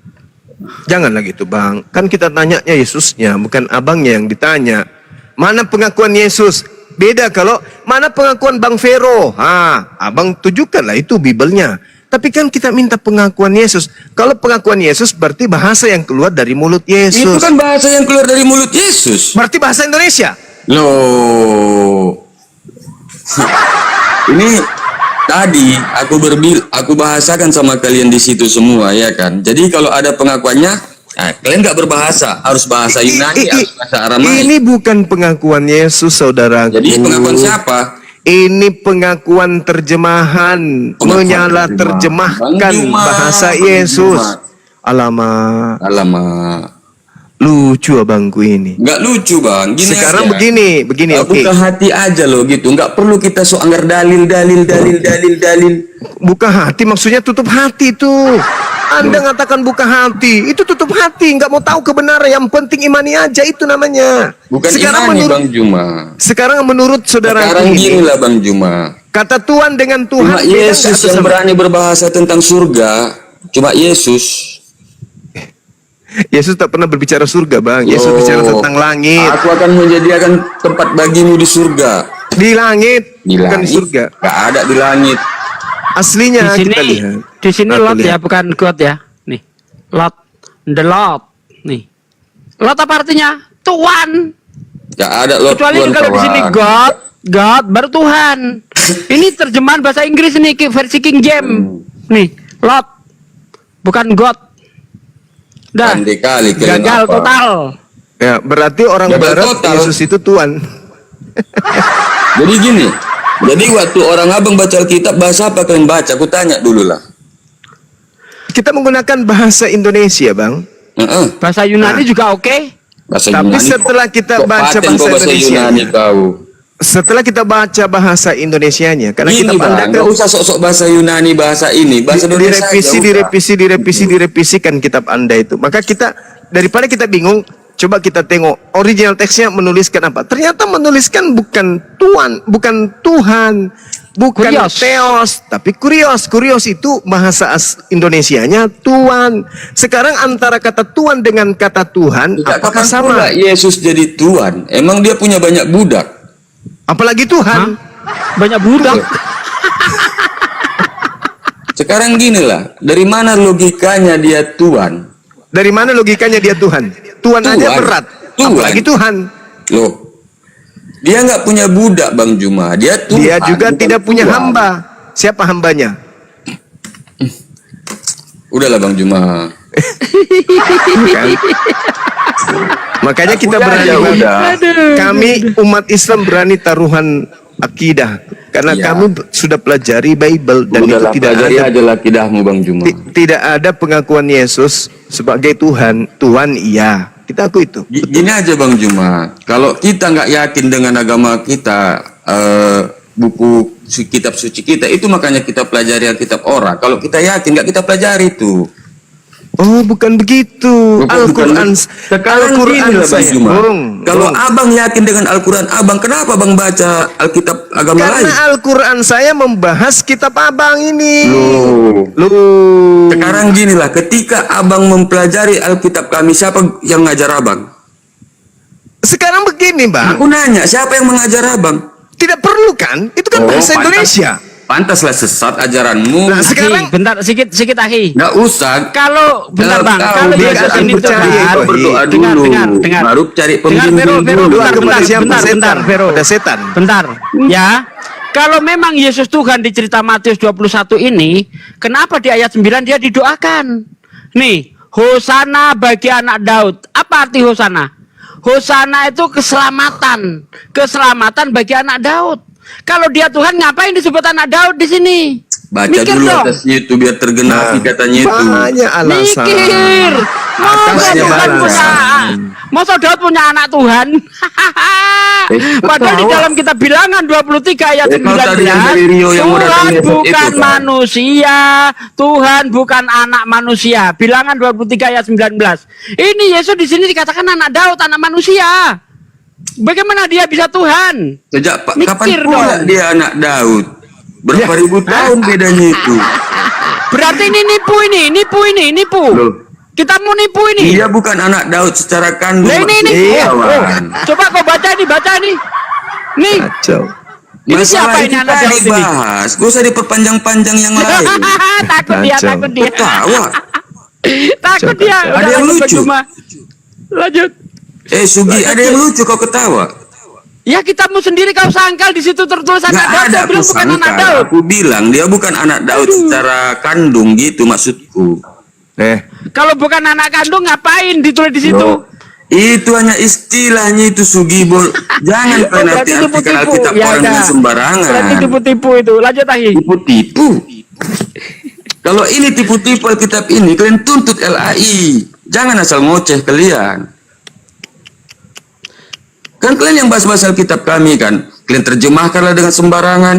Janganlah gitu, Bang. Kan kita tanyanya Yesusnya, bukan abangnya yang ditanya. Mana pengakuan Yesus? Beda kalau mana pengakuan Bang Vero. Abang tunjukkanlah itu Bibelnya. Tapi kan kita minta pengakuan Yesus. Kalau pengakuan Yesus berarti bahasa yang keluar dari mulut Yesus. Itu kan bahasa yang keluar dari mulut Yesus. Berarti bahasa Indonesia. Loh. Ini tadi aku bahasakan sama kalian di situ semua ya kan. Jadi kalau ada pengakuannya, kalian nggak berbahasa, harus bahasa Yunani, harus bahasa Aramaik. Ini bukan pengakuan Yesus, saudaraku. Jadi pengakuan siapa? Ini pengakuan terjemahan, menyalah terjemahkan bahasa Yesus. Alamak. Lucu abangku ini. Nggak lucu Bang. Gini Sekarang aja. begini, oke. Buka hati aja loh gitu. Nggak perlu kita anggar dalil. Buka hati maksudnya tutup hati tuh. Anda ngatakan buka hati, itu tutup hati, nggak mau tahu kebenaran. Yang penting imani aja, itu namanya. Bukan Sekarang imani menurut Bang Juma. Sekarang menurut saudara Sekarang ini, gini lah Bang Juma. kata Tuhan dengan Tuhan. Cuma beda Yesus nggak yang sama? berani berbahasa tentang surga. Cuma Yesus. Yesus tak pernah berbicara surga, Bang. Yesus bicara tentang langit. Aku akan menyediakan tempat bagimu di surga. Di langit, Di bukan di langit. surga. Gak ada di langit. Aslinya Di sini, kita lihat. di sini Aku Lot ya, lihat. bukan God ya. Nih, Lot, the Lot. Nih, Lot apa artinya? Tuhan. Gak ada Lot Kecuali Tuhan, kalau di sini kawan. God baru Tuhan. Ini terjemahan bahasa Inggris nih, versi King James. Nih, Lot, bukan God. Dah, Pandai kali kalian gagal apa. total. Ya, berarti orang Gagal barat total. Yesus itu Tuhan. Jadi gini, jadi waktu orang abang baca Alkitab, bahasa apa kalian baca? Aku tanya dulu lah. Kita menggunakan bahasa Indonesia, Bang. Bahasa Yunani juga oke. Bahasa Tapi Yunani. setelah kita Kok baca paten kau bahasa Yunani Indonesianya, kau. setelah kita baca bahasa Indonesianya, karena Gini kita bang, pandang nggak usah sok-sok bahasa Yunani, bahasa ini, bahasa Indonesia direvisikan kitab Anda itu. Maka kita, daripada kita bingung, coba kita tengok original teksnya menuliskan apa. Ternyata menuliskan bukan Tuhan, bukan Kurios. Theos, tapi Kurios. Kurios itu bahasa Indonesianya Tuhan. Sekarang antara kata Tuhan dengan kata Tuhan, Tidak apakah kapan sama? pula Yesus jadi Tuhan? Emang dia punya banyak budak? Apalagi Tuhan. Banyak budak. Sekarang gini lah, dari mana logikanya dia Tuhan? Dari mana logikanya dia Tuhan? Tuhan aja Tuhan. berat, Tuhan. apalagi Tuhan. Loh, dia nggak punya budak Bang Juma, dia Tuhan. Dia juga bukan tidak punya Tuhan. hamba. Siapa hambanya? Udahlah Bang Juma. Bukan. Makanya kita berani, ya Bang. udah. Kami umat Islam berani taruhan akidah karena Iya. kami sudah pelajari Bible dan Udahlah, itu tidak pelajari ada aja lah kidahmu Bang Juma. tidak ada pengakuan Yesus sebagai Tuhan. Tuhan iya, kita akui itu. Gini aja Bang Juma, kalau kita nggak yakin dengan agama kita, buku kitab suci kita, itu makanya kita pelajari Alkitab orang. Kalau kita yakin, nggak kita pelajari itu. Oh, bukan begitu. Al-Quran. Sekarang Al-Quran gini lah Bang saya, Juma. Bung. Kalau Bung. abang yakin dengan Al-Quran abang, kenapa bang baca Alkitab agama lain? Karena Al-Quran saya membahas kitab abang ini. Loh. Sekarang gini lah, ketika abang mempelajari Alkitab kami, siapa yang ngajar abang? Sekarang begini, Bang. Aku nanya, siapa yang mengajar abang? Tidak perlu kan? Itu kan bahasa Indonesia. Pantaslah sesat ajaranmu. Nah, sekarang bentar sedikit Akhi. Nggak usah. Kalau bentar Bang, kalau dia Yesus ini percaya, Tuhan, berdoa dengar, dulu, dengar. baru cari pembimbing Vero, dulu. Doa kepada siapa? bentar, Setan. Vero. Pada setan. Bentar, ya. Kalau memang Yesus Tuhan di cerita Matius 21 ini, kenapa di ayat 9 dia didoakan? Nih, Hosana bagi anak Daud. Apa arti Hosana? Hosana itu keselamatan. Keselamatan bagi anak Daud. Kalau dia Tuhan, ngapain disebut anak Daud di sini? Baca Mikir dulu dong. atasnya itu biar tergenapi katanya itu. Banyak alasan. Mikir. Atasnya Masa Daud punya anak Tuhan? Padahal di dalam kitab Bilangan 23 ayat Kau tadi yang 19, dari Rio yang mau datang Tuhan besok bukan itu, kan? manusia, Tuhan bukan anak manusia. Bilangan 23 ayat 19. Ini Yesus di sini dikatakan anak Daud, anak manusia. Bagaimana dia bisa Tuhan? Sejak Mikir kapan pula dong. dia anak Daud? Berapa ribu tahun bedanya itu? Berarti ini nipu. Loh. Kita mau nipu ini. Dia bukan anak Daud secara kandung. Nah, ini. maksudnya, Oh, kawan. coba kau baca nih. Nih. Kacau. Ini Masalah siapa ini itu anak tadi Daud ini? bahas. Gak usah diperpanjang-panjang yang lain. takut dia. Ketawa. Takut dia. Ada Udah, yang lanjut, lucu. Cuma. Lanjut. Sugi, ada yang lucu kau ketawa. Ya kitabmu sendiri kau sangkal di situ tertulis anak Nggak Daud. ada Kau bilang aku bukan anak sangkal. Daud. Aku bilang dia bukan anak Daud secara kandung gitu maksudku. Kalau bukan anak kandung ngapain ditulis di situ? Loh, itu hanya istilahnya itu Sugibol. Jangan kalian Berarti artikan tipu-tipu. Alkitab Ya orang udah. dengan sembarangan. Berarti tipu-tipu itu. Lanjut Ahi. Tipu-tipu. Kalau ini tipu-tipu Alkitab ini, kalian tuntut LAI. Jangan asal ngoceh kalian. Kan kalian yang bahas-bahas Alkitab kami kan, kalian terjemahkanlah dengan sembarangan.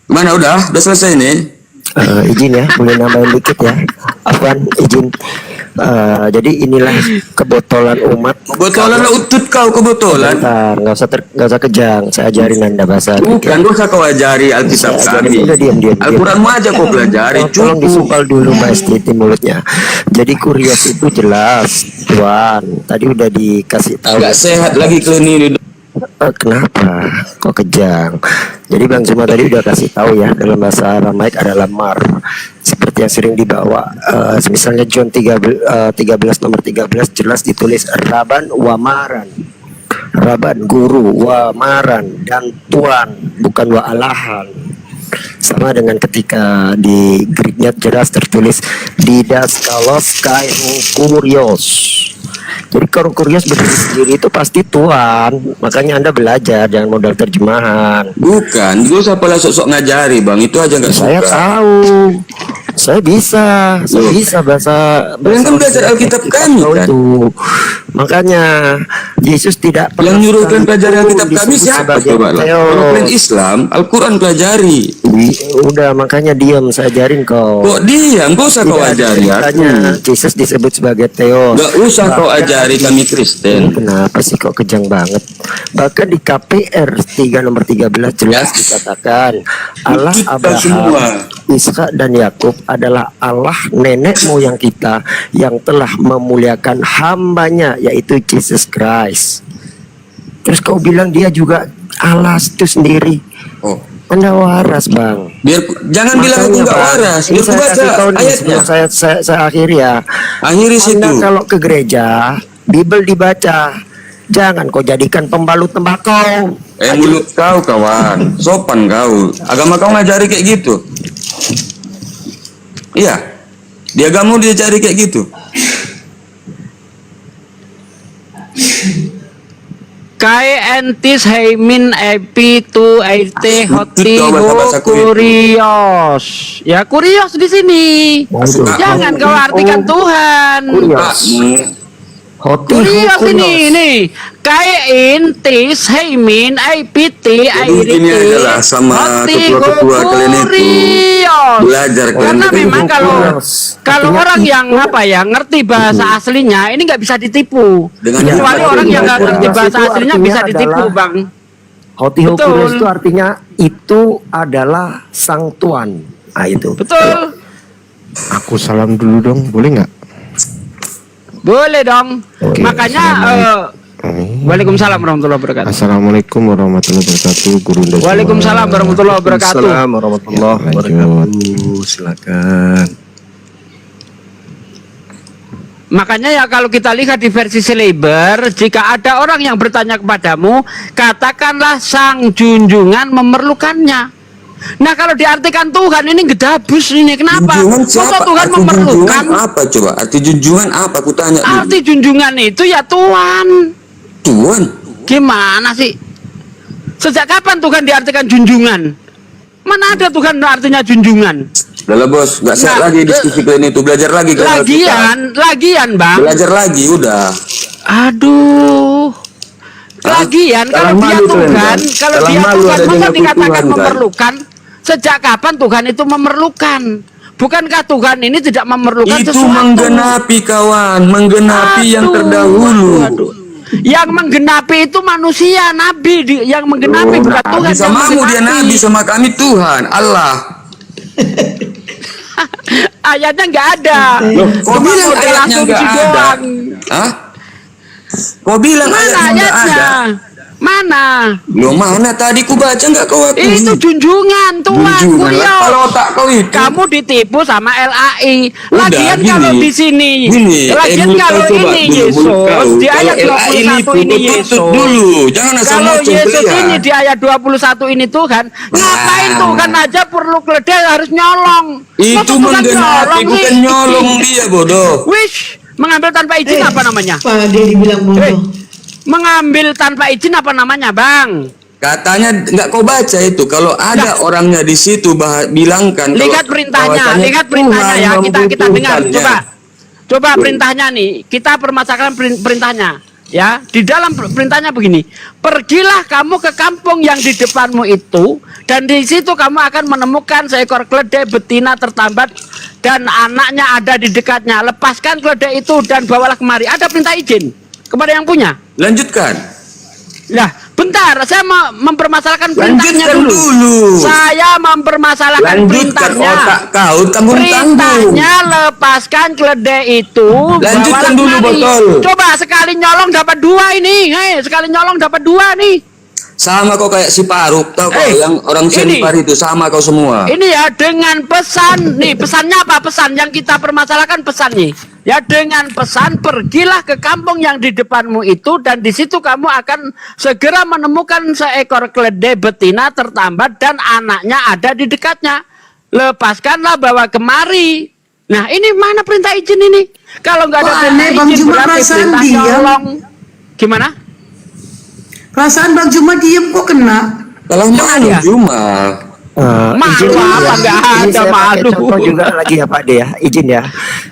Gimana udah selesai nih? Izin ya, boleh nambahin dikit ya. Afwan, izin. Jadi inilah kebotolan umat. Kebotolan lah utut kau kebotolan. Bentar, nggak usah kejang. Saya ajarin Anda bahasa Arab. Bukan, gak usah kau ajari Alkitab kami. Udah diam. Al-Quranmu aja kau pelajari. Tolong disumpal dulu Mbak Esti mulutnya. Jadi kurios itu jelas, Tuan. Tadi udah dikasih tahu. Gak sehat lagi ke ini. Kenapa? Kok kejang? Jadi Bang Zuma tadi udah kasih tahu ya, dalam bahasa Aramaik adalah mar. Seperti yang sering dibawa, misalnya John 13 nomor 13 jelas ditulis Raban wa maran. Raban guru, wa maran dan tuan, bukan wa alahan. Sama dengan ketika di Greeknya jelas tertulis didaskalos kai kurios. Jadi kalau kurios berdiri sendiri itu pasti tuan. Makanya Anda belajar, jangan modal terjemahan. Bukan, gue usah pula sok-sok ngajari Bang, itu aja nggak suka. Saya tahu. Saya bisa bahasa kan belajar Alkitab kami kan. Itu. Makanya Yesus tidak pernah yang nyuruhkan pelajaran Alkitab kami siapa coba lah? Kalau kalian Islam, Al-Quran pelajari. Udah makanya diam, saya ajarin kau. Kok diam? Gak usah kau ajari aku. Yesus disebut sebagai Theos. Gak usah kau ajari kami Kristen. Kenapa sih kok kejang banget? Bahkan di KPR 3 nomor 13 jelas dikatakan Allah Abraham, Ishak dan Yakub adalah Allah nenek moyang kita yang telah memuliakan hambanya, yaitu Jesus Christ. Terus kau bilang dia juga Allah itu sendiri. Oh, Anda waras Bang. Jangan bilang aku nggak waras. Biar aku baca ayatnya. Saya akhiri ya. Akhiri situ. Anda kalau ke gereja, Bible dibaca. Jangan kau jadikan pembalut tembakau. Mulut kau kawan, sopan kau. Agama kau ngajari kayak gitu. Iya, di agama dia cari kayak gitu. Kai entis heimin epi tu eit hoti kurios. Ya kurios di sini. Jangan kau artikan Tuhan. Kurios ini nih. Kai entis heimin epiti Ini adalah sama ketua-ketua kalian itu belajar karena memang kalau orang yang ngerti bahasa aslinya ini nggak bisa ditipu. Kecuali orang yang nggak ngerti bahasa aslinya bisa ditipu Bang. Hotihokuros itu artinya itu adalah sang tuan. Itu betul. Aku salam dulu dong, boleh nggak? Boleh dong. Makanya Waalaikumsalam warahmatullahi wabarakatuh. Assalamualaikum warahmatullahi wabarakatuh, Guru Ndasuma. Waalaikumsalam warahmatullahi wabarakatuh. Waalaikumsalam warahmatullahi wabarakatuh. Silakan. Makanya ya kalau kita lihat di versi Seleber, jika ada orang yang bertanya kepadamu, katakanlah sang junjungan memerlukannya. Nah kalau diartikan Tuhan ini gedabus ini, kenapa? Kok Tuhan memerlukan? Apa coba? Arti junjungan apa? Aku tanya. Arti junjungan itu ya Tuhan. Tuhan? Gimana sih? Sejak kapan Tuhan diartikan junjungan? Mana ada Tuhan artinya junjungan? Udah bos, nggak sehat lagi diskusi kalian itu. Belajar lagi. Lagian Bang. Belajar lagi udah. Aduh. Lagian kalau dia Tuhan, masa dikatakan memerlukan? Sejak kapan Tuhan itu memerlukan? Bukankah Tuhan ini tidak memerlukan itu sesuatu? Itu menggenapi kawan, menggenapi yang terdahulu. Yang menggenapi itu manusia, nabi yang menggenapi bukan Tuhan. Samamu dia nabi, sama kami Tuhan, Allah. Ayatnya nggak ada. Kok bilang ayatnya nggak ada? Hah? Kau bilang ayatnya ada? Mana? Loh mana tadi ku baca nggak kau akui? Itu junjungan Tuhan. Kalau otak kau itu. Kamu ditipu sama LAI. Lagian kalau di sini. Lagian kalau ini Yesus di ayat 21 ini Yesus. Dulu, jangan asal kalau Yesus ini di ayat 21 ini Tuhan, ngapain Tuhan aja perlu keledai harus nyolong? Itu menggenapi bukan nyolong dia bodoh. Wish. Mengambil tanpa izin apa namanya? Pak dia dibilang bodoh. Mengambil tanpa izin apa namanya, Bang? Katanya nggak kau baca itu. Kalau ada orangnya di situ bilangkan. Lihat perintahnya ya. Kita dengar. Coba perintahnya nih. Kita permasalahkan perintahnya. Ya, di dalam perintahnya begini, pergilah kamu ke kampung yang di depanmu itu, dan di situ kamu akan menemukan seekor keledai betina tertambat dan anaknya ada di dekatnya. Lepaskan keledai itu dan bawalah kemari. Ada perintah izin kepada yang punya. Lanjutkan. Lah, bentar, saya mempermasalahkan perintahnya dulu. Saya mempermasalahkan perintahnya. Otak kau tanggung-tanggung. Perintahnya lepaskan keledai itu. Lanjutkan dulu botol. Coba sekali nyolong dapat 2 ini. Hei, sekali nyolong dapat 2 nih. Sama kau kayak si Paruk, tau kau yang orang Senipar itu, sama kau semua. Ini ya dengan pesan, nih pesannya apa? Pesan yang kita permasalahkan pesan nih. Ya dengan pesan, pergilah ke kampung yang di depanmu itu, dan di situ kamu akan segera menemukan seekor keledai betina tertambat dan anaknya ada di dekatnya. Lepaskanlah, bawa kemari. Nah, ini mana perintah izin ini? Kalau nggak ada perintah izin berarti perintah nyolong. Gimana? Perasaan Bang Juma diem kok kena. Kalau malu Juma. Malu apa, nggak ada malu. Contoh juga lagi ya Pak De ya, izin ya.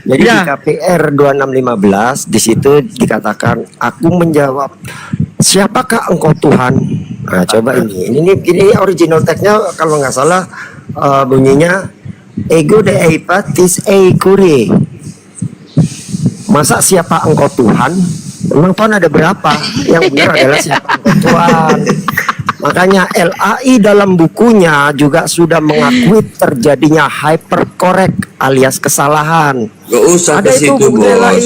Jadi di KPR 2615 di situ dikatakan, aku menjawab, siapakah engkau Tuhan? Nah coba ini original teksnya kalau nggak salah bunyinya ego de eipatis eikure. Masa siapa engkau Tuhan? Memang Tuhan ada berapa? Yang benar adalah siapa engkau Tuhan. Makanya LAI dalam bukunya juga sudah mengakui terjadinya hypercorrect alias kesalahan. Gak usah ke situ bos,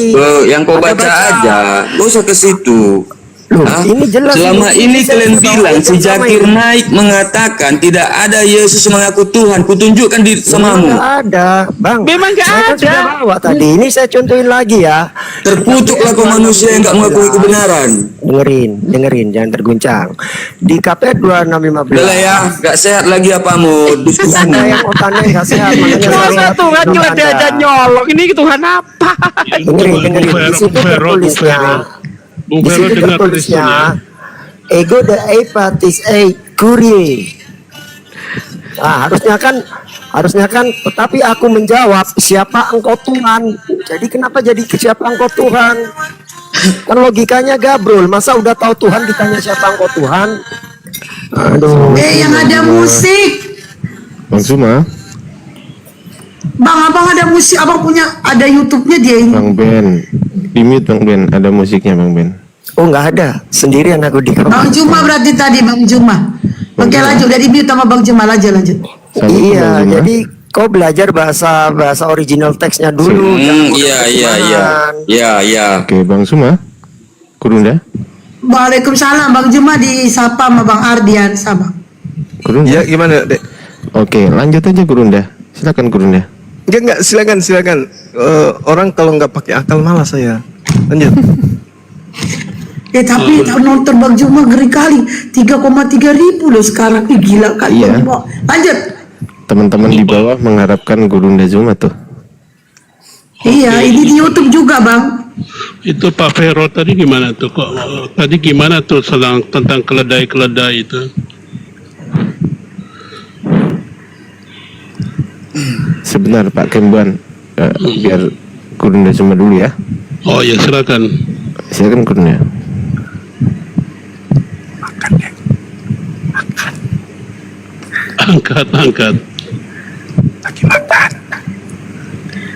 yang kau baca aja, gak usah ke situ. Ini jelas. Selama ini kalian bilang si Zakir Naik mengatakan tidak ada Yesus mengaku Tuhan. Kutunjukkan di samamu. Tidak ada, Bang. Memang nggak ada. Sudah bawa tadi. Ini saya contohin lagi ya. Terkutuklah kau manusia yang nggak mengakui kebenaran. Dengerin, jangan terguncang. Di KPR 2615. Udah lah ya, nggak sehat lagi apamu diskusimu. Yang otaknya nggak sehat. Masa Tuhan keledai aja nyolong? Ini Tuhan apa? Dengerin. Di situ tertulisnya. Di situ tertulisnya ego de eipatis kurie. Nah, harusnya kan tetapi aku menjawab siapa engkau Tuhan. Jadi kenapa jadi siapa engkau Tuhan? Kan logikanya gabrol. Masa udah tahu Tuhan ditanya siapa engkau Tuhan? Aduh. Yang ada musik. Bang Suma. Bang, abang ada musik, abang punya, ada YouTube-nya dia ini. Bang Ben, di mute Bang Ben, ada musiknya Bang Ben. Oh nggak ada, sendirian aku di kamar. Bang Juma berarti tadi Bang Juma. Oke lanjut, dari mute sama Bang Juma lanjut. Iya, jadi kau belajar bahasa original teksnya dulu. Iya. Oke, Bang Suma, Kurunda. Waalaikumsalam, Bang Juma disapa sama Bang Ardian sama. Kurunda. Ya gimana Dek? Oke, lanjut aja Kurunda. Silakan Kurunda. Enggak, silakan. Orang kalau nggak pakai akal malah saya. Lanjut. Tapi nonton Bang Juma ngeri kali, 3,3 ribu loh sekarang. Gila kali. Iya. Bang Juma. Lanjut. Teman-teman di bawah mengharapkan Kurunda Zuma tuh. Iya, ini di YouTube juga Bang. Itu Pak Vero tadi gimana tuh? Tadi gimana tuh tentang keledai-keledai itu? Sebentar Pak Kemban, biar Kurunda Zuma dulu ya. Oh ya silakan. Silakan Kurunda. Angkat. Lagi makan.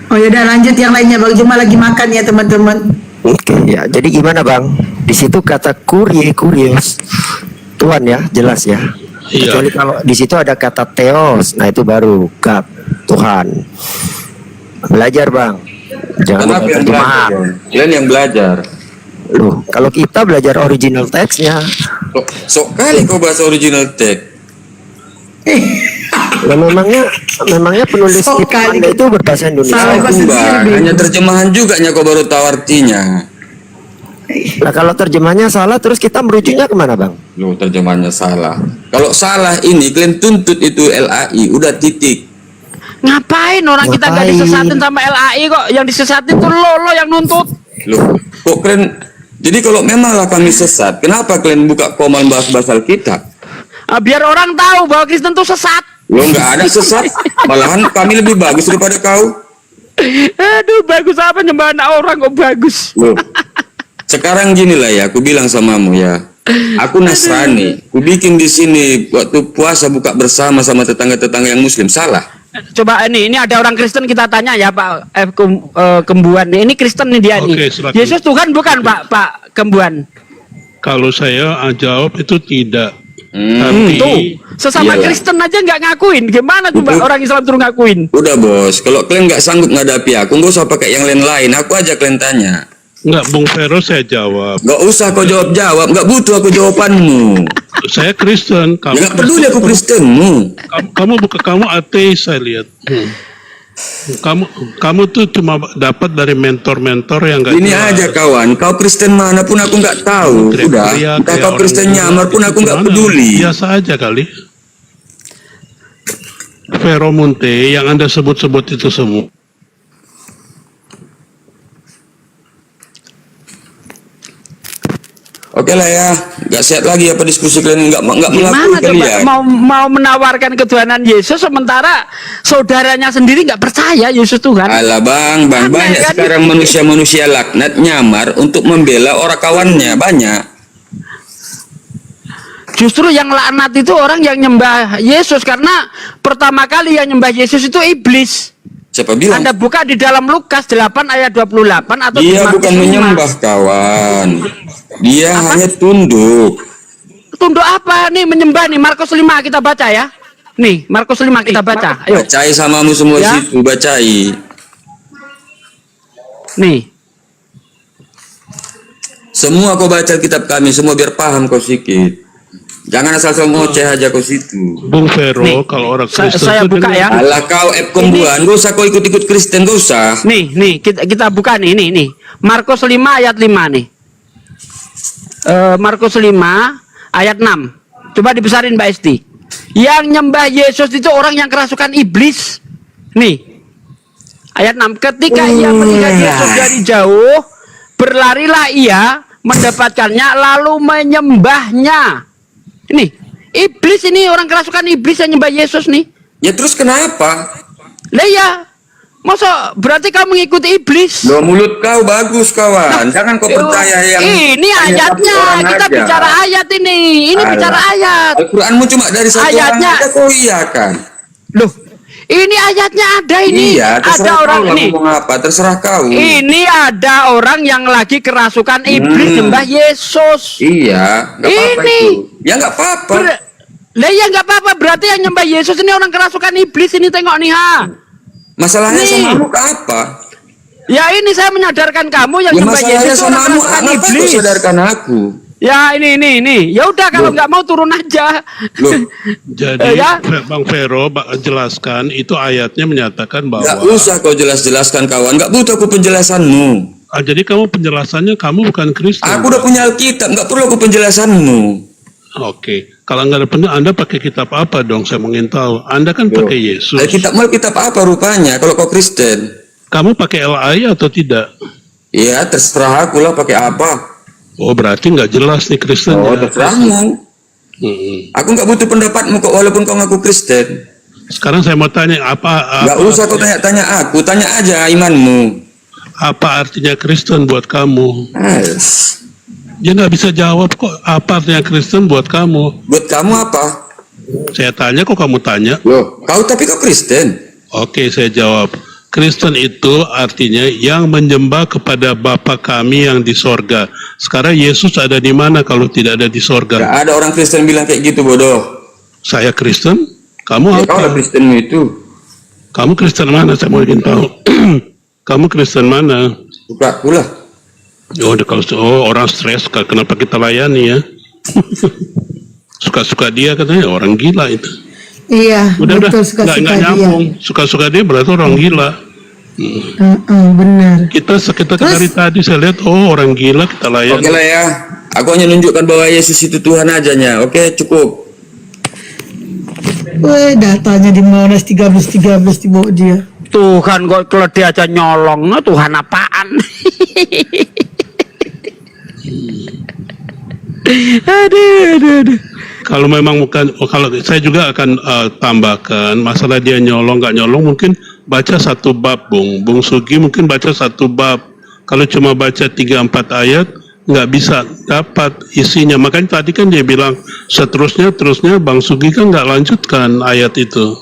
Oh yaudah lanjut yang lainnya, Bang Juma lagi makan ya teman-teman. Oke, ya jadi gimana Bang? Di situ kata kurios Tuhan ya, jelas ya. Iya. Kecuali kalau di situ ada kata theos, nah itu baru God, Tuhan. Belajar Bang, jangan Kenapa yang belajar? Kalian yang belajar. Loh, kalau kita belajar original teksnya. Sok kali kau bahasa original teks. Ya memangnya penulis kita itu berbahasa Indonesia. Hanya terjemahan juga kau baru tahu artinya. Nah kalau terjemahnya salah terus kita merujuknya kemana Bang? Loh, terjemahannya salah. Kalau salah ini kalian tuntut itu LAI, udah titik. Ngapain orang kita nggak disesatin sama LAI kok? Yang disesatin tuh lo yang nuntut. Loh, kok kalian? Jadi kalau memanglah kami sesat, kenapa kalian buka koman bahas-bahas Alkitab? Biar orang tahu bahwa Kristen tuh sesat. Lo nggak ada sesat, malahan kami lebih bagus daripada kau. Aduh, bagus apa nyembah anak orang kok bagus. Loh, Sekarang gini lah ya, aku bilang samamu ya. Aku Nasrani, aku bikin di sini waktu puasa buka bersama sama tetangga-tetangga yang Muslim, salah? Coba ini ada orang Kristen kita tanya ya Pak Kembuan. Ini Kristen nih dia Oke, nih. silakan. Yesus Tuhan bukan Pak Kembuan? Kalau saya jawab itu tidak. Tapi Tuh, sesama Iyalah. Kristen aja nggak ngakuin. Gimana tuh Pak Betul. orang Islam turun ngakuin? Udah bos, kalau kalian nggak sanggup ngadapi aku, nggak usah pakai yang lain-lain. Aku aja kalian tanya. Enggak, Bung Vero saya jawab. Nggak usah kau jawab-jawab, nggak butuh aku jawabanmu. Saya Kristen, Ya kamu nggak peduli aku Kristenmu. kamu ateis saya lihat. Kamu tuh cuma dapat dari mentor-mentor yang enggak Ini aja kawan, kau Kristen manapun aku nggak tahu. Udah, entah kau Kristen nyamar pun aku nggak peduli. Biasa aja kali. Vero Munte yang Anda sebut-sebut itu semua. Oke lah ya, nggak sehat lagi apa diskusi kalian, nggak Gimana mengakui coba kalian. mau menawarkan ketuhanan Yesus sementara saudaranya sendiri nggak percaya Yesus Tuhan? Alah bang, Aneh, banyak kan? sekarang manusia-manusia laknat nyamar untuk membela orang kawannya, banyak. Justru yang laknat itu orang yang nyembah Yesus, karena pertama kali yang nyembah Yesus itu iblis. Siapa bilang? Anda buka di dalam Lukas 8 ayat 28 atau di Dia Markus bukan 5. menyembah kawan, dia hanya tunduk. Tunduk apa nih menyembah nih? Markus 5 kita baca ya. Nih, Markus 5 kita baca. Ayo. Bacai samamu semua Ya. situ, bacai. Nih. Semua kau baca kitab kami, semua biar paham kau sedikit. Jangan asal-asal ngoceh aja kau situ. Bung Vero, Nih, kalau orang saya Kristen tuh buka dia- ya. Alah kau Kembuan, gak usah kau ikut-ikut Kristen, gak usah. Nih, kita buka nih. Markus 5 ayat 5 nih. Markus 5 ayat 6. Coba dibesarin Mbak Esti. Yang nyembah Yesus itu orang yang kerasukan iblis. Nih. Ayat 6. Ketika ia melihat Yesus dari jauh, berlarilah ia mendapatkannya lalu menyembahnya. Ini iblis, ini orang kerasukan iblis yang nyembah Yesus nih. Ya terus kenapa? Lah ya, masa berarti kamu mengikuti iblis? Loh mulut kau bagus kawan, jangan kau percaya yang ini hanya satu ayatnya, orang kita aja. bicara ayat ini Alah. bicara ayat. Al-Quranmu cuma dari satu Ayatnya. orang aja kau iya kan? Loh, ini ayatnya ada ini. Iya, Ada terserah orang kau lah ini. ngomong apa, terserah kau. Ini ada orang yang lagi kerasukan iblis nyembah Yesus. Iya, nggak apa-apa Ini. itu. Ya nggak apa-apa. Lah ya nggak apa-apa, berarti yang nyembah Yesus ini orang kerasukan iblis ini, tengok nih ha. Masalahnya Nih. sama kamu ke apa? Ya ini saya menyadarkan kamu yang Ya nyembah masalahnya Yesus itu sama orang kamu, kerasukan kenapa kau iblis. sadarkan aku? Ya ini. Ya udah kalau Loh. nggak mau turun aja. Loh, Jadi Ya. Bang Vero jelaskan itu ayatnya menyatakan bahwa nggak usah kau jelaskan kawan, nggak butuh aku penjelasanmu. jadi kamu penjelasannya kamu bukan Kristen. Aku udah punya Alkitab, nggak perlu aku penjelasanmu. Oke, kalau nggak ada penjelasan, Anda pakai kitab apa dong? Saya ingin tahu. Anda kan pakai Yesus. Alkitab apa rupanya kalau kau Kristen? Kamu pakai LAI atau tidak? Ya terserah aku lah pakai apa. Oh, berarti nggak jelas nih Kristennya. Oh terserahmu. Aku nggak butuh pendapatmu kok walaupun kau ngaku Kristen. Sekarang saya mau tanya Nggak usah kau tanya-tanya aku, tanya aja imanmu. apa artinya Kristen buat kamu? Dia nggak bisa jawab kok. Apa artinya Kristen buat kamu? Buat kamu apa? Saya tanya kok kamu tanya. Loh, tapi kau Kristen. Oke, saya jawab. Kristen itu artinya yang menyembah kepada Bapa kami yang di sorga. Sekarang Yesus ada di mana kalau tidak ada di sorga? Gak ada orang Kristen bilang kayak gitu bodoh. Saya Kristen? Kamu Ya, apa? kau lah Kristenmu itu. Kamu Kristen mana? Saya mau ingin tahu. Kamu Kristen mana? Bukan pula. Kalau orang stres, kenapa kita layani ya? Suka-suka dia katanya orang gila itu. Iya, Udah betul, suka-suka nggak dia. nyambung. Suka-suka dia berarti orang gila. Benar. Kita dari tadi saya lihat orang gila kita layani. Oke lah ya. Aku hanya nunjukkan bahwa Yesus itu Tuhan ajanya. Oke, cukup. Weh, datanya di Monas 13 dibawa dia. Tuhan kok kalau dia aja nyolong, nah, Tuhan apaan? aduh. Kalau memang bukan, kalau saya juga akan tambahkan masalah dia nyolong nggak nyolong, mungkin baca satu bab, Bung Sugi mungkin baca satu bab. Kalau cuma baca 3-4 ayat, nggak bisa dapat isinya. Makanya tadi kan dia bilang terusnya Bang Sugi kan nggak lanjutkan ayat itu.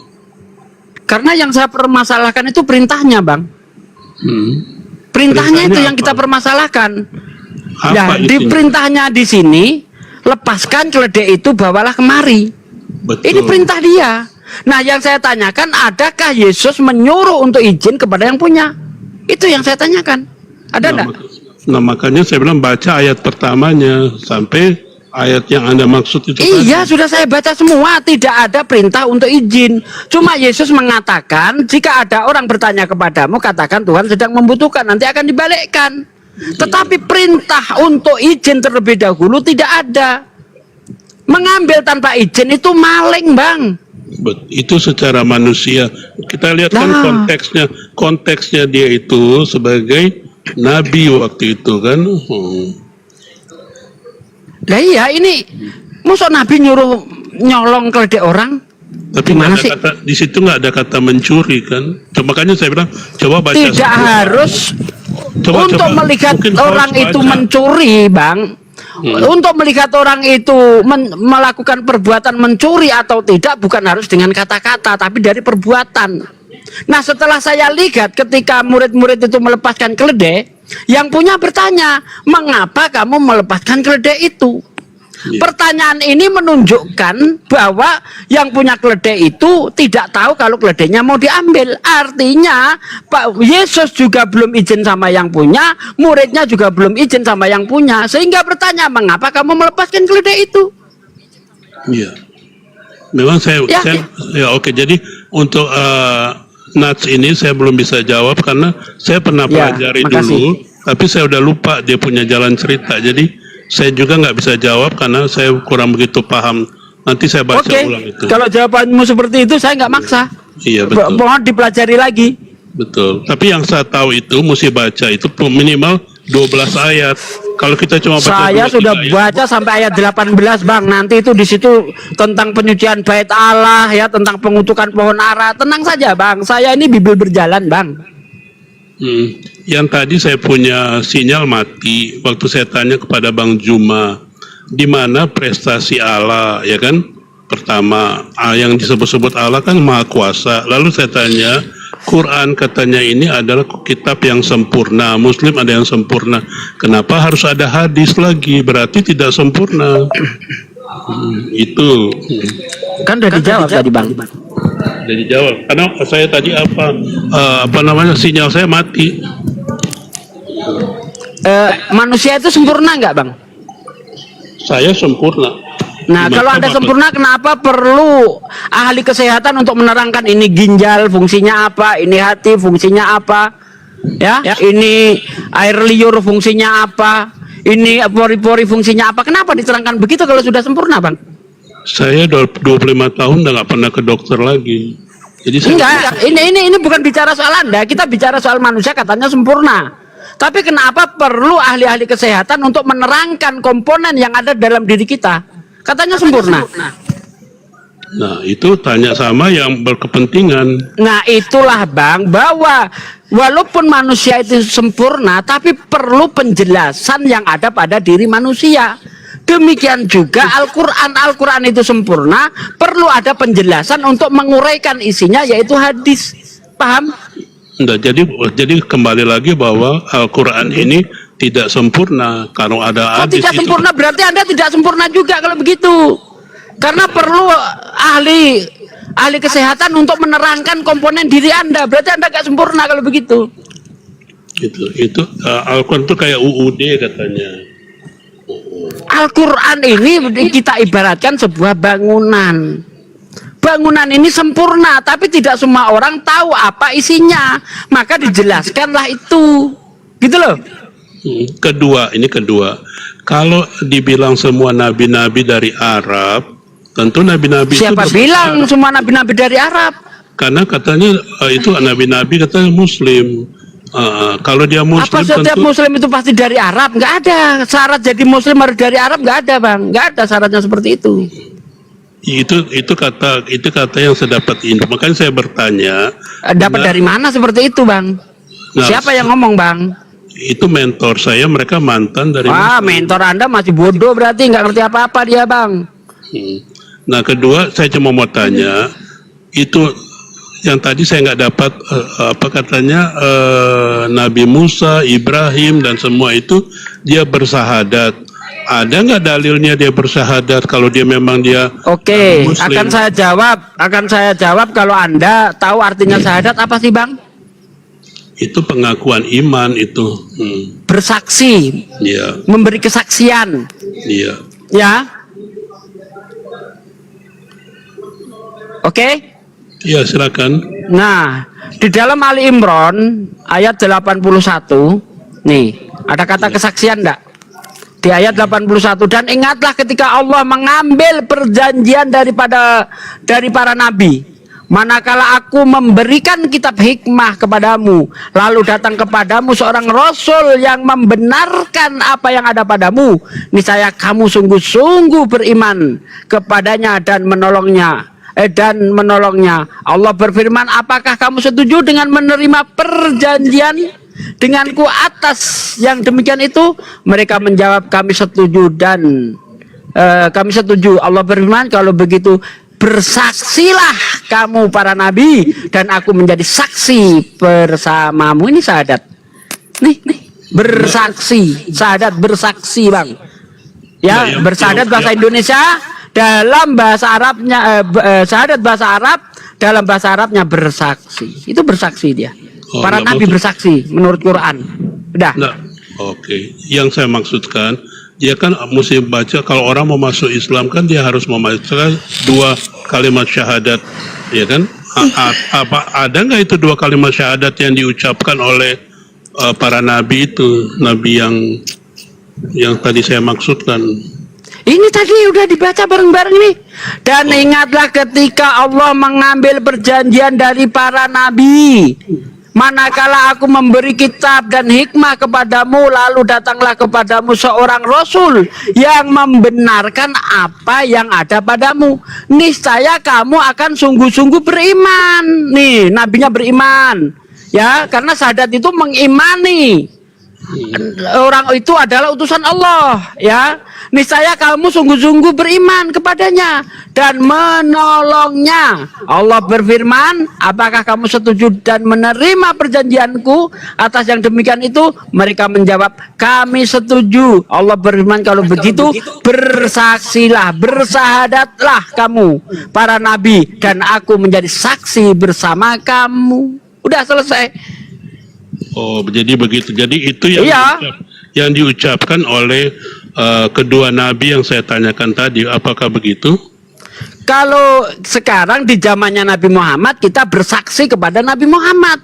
Karena yang saya permasalahkan itu perintahnya, Bang. Perintahnya itu yang kita permasalahkan. Apa Di isinya? perintahnya di sini, lepaskan keledai itu, bawalah kemari. Betul. Ini perintah dia. Nah, yang saya tanyakan, adakah Yesus menyuruh untuk izin kepada yang punya? Itu yang saya tanyakan. Ada enggak? Nah, makanya saya bilang baca ayat pertamanya sampai ayat yang Anda maksud itu. Iya, sudah saya baca semua. Tidak ada perintah untuk izin. Cuma Yesus mengatakan, jika ada orang bertanya kepadamu, katakan Tuhan sedang membutuhkan, nanti akan dibalikkan. Tetapi perintah untuk izin terlebih dahulu tidak ada. Mengambil tanpa izin itu maling, Bang. Itu secara manusia. Kita lihat kan konteksnya dia itu sebagai nabi waktu itu kan. Lah iya, ini masa nabi nyuruh nyolong keledai orang? Tapi gimana nggak ada sih? kata, di situ nggak ada kata mencuri kan. Makanya saya bilang coba baca. Tidak semua. harus untuk melihat mungkin orang harus itu baca. mencuri, Bang. Untuk melihat orang itu melakukan perbuatan mencuri atau tidak bukan harus dengan kata-kata, tapi dari perbuatan. Nah, setelah saya lihat ketika murid-murid itu melepaskan keledai, yang punya bertanya, mengapa kamu melepaskan keledai itu? Pertanyaan ini menunjukkan bahwa yang punya keledai itu tidak tahu kalau keledainya mau diambil. Artinya Pak Yesus juga belum izin sama yang punya, muridnya juga belum izin sama yang punya, sehingga bertanya, mengapa kamu melepaskan keledai itu? Iya. Memang saya oke. Jadi untuk Nats ini saya belum bisa jawab karena saya pernah pelajari dulu, tapi saya udah lupa dia punya jalan cerita. Jadi saya juga nggak bisa jawab karena saya kurang begitu paham. Nanti saya baca ulang itu. Kalau jawabanmu seperti itu, saya nggak maksa. Iya betul. Mohon dipelajari lagi. Betul. Tapi yang saya tahu itu mesti baca itu minimal 12 ayat. Kalau kita cuma baca Saya sudah baca sampai ayat 18, Bang. Nanti itu di situ tentang penyucian bait Allah, ya, tentang pengutukan pohon ara. Tenang saja, Bang. Saya ini Bibil berjalan, Bang. Yang tadi saya punya sinyal mati waktu saya tanya kepada Bang Juma, di mana prestasi Allah, ya kan? Pertama, yang disebut-sebut Allah kan Maha Kuasa. Lalu saya tanya, Quran katanya ini adalah kitab yang sempurna, Muslim ada yang sempurna. Kenapa harus ada hadis lagi? Berarti tidak sempurna. Itu. Kan udah dijawab tadi, Bang. Udah dijawab. Karena saya tadi apa namanya sinyal saya mati. Manusia itu sempurna nggak, Bang? Saya sempurna. Nah, kalau Anda sempurna, kenapa perlu ahli kesehatan untuk menerangkan ini ginjal fungsinya apa, ini hati fungsinya apa, ya? Ini air liur fungsinya apa, ini pori-pori fungsinya apa? Kenapa diterangkan begitu kalau sudah sempurna, Bang? Saya 25 tahun udah nggak pernah ke dokter lagi. Jadi enggak, ini bukan bicara soal Anda, kita bicara soal manusia katanya sempurna. Tapi kenapa perlu ahli-ahli kesehatan untuk menerangkan komponen yang ada dalam diri kita? Katanya sempurna. Nah, itu tanya sama yang berkepentingan. Nah, itulah, Bang, bahwa walaupun manusia itu sempurna, tapi perlu penjelasan yang ada pada diri manusia. Demikian juga Al-Quran itu sempurna, perlu ada penjelasan untuk menguraikan isinya, yaitu hadis. Paham? Nah, jadi kembali lagi bahwa Al-Quran ini tidak sempurna. Kalau ada hadis tidak sempurna, berarti Anda tidak sempurna juga kalau begitu. Karena perlu ahli kesehatan untuk menerangkan komponen diri Anda. Berarti Anda nggak sempurna kalau begitu. Itu Al-Quran itu kayak UUD katanya. Al-Quran ini kita ibaratkan sebuah bangunan. Bangunan ini sempurna, tapi tidak semua orang tahu apa isinya. Maka dijelaskanlah itu. Gitu loh. Kedua, kalau dibilang semua nabi-nabi dari Arab, tentu nabi-nabi siapa itu bilang semua nabi-nabi dari Arab? Karena katanya itu nabi-nabi katanya Muslim. Kalau dia Muslim, apa setiap tentu, Muslim itu pasti dari Arab? Nggak ada syarat jadi Muslim harus dari Arab, nggak ada, Bang. Nggak ada syaratnya seperti itu. Itu kata yang saya dapat ini. Makanya saya bertanya. Dapat dari mana seperti itu, Bang? Nah, siapa yang ngomong, Bang? Itu mentor saya, mereka mantan dari Wah, Muslim. mentor Anda masih bodoh berarti, nggak ngerti apa-apa dia, Bang. Nah, kedua saya cuma mau tanya, itu yang tadi saya nggak dapat apa katanya Nabi Musa, Ibrahim dan semua itu dia bersahadat. Ada nggak dalilnya dia bersahadat kalau dia memang dia Oke, Muslim? akan saya jawab kalau Anda tahu artinya syahadat apa sih, Bang? Itu pengakuan iman itu. Bersaksi, Iya, memberi kesaksian, iya. ya. Oke? Iya, silakan. Nah, di dalam Ali Imran ayat 81, nih, ada kata kesaksian enggak? Di ayat 81, dan ingatlah ketika Allah mengambil perjanjian dari para nabi, manakala aku memberikan kitab hikmah kepadamu, lalu datang kepadamu seorang rasul yang membenarkan apa yang ada padamu, niscaya kamu sungguh-sungguh beriman kepadanya dan menolongnya. Allah berfirman, apakah kamu setuju dengan menerima perjanjian denganku atas yang demikian itu? Mereka menjawab, kami setuju dan kami setuju. Allah berfirman, kalau begitu bersaksilah kamu para nabi dan aku menjadi saksi bersamamu. Ini syahadat. Nih, bersaksi, syahadat bersaksi, Bang. Ya, bersyahadat bahasa Indonesia, dalam bahasa Arabnya syahadat bahasa Arab, dalam bahasa Arabnya bersaksi. Itu bersaksi dia. Para nabi bersaksi menurut Quran. Udah. Nah, oke. Yang saya maksudkan, dia kan mesti baca, kalau orang mau masuk Islam kan dia harus membaca 2 kalimat syahadat, ya kan? Ada nggak itu 2 kalimat syahadat yang diucapkan oleh para nabi itu, nabi yang tadi saya maksudkan? Ini tadi udah dibaca bareng-bareng nih. Dan ingatlah ketika Allah mengambil perjanjian dari para nabi, manakala aku memberi kitab dan hikmah kepadamu, lalu datanglah kepadamu seorang rasul yang membenarkan apa yang ada padamu, niscaya kamu akan sungguh-sungguh beriman. Nih, nabinya beriman, ya, karena syahadat itu mengimani orang itu adalah utusan Allah, ya. Niscaya kamu sungguh-sungguh beriman kepadanya dan menolongnya. Allah berfirman, apakah kamu setuju dan menerima perjanjianku atas yang demikian itu? Mereka menjawab, kami setuju. Allah berfirman, kalau begitu bersaksilah, bersahadatlah kamu para nabi dan aku menjadi saksi bersama kamu. Udah selesai. Oh, jadi begitu. Jadi itu yang diucapkan oleh kedua nabi yang saya tanyakan tadi. Apakah begitu? Kalau sekarang di zamannya Nabi Muhammad, kita bersaksi kepada Nabi Muhammad.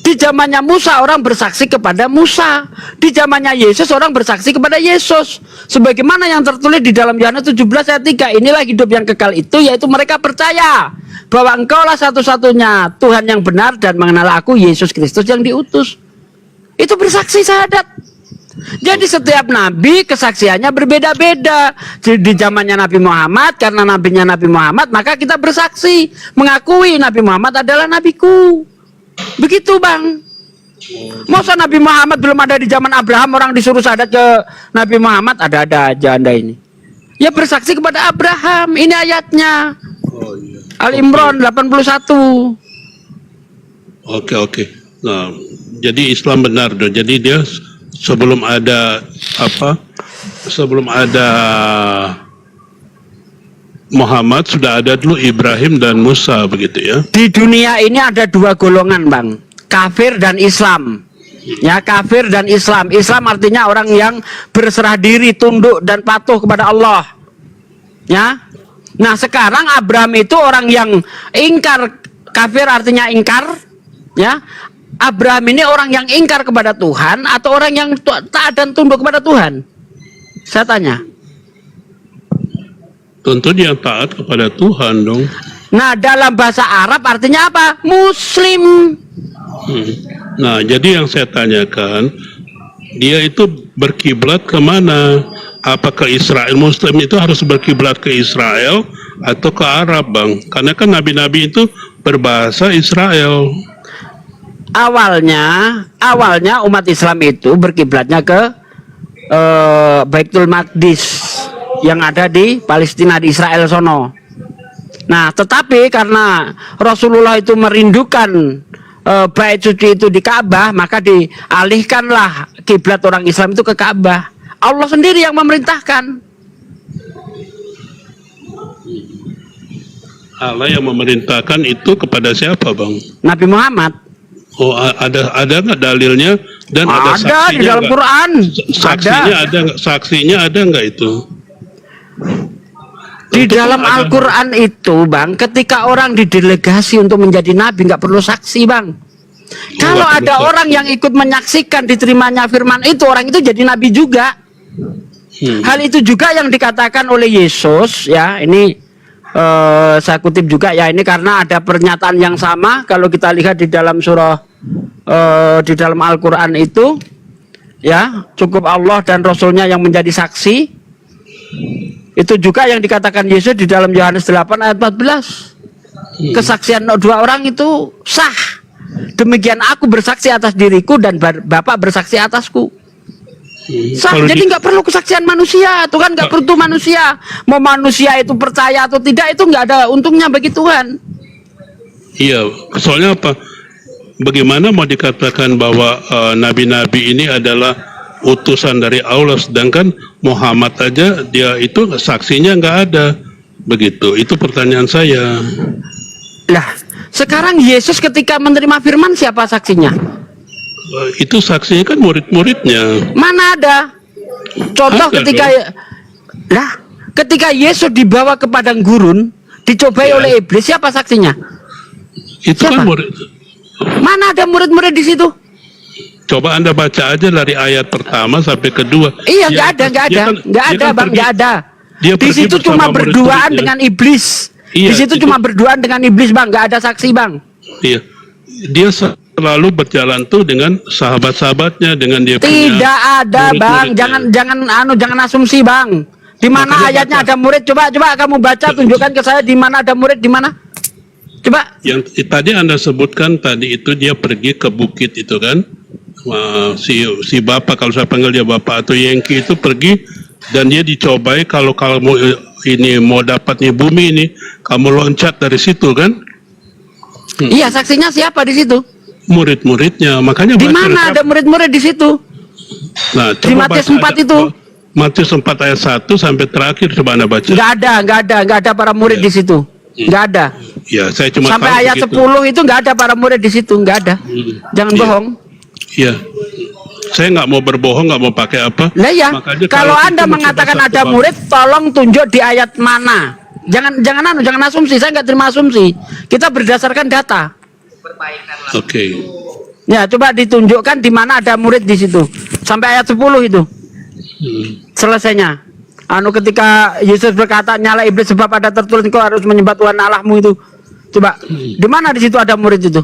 Di zamannya Musa, orang bersaksi kepada Musa. Di zamannya Yesus, orang bersaksi kepada Yesus. Sebagaimana yang tertulis di dalam Yohanes 17 ayat 3, inilah hidup yang kekal itu, yaitu mereka percaya bahwa engkaulah satu-satunya Tuhan yang benar dan mengenal aku, Yesus Kristus yang diutus. Itu bersaksi syahadat. Jadi setiap nabi kesaksiannya berbeda-beda. Di zamannya Nabi Muhammad, karena nabinya Nabi Muhammad, maka kita bersaksi mengakui Nabi Muhammad adalah nabiku. Begitu, Bang. Masa Nabi Muhammad belum ada di zaman Abraham, orang disuruh syahadat ke Nabi Muhammad? Ada-ada aja Anda ini. Ya, bersaksi kepada Abraham. Ini ayatnya. Al-Imran 81. Oke. Nah, jadi Islam benar dong. Jadi dia sebelum ada Muhammad sudah ada dulu Ibrahim dan Musa, begitu ya. Di dunia ini ada 2 golongan, Bang. Kafir dan Islam. Ya, kafir dan Islam. Islam artinya orang yang berserah diri, tunduk dan patuh kepada Allah. Ya. Nah, sekarang Abraham itu orang yang ingkar. Kafir artinya ingkar, ya. Abraham ini orang yang ingkar kepada Tuhan atau orang yang taat dan tunduk kepada Tuhan? Saya tanya. Tentu dia taat kepada Tuhan dong. Nah, dalam bahasa Arab artinya apa? Muslim. Nah, jadi yang saya tanyakan, dia itu berkiblat kemana? Apa ke Israel? Muslim itu harus berkiblat ke Israel atau ke Arab, Bang? Karena kan nabi-nabi itu berbahasa Israel. awalnya umat Islam itu berkiblatnya ke Baitul Maqdis yang ada di Palestina, di Israel sono. Nah, tetapi karena Rasulullah itu merindukan bait suci itu di Ka'bah, maka dialihkanlah kiblat orang Islam itu ke Ka'bah. Allah sendiri yang memerintahkan. Allah yang memerintahkan itu kepada siapa, Bang? Nabi Muhammad. Oh, ada nggak dalilnya dan ada saksinya di dalam nggak? Quran. Saksinya ada nggak itu? Di dalam Al-Quran itu, Bang, ketika orang didelegasi untuk menjadi nabi nggak perlu saksi, Bang. Kalau ada orang yang ikut menyaksikan diterimanya firman itu, orang itu jadi nabi juga. Hal itu juga yang dikatakan oleh Yesus, ya. Ini saya kutip juga ya, ini karena ada pernyataan yang sama kalau kita lihat di dalam surah di dalam Al-Quran itu, ya, cukup Allah dan Rasulnya yang menjadi saksi. Itu juga yang dikatakan Yesus di dalam Yohanes 8 ayat 14. Kesaksian dua orang itu sah. Demikian aku bersaksi atas diriku dan Bapa bersaksi atasku. Sah, jadi nggak perlu kesaksian manusia. Tuhan nggak perlu manusia. Mau manusia itu percaya atau tidak, itu nggak ada untungnya bagi Tuhan. Iya, soalnya apa? Bagaimana mau dikatakan bahwa nabi-nabi ini adalah utusan dari Allah, sedangkan Muhammad aja dia itu saksinya nggak ada, begitu? Itu pertanyaan saya. Lah, sekarang Yesus ketika menerima firman siapa saksinya? Itu saksinya kan murid-muridnya. Mana ada? Contoh ada ketika ketika Yesus dibawa ke padang gurun, dicobai oleh iblis, siapa saksinya? Itu siapa? Kan murid. Mana ada murid-murid di situ? Coba Anda baca aja dari ayat pertama sampai kedua. Iya, nggak ada, Bang, nggak ada. Di situ cuma berduaan dengan iblis. Iya, di situ cuma berduaan dengan iblis, Bang, nggak ada saksi, Bang. Iya, dia selalu berjalan tuh dengan sahabat-sahabatnya, dengan dia punya tidak ada, Bang. Jangan asumsi, Bang. Di mana ayatnya ada murid? Coba kamu baca, tunjukkan ke saya di mana ada murid, di mana? Coba. Yang tadi Anda sebutkan tadi itu dia pergi ke bukit itu kan? Si bapak, kalau saya panggil dia bapak atau Yengki, itu pergi dan dia dicobai, kalau kamu ini mau dapatnya bumi ini, kamu loncat dari situ kan? Iya, saksinya siapa di situ? Murid-muridnya. Makanya di mana ada murid-murid di situ? Nah, di Matius 4 itu. Matius 4 ayat 1 sampai terakhir, coba Anda baca. Nggak ada para murid di situ. Nggak ada. Ya, saya cuma sampai ayat begitu. 10 itu nggak ada para murid di situ, nggak ada. Jangan bohong. Iya, saya nggak mau berbohong, nggak mau pakai apa. Nah ya, kalau Anda mengatakan ada murid, tolong tunjuk di ayat mana. Jangan asumsi. Saya nggak terima asumsi. Kita berdasarkan data. Oke. Ya, coba ditunjukkan di mana ada murid di situ. Sampai ayat 10 itu. Selesainya. Ketika Yesus berkata, nyala iblis sebab ada tertulis engkau harus menyembah Tuhan Allahmu itu. Coba, di mana di situ ada murid itu?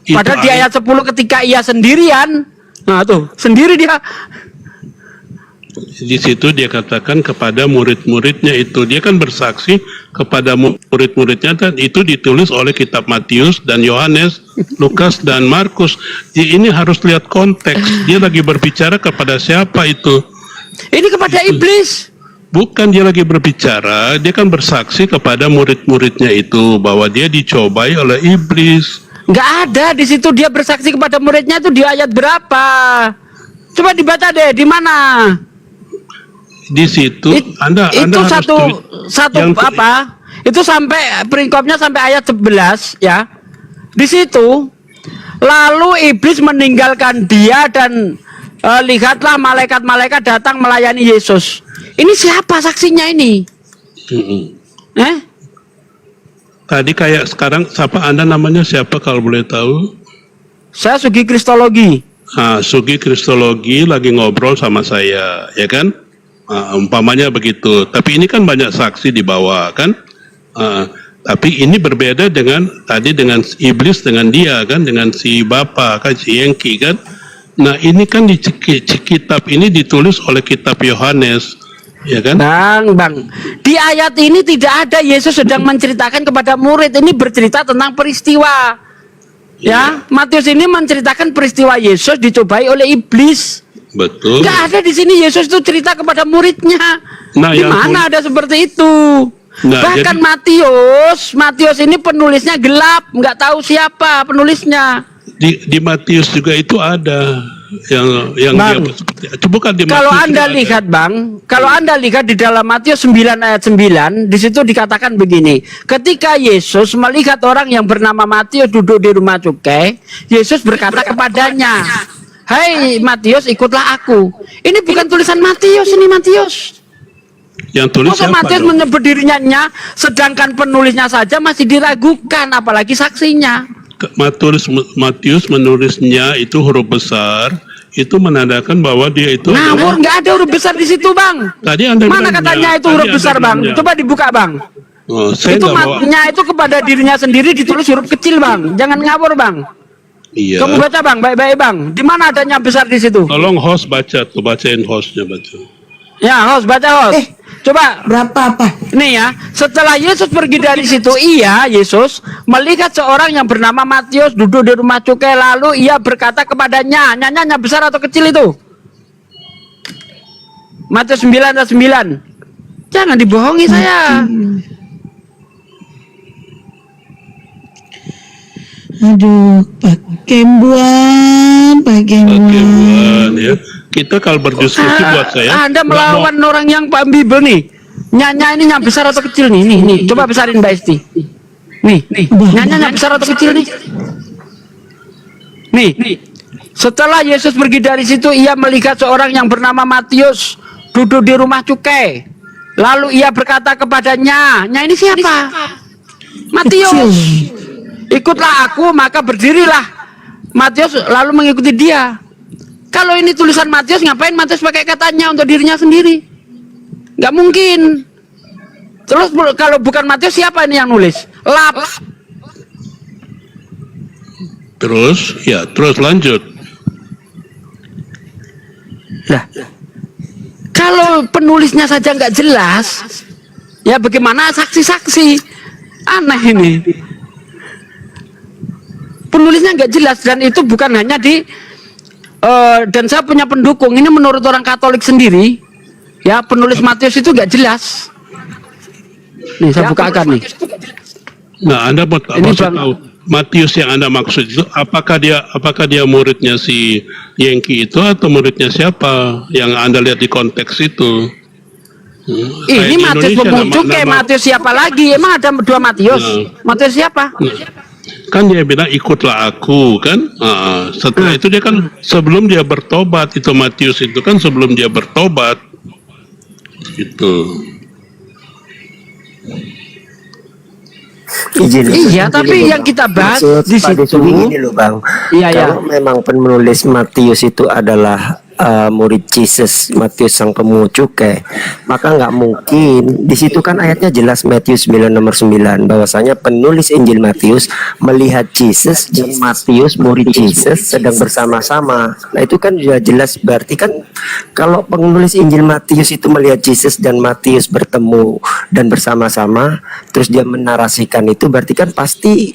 Padahal di ayat 10 ketika ia sendirian, nah tuh, sendiri dia. Di situ dia katakan kepada murid-muridnya itu, dia kan bersaksi kepada murid-muridnya, dan itu ditulis oleh kitab Matius dan Yohanes, Lukas dan Markus. Ini harus lihat konteks, dia lagi berbicara kepada siapa itu? Ini kepada iblis. Bukan, dia lagi berbicara, dia kan bersaksi kepada murid-muridnya itu bahwa dia dicobai oleh iblis. Nggak ada di situ dia bersaksi kepada muridnya itu di ayat berapa? Coba dibaca deh, di mana? Di situ Anda satu apa? Itu sampai peringkopnya sampai ayat 11 ya. Di situ lalu iblis meninggalkan dia dan lihatlah malaikat-malaikat datang melayani Yesus. Ini siapa saksinya ini? Tadi kayak sekarang, siapa Anda namanya siapa kalau boleh tahu? Saya Sugi Kristologi. Sugi Kristologi lagi ngobrol sama saya, ya kan? Umpamanya begitu. Tapi ini kan banyak saksi di bawah kan? Tapi ini berbeda dengan tadi, dengan iblis, dengan dia kan, dengan si bapak kan, si Yengki kan. Nah ini kan di kitab ini ditulis oleh kitab Yohanes. Ya kan? Bang, di ayat ini tidak ada Yesus sedang menceritakan kepada murid. Ini bercerita tentang peristiwa. Ya, Matius ini menceritakan peristiwa Yesus dicobai oleh iblis. Betul. Nggak ada di sini Yesus itu cerita kepada muridnya. Nah, Di yang mana ada seperti itu? Nah, Bahkan jadi- Matius ini penulisnya gelap, nggak tahu siapa penulisnya. Di Matius juga itu ada yang Bang, dia seperti bukan di Kalau Matius Anda juga ada. lihat, Bang, kalau Anda lihat di dalam Matius 9 ayat 9, di situ dikatakan begini, ketika Yesus melihat orang yang bernama Matius duduk di rumah cukai, Yesus berkata kepadanya, "Hai Matius, ikutlah aku." Ini bukan tulisan Matius, ini Matius. Yang tulis Masa siapa Matius dong? menyebut dirinya, sedangkan penulisnya saja masih diragukan, apalagi saksinya. Matius menulisnya itu huruf besar, itu menandakan bahwa dia itu Ngawur, nggak ada huruf besar di situ, Bang. Tadi Anda Mana bilangnya, katanya itu tadi huruf Anda besar, Bang? bilangnya. Coba dibuka, Bang. Oh, saya Itu nggak bawa. matnya itu kepada dirinya sendiri ditulis huruf kecil, Bang. Jangan ngawur, Bang. Iya. Kamu baca, Bang, baik-baik, Bang. Di mana adanya besar di situ? Tolong host baca tuh, bacain hostnya baca. Ya, host, baca host. Coba. Berapa apa? Nih ya, setelah Yesus pergi dari situ, Yesus melihat seorang yang bernama Matius duduk di rumah cukai, lalu ia berkata kepadanya, nyanya besar atau kecil itu? Matius 9 ayat 9. Jangan dibohongi saya. Aduh, Pak Kembuan. Bukan, ya. Kita kalau berdiskusi buat saya. Anda nggak melawan orang yang paham Bible nih. Nyanya ini yang besar atau kecil nih? Nih. Coba besarin Mbak Esti. Nih. Nyanya besar atau kecil nih? Nih. Setelah Yesus pergi dari situ, ia melihat seorang yang bernama Matius duduk di rumah cukai. Lalu ia berkata kepadanya, ini siapa? Matius. Ikutlah aku, maka berdirilah Matius lalu mengikuti dia. Kalau ini tulisan Matius, ngapain Matius pakai katanya untuk dirinya sendiri? Nggak mungkin. Terus kalau bukan Matius, siapa ini yang nulis? Terus lanjut. Lah, kalau penulisnya saja nggak jelas, ya bagaimana saksi-saksi? Aneh ini. Penulisnya nggak jelas, dan itu bukan hanya di dan saya punya pendukung. Ini menurut orang Katolik sendiri, ya penulis Matius itu nggak jelas. Nih saya bukakan nih. Nah, Anda mau Ini maksud Bang. tahu Matius yang Anda maksud itu apakah dia muridnya si Yengki itu atau muridnya siapa yang Anda lihat di konteks itu? Kayak Ini di Matius Indonesia Pemuncuke, nama- Matius siapa lagi? Emang ada dua Matius? Matius siapa? Kan dia bilang ikutlah aku kan. Setelah itu dia kan sebelum dia bertobat, itu Matius itu kan sebelum dia bertobat gitu. Iya, tapi yang kita bahas di situ, Gini loh Bang, Iya, kalau memang penulis Matius itu adalah murid Yesus, Matius sang pemungut cukai, maka nggak mungkin di situ kan ayatnya jelas Matius 9 nomor 9 bahwasanya penulis Injil Matius melihat Yesus dan Matius murid Yesus sedang bersama-sama. Nah itu kan sudah jelas, berarti kan kalau penulis Injil Matius itu melihat Yesus dan Matius bertemu dan bersama-sama, terus dia menarasikan itu, berarti kan pasti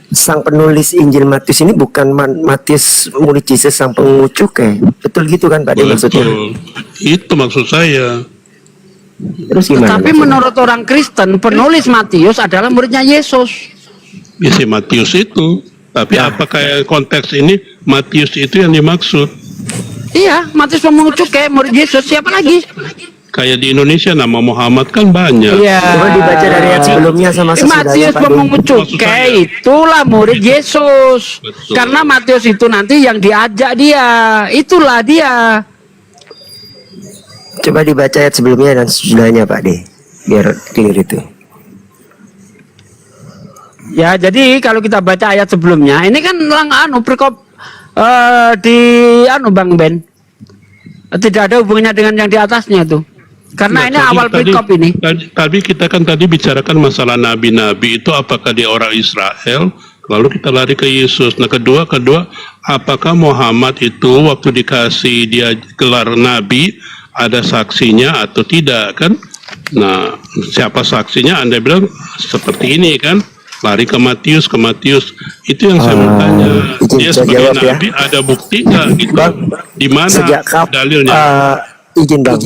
sang penulis Injil Matius ini bukan Matius murid Yesus sang pemungut cukai. Betul gitu kan Pak De maksudnya? Betul. Itu maksud saya. Terus gimana? tapi menurut orang Kristen, penulis Matius adalah muridnya Yesus. Ya, si Matius itu. Tapi apakah konteks ini Matius itu yang dimaksud? Iya, Matius pemungut cukai, murid Yesus. Siapa lagi? Kayak di Indonesia nama Muhammad kan banyak. Iya. Coba dibaca dari ayat sebelumnya sama sesudahnya Matius Pak De. pemungut cukai itulah murid Yesus. Betul. Karena Matius itu nanti yang diajak dia. Itulah dia. Coba dibaca ayat sebelumnya dan sesudahnya Pak De, biar clear itu. Ya, jadi kalau kita baca ayat sebelumnya, ini kan Bang Ben. Tidak ada hubungannya dengan yang di atasnya tuh. Karena Nah, ini awal perikop ini. Tadi kita kan bicarakan masalah nabi-nabi itu apakah dia orang Israel, lalu kita lari ke Yesus. Nah kedua apakah Muhammad itu waktu dikasih dia gelar nabi ada saksinya atau tidak kan? Nah siapa saksinya? Anda bilang seperti ini kan? lari ke Matius. Itu yang saya mau tanya. Dia saya sebagai jawab ya. nabi ada bukti nggak gitu? Bang, Di mana sejak dalilnya? izin bang,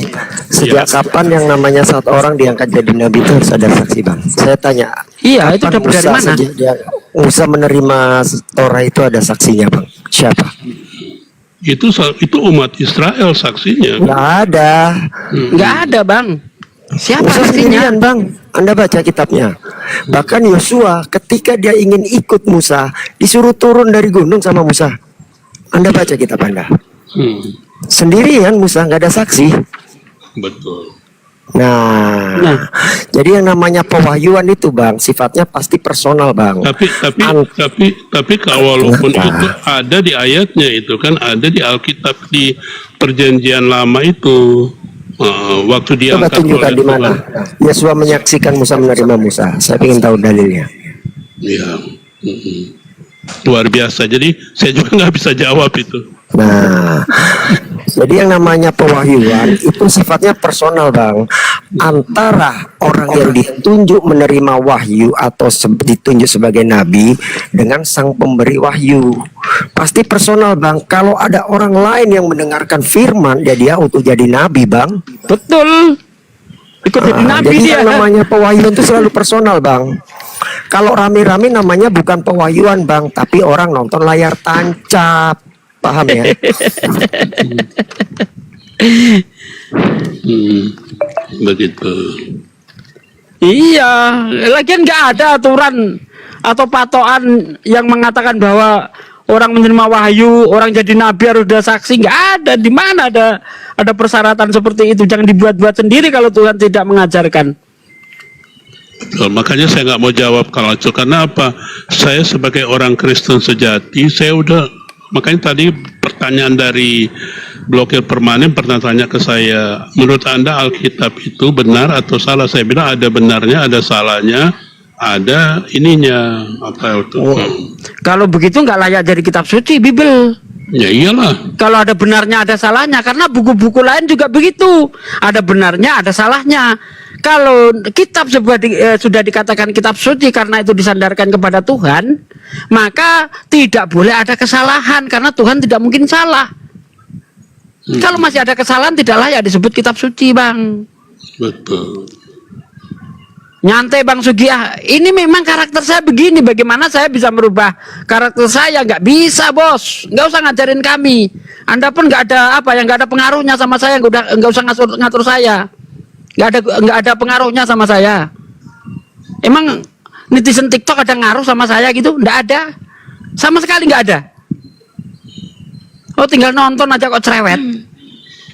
sejak kapan yang namanya satu orang diangkat jadi nabi itu harus ada saksi bang? Saya tanya. Iya, itu kapan dapat dari Musa mana? Musa menerima Torah itu ada saksinya bang? Siapa? Itu umat Israel saksinya. Nggak ada. Nggak ada bang. Siapa Musa saksinya? sendirian bang. Anda baca kitabnya. Bahkan Yosua ketika dia ingin ikut Musa disuruh turun dari gunung sama Musa. Anda baca kitab Anda. Sendirian Musa, nggak ada saksi. Betul. Nah, jadi yang namanya pewahyuan itu bang sifatnya pasti personal bang. Tapi walaupun itu ada di ayatnya itu kan ada di Alkitab di Perjanjian Lama itu waktu dia coba tunjukkan di mana Yosua menyaksikan Musa menerima Musa. Saya ingin tahu dalilnya. Iya, luar biasa. Jadi saya juga nggak bisa jawab itu. Nah, jadi yang namanya pewahyuan itu sifatnya personal bang. Antara orang yang ditunjuk menerima wahyu atau ditunjuk sebagai nabi dengan sang pemberi wahyu, pasti personal bang. Kalau ada orang lain yang mendengarkan firman, ya dia untuk jadi nabi bang. Betul. Ikut jadi nabi jadi dia. yang namanya pewahyuan itu selalu personal bang. Kalau rame-rame namanya bukan pewahyuan bang, tapi orang nonton layar tancap. Paham ya? Begitu. Iya, lagian nggak ada aturan atau patokan yang mengatakan bahwa orang menerima wahyu, orang jadi nabi harus ada saksi. Nggak ada. Di mana ada persyaratan seperti itu? Jangan dibuat-buat sendiri kalau Tuhan tidak mengajarkan. Betul, makanya saya nggak mau jawab kalau itu. Karena apa? Saya sebagai orang Kristen sejati, makanya tadi pertanyaan dari blokir permanen pernah tanya ke saya, menurut Anda Alkitab itu benar atau salah? Saya bilang ada benarnya, ada salahnya, ada ininya. Apa itu? Kalau begitu nggak layak jadi kitab suci, Bible. Ya iyalah. Kalau ada benarnya ada salahnya, karena buku-buku lain juga begitu. Ada benarnya ada salahnya. Kalau kitab sudah dikatakan kitab suci karena itu disandarkan kepada Tuhan, maka tidak boleh ada kesalahan karena Tuhan tidak mungkin salah. Kalau masih ada kesalahan tidak layak disebut kitab suci bang. Betul. Nyantai Bang Sugiyah, ini memang karakter saya begini, bagaimana saya bisa merubah karakter saya? Nggak bisa bos, nggak usah ngajarin kami. Anda pun nggak ada nggak ada pengaruhnya sama saya, nggak usah ngatur saya, nggak ada pengaruhnya sama saya. Emang netizen TikTok ada ngaruh sama saya gitu? Nggak ada, sama sekali nggak ada. Oh tinggal nonton aja kok cerewet.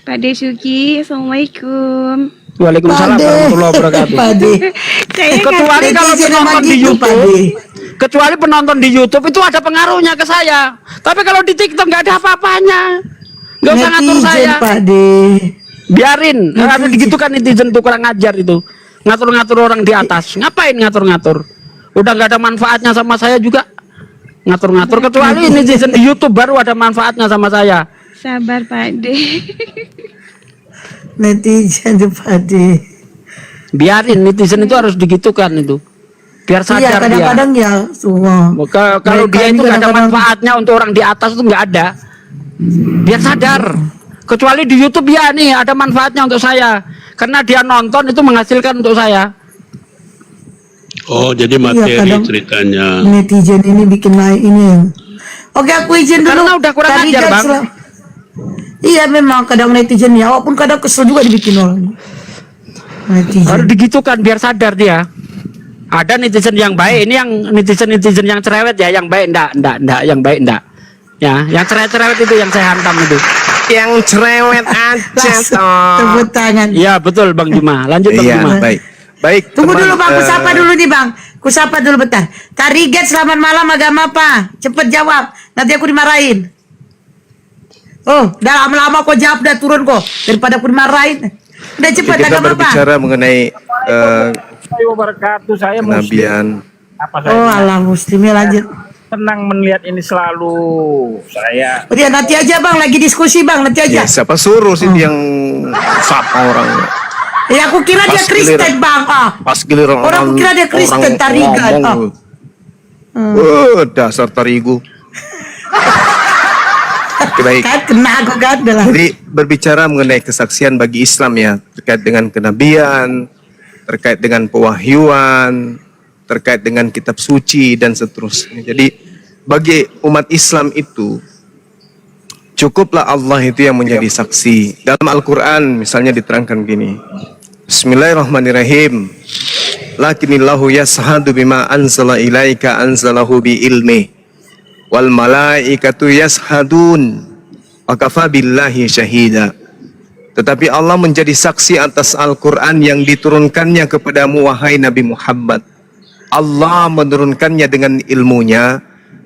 Pak De Sugi, assalamualaikum. Waalaikumsalam warahmatullahi wabarakatuh. Kecuali kalau penonton di YouTube, kecuali penonton di YouTube itu ada pengaruhnya ke saya. Tapi kalau di TikTok nggak ada apa-apanya, nggak usah ngatur saya. Biarin, harus digitukan netizen tuh kurang ajar itu, ngatur-ngatur orang di atas. Ngapain ngatur-ngatur? Udah nggak ada manfaatnya sama saya juga, ngatur-ngatur. Kecuali netizen di YouTube baru ada manfaatnya sama saya. Sabar Pak De. Netizen tuh Pade. Biarin netizen itu harus digitukan itu, biar sadar iya, kadang-kadang dia. Ya semua. Kalau dia itu nggak ada manfaatnya untuk orang di atas itu nggak ada. Biar sadar. Kecuali di YouTube ya nih ada manfaatnya untuk saya, karena dia nonton itu menghasilkan untuk saya. Oh jadi materi iya, ceritanya. Netizen ini bikin naik ini. Oke aku izin dulu. Karena udah kurang ajar bang. Iya memang kadang netizen ya, walaupun kadang kesel juga dibikin orang. Netizen. Harus digitukan biar sadar dia. Ada netizen yang baik, ini yang netizen yang cerewet ya, yang baik enggak, yang baik enggak. Ya, yang cerewet itu yang saya hantam itu. Yang cerewet aja toh. Tepuk tangan. Iya betul Bang Juma. Lanjut Bang Juma. Baik. Tunggu dulu Bang, kusapa dulu nih Bang. Kusapa dulu bentar. Kariget selamat malam, agama apa? Cepet jawab, nanti aku dimarahin. Oh, udah lama-lama kok jawab, udah turun kok. Daripada aku dimarahin. Udah cepet, Kita agama apa? berbicara mengenai Saya kenabian. Oh alah muslimnya lanjut. Tenang melihat ini selalu saya. Oh dia nanti aja Bang, lagi diskusi Bang, nanti aja. Ya, siapa suruh sih yang sapa orang? Ya aku kira dia Kristen Bang. Pas giliran orang kira dia Kristen tarikan. Dasar terigu. Oke, baik. Kan kena aku kan dah. Jadi berbicara mengenai kesaksian bagi Islam ya, terkait dengan kenabian, terkait dengan pewahyuan, terkait dengan kitab suci dan seterusnya. Jadi bagi umat Islam itu cukuplah Allah itu yang menjadi saksi. Dalam Al-Quran misalnya diterangkan gini. Bismillahirrahmanirrahim. Lakinillahu yashhadu bima anzala ilaika anzalahu bi ilmi wal malaikatu yashhadun wa kafa billahi syahida. Tetapi Allah menjadi saksi atas Al-Quran yang diturunkannya kepadamu wahai Nabi Muhammad. Allah menurunkannya dengan ilmunya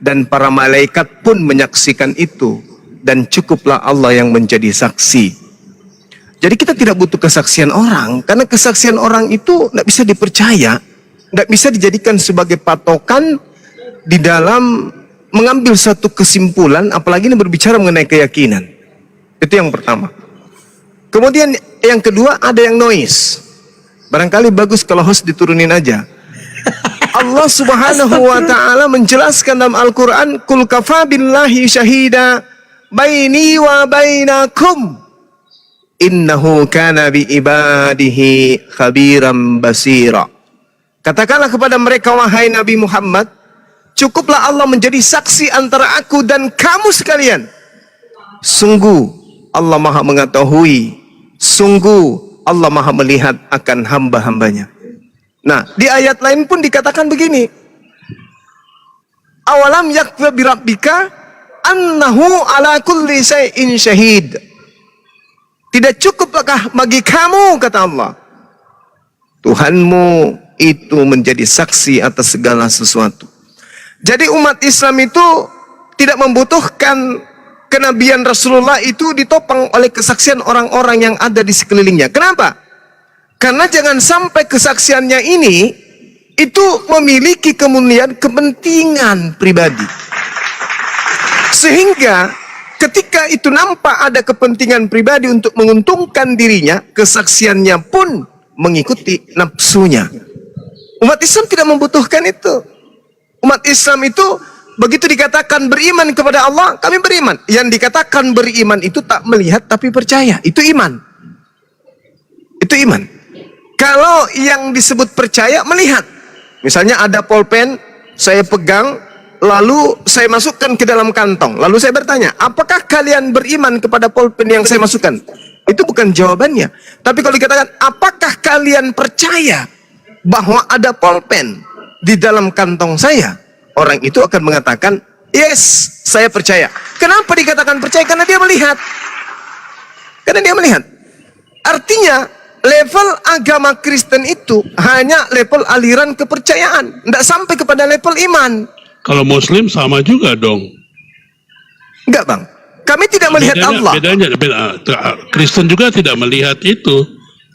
dan para malaikat pun menyaksikan itu, dan cukuplah Allah yang menjadi saksi. Jadi kita tidak butuh kesaksian orang, karena kesaksian orang itu tidak bisa dipercaya, tidak bisa dijadikan sebagai patokan di dalam mengambil satu kesimpulan, apalagi ini berbicara mengenai keyakinan. Itu yang pertama. Kemudian yang kedua ada yang noise. Barangkali bagus kalau host diturunin aja. Allah Subhanahu wa taala menjelaskan dalam Al-Qur'an, "Qul kafa billahi syahida baini wa bainakum. Innahu kana bi ibadihi khabiran basira." Katakanlah kepada mereka wahai Nabi Muhammad, cukuplah Allah menjadi saksi antara aku dan kamu sekalian. Sungguh Allah Maha mengetahui, sungguh Allah Maha melihat akan hamba-hambanya. Nah, di ayat lain pun dikatakan begini. Awalam yakfi bi rabbika annahu ala kulli syai'in syahid. Tidak cukuplahkah bagi kamu, kata Allah, Tuhanmu itu menjadi saksi atas segala sesuatu. Jadi umat Islam itu tidak membutuhkan kenabian Rasulullah itu ditopang oleh kesaksian orang-orang yang ada di sekelilingnya. Kenapa? Karena jangan sampai kesaksiannya ini itu memiliki kemuliaan kepentingan pribadi. Sehingga ketika itu nampak ada kepentingan pribadi untuk menguntungkan dirinya, kesaksiannya pun mengikuti nafsunya. Umat Islam tidak membutuhkan itu. Umat Islam itu begitu dikatakan beriman kepada Allah, kami beriman. Yang dikatakan beriman itu tak melihat tapi percaya. Itu iman. Itu iman. Kalau yang disebut percaya melihat. Misalnya ada pulpen, saya pegang, lalu saya masukkan ke dalam kantong. Lalu saya bertanya, apakah kalian beriman kepada pulpen yang saya masukkan? Itu bukan jawabannya. Tapi kalau dikatakan, apakah kalian percaya bahwa ada pulpen di dalam kantong saya? Orang itu akan mengatakan, yes, saya percaya. Kenapa dikatakan percaya? Karena dia melihat. Karena dia melihat. Artinya, level agama Kristen itu hanya level aliran kepercayaan. Tidak sampai kepada level iman. Kalau Muslim sama juga dong. Enggak, Bang. Kami tidak melihat Allah. Bedanya, Kristen juga tidak melihat itu.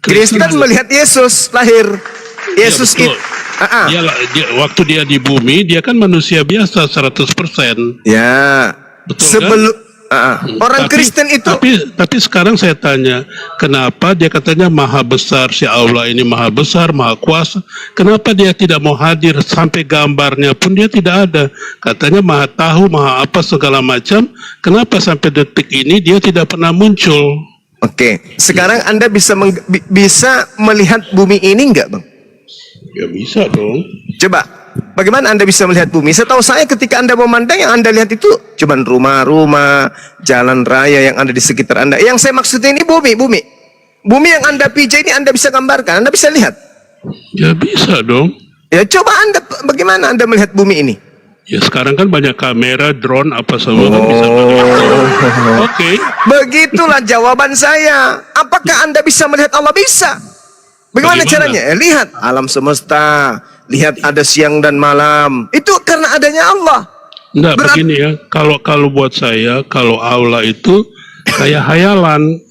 Kristen melihat Yesus lahir. Yesus ya, itu. Waktu dia di bumi, dia kan manusia biasa 100%. Ya. Betul sebelum kan? Orang Kristen itu. Tapi sekarang saya tanya, kenapa dia katanya maha besar, si Allah ini maha besar, maha kuasa. Kenapa dia tidak mau hadir, sampai gambarnya pun dia tidak ada. Katanya maha tahu, maha apa segala macam. Kenapa sampai detik ini dia tidak pernah muncul? Oke, sekarang Anda bisa melihat bumi ini enggak, Bang? Ya bisa dong. Coba, bagaimana Anda bisa melihat bumi? Setahu saya ketika Anda memandang, yang Anda lihat itu cuma rumah-rumah, jalan raya yang ada di sekitar Anda. Yang saya maksudnya ini bumi. Bumi yang Anda pijak ini Anda bisa gambarkan, Anda bisa lihat. Ya bisa dong. Ya coba Anda, bagaimana Anda melihat bumi ini? Ya sekarang kan banyak kamera, drone, apa semua kan bisa. Oke. Begitulah jawaban saya. Apakah Anda bisa melihat Allah? Bisa. Bagaimana caranya? Lihat alam semesta, lihat ada siang dan malam. Itu karena adanya Allah. Enggak, begini ya. Kalau buat saya, kalau Allah itu kayak hayalan,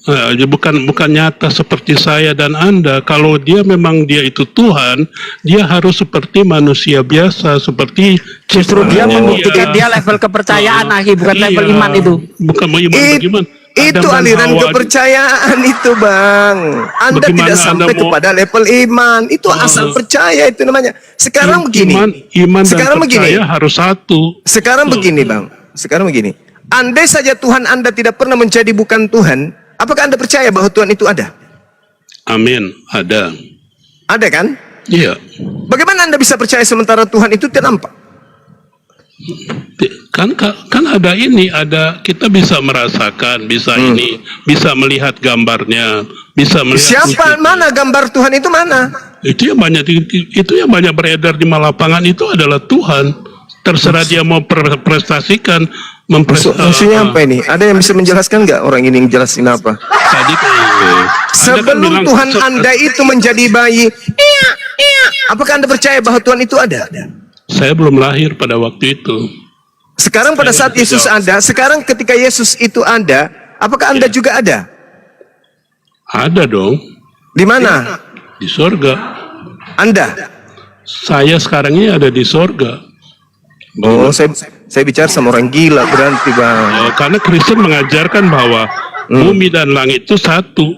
bukan nyata seperti saya dan Anda. Kalau dia memang dia itu Tuhan, dia harus seperti manusia biasa, seperti justru dia membuktikan dia level kepercayaan, bukan level iman itu. Bukan iman bagaimana? Itu Adam dan aliran Hawa. kepercayaan itu, Bang. Anda Bagaimana tidak sampai Anda mau- kepada level iman. Itu asal percaya itu namanya. Sekarang begini. Iman dan Sekarang begini. percaya harus satu. Sekarang begini, Bang. Sekarang begini. Andai saja Tuhan Anda tidak pernah menjadi bukan Tuhan, apakah Anda percaya bahwa Tuhan itu ada? Amin. Ada. Ada kan? Iya. Bagaimana Anda bisa percaya sementara Tuhan itu tidak nampak? Kan ada ini, ada kita bisa merasakan, bisa ini, bisa melihat gambarnya, bisa melihat Siapa wujudnya. mana gambar Tuhan itu mana? Itu yang banyak beredar di lapangan itu adalah Tuhan. Terserah dia mau prestasikan, Maksudnya apa ini? Ada yang bisa menjelaskan nggak orang ini ngejelasin apa? Tadi Sebelum Tuhan Anda itu menjadi bayi, apakah Anda percaya bahwa Tuhan itu ada? Saya belum lahir pada waktu itu. Sekarang pada saat Yesus ada, sekarang ketika Yesus itu ada, apakah Anda juga ada? Ada dong. Di mana? Di sorga. Anda? Saya sekarang ini ada di sorga. Oh, saya bicara sama orang gila berarti, Bang. Karena Kristen mengajarkan bahwa bumi dan langit itu satu.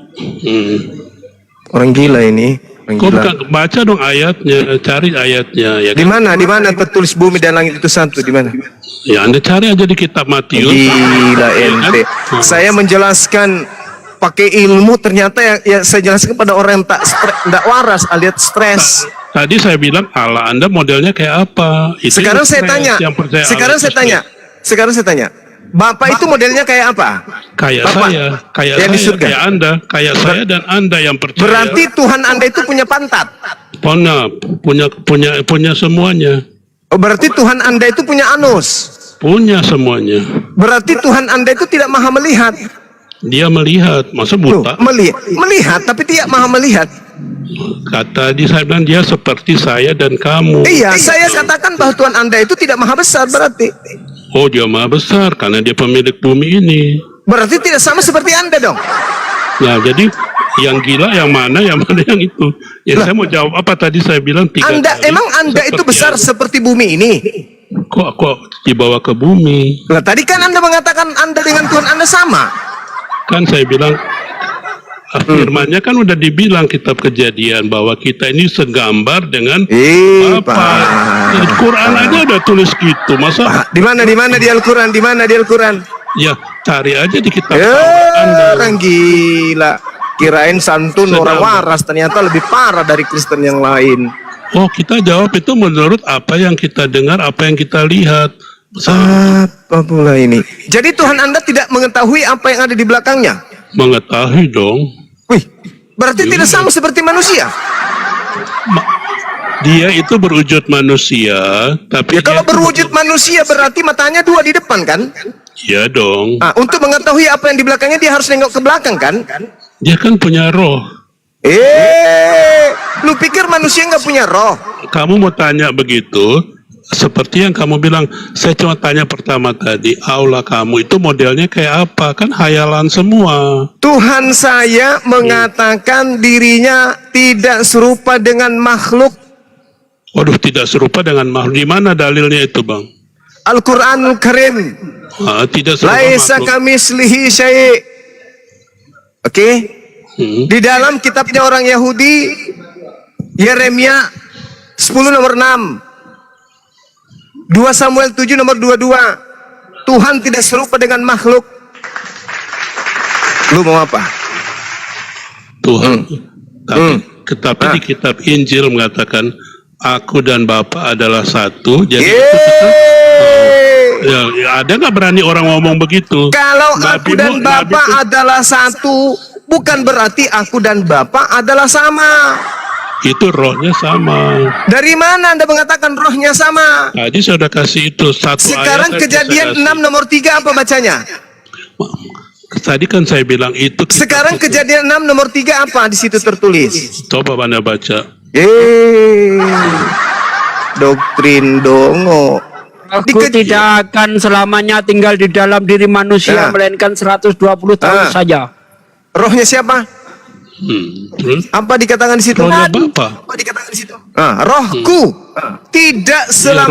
Orang gila ini. Kok bukan baca dong ayatnya, cari ayatnya. Ya Di mana? Di mana tertulis bumi dan langit itu satu? Di mana? Ya Anda cari aja di kitab Matius. Gila Ya kan? ente. Saya menjelaskan pakai ilmu, ternyata ya saya jelaskan pada orang yang tak waras alias stres. Tadi saya bilang Allah Anda modelnya kayak apa? Itu Sekarang yang saya stres, tanya. yang percaya Sekarang Allah saya itu tanya. Sekarang saya tanya. Bapak itu modelnya kayak apa? Kayak Bapak, saya, kayak yang di saya, surga. kayak Anda, kayak saya dan Anda yang percaya. Berarti Tuhan Anda itu punya pantat. Punya semuanya. Oh, berarti Tuhan Anda itu punya anus. Punya semuanya. Berarti Tuhan Anda itu tidak maha melihat. Dia melihat, masa buta? Melihat, tapi tidak maha melihat. Kata di saya bilang dia seperti saya dan kamu. Iya, saya katakan bahwa Tuhan Anda itu tidak maha besar berarti. Oh, dia maha besar karena dia pemilik bumi ini. Berarti tidak sama seperti Anda dong. Nah, jadi yang gila yang mana yang itu? Ya saya mau jawab apa tadi saya bilang tiga Anda kali. emang Anda itu besar seperti bumi ini? Kok dibawa ke bumi? Lah tadi kan Anda mengatakan Anda dengan Tuhan Anda sama. Kan saya bilang firmannya kan udah dibilang kitab Kejadian bahwa kita ini segambar dengan Bapa. Di Quran aja udah tulis gitu. Masa di mana di Al-Quran? Di mana di Al-Quran? Ya, cari aja di kitab Orang gila. Kirain santun orang waras, ternyata lebih parah dari Kristen yang lain. Oh, kita jawab itu menurut apa yang kita dengar, apa yang kita lihat. Apa pula ini? Jadi Tuhan Anda tidak mengetahui apa yang ada di belakangnya? Mengetahui dong. Wih, berarti tidak sama seperti manusia. Dia itu berwujud manusia, tapi Ya kalau berwujud manusia berarti matanya dua di depan kan? Iya dong. Nah, untuk mengetahui apa yang di belakangnya dia harus nengok ke belakang kan? Dia kan punya roh. Lu pikir manusia nggak punya roh? Kamu mau tanya begitu? Seperti yang kamu bilang, saya cuma tanya pertama tadi, aula kamu itu modelnya kayak apa? Kan hayalan semua. Tuhan saya mengatakan dirinya tidak serupa dengan makhluk. Waduh, tidak serupa dengan makhluk. Di mana dalilnya itu, Bang? Al-Quranul Karim. Tidak serupa Laisa makhluk. kamislihi syai'. Oke? Di dalam kitabnya orang Yahudi, Yeremia 10 nomor 6. 2 Samuel 7 nomor 22. Tuhan tidak serupa dengan makhluk. Lu mau apa? Tuhan. Tapi di kitab Injil mengatakan aku dan Bapa adalah satu. Jadi itu kita, ya, ada nggak berani orang ngomong begitu? Kalau aku dan Bapa adalah satu, bukan berarti aku dan Bapa adalah sama. Itu rohnya sama. Dari mana Anda mengatakan rohnya sama? Tadi saya sudah kasih itu satu Sekarang ayat. Kejadian 6 nomor 3 apa bacanya? Tadi kan saya bilang itu. Sekarang Kejadian 6 nomor 3 apa di situ tertulis? Coba Anda baca. Doktrin dongo. Aku tidak akan selamanya tinggal di dalam diri manusia, melainkan 120 tahun saja. Rohnya siapa? Apa dikatakan di situ? Rohnya Bapa. Apa dikatakan di situ? Rohku tidak selama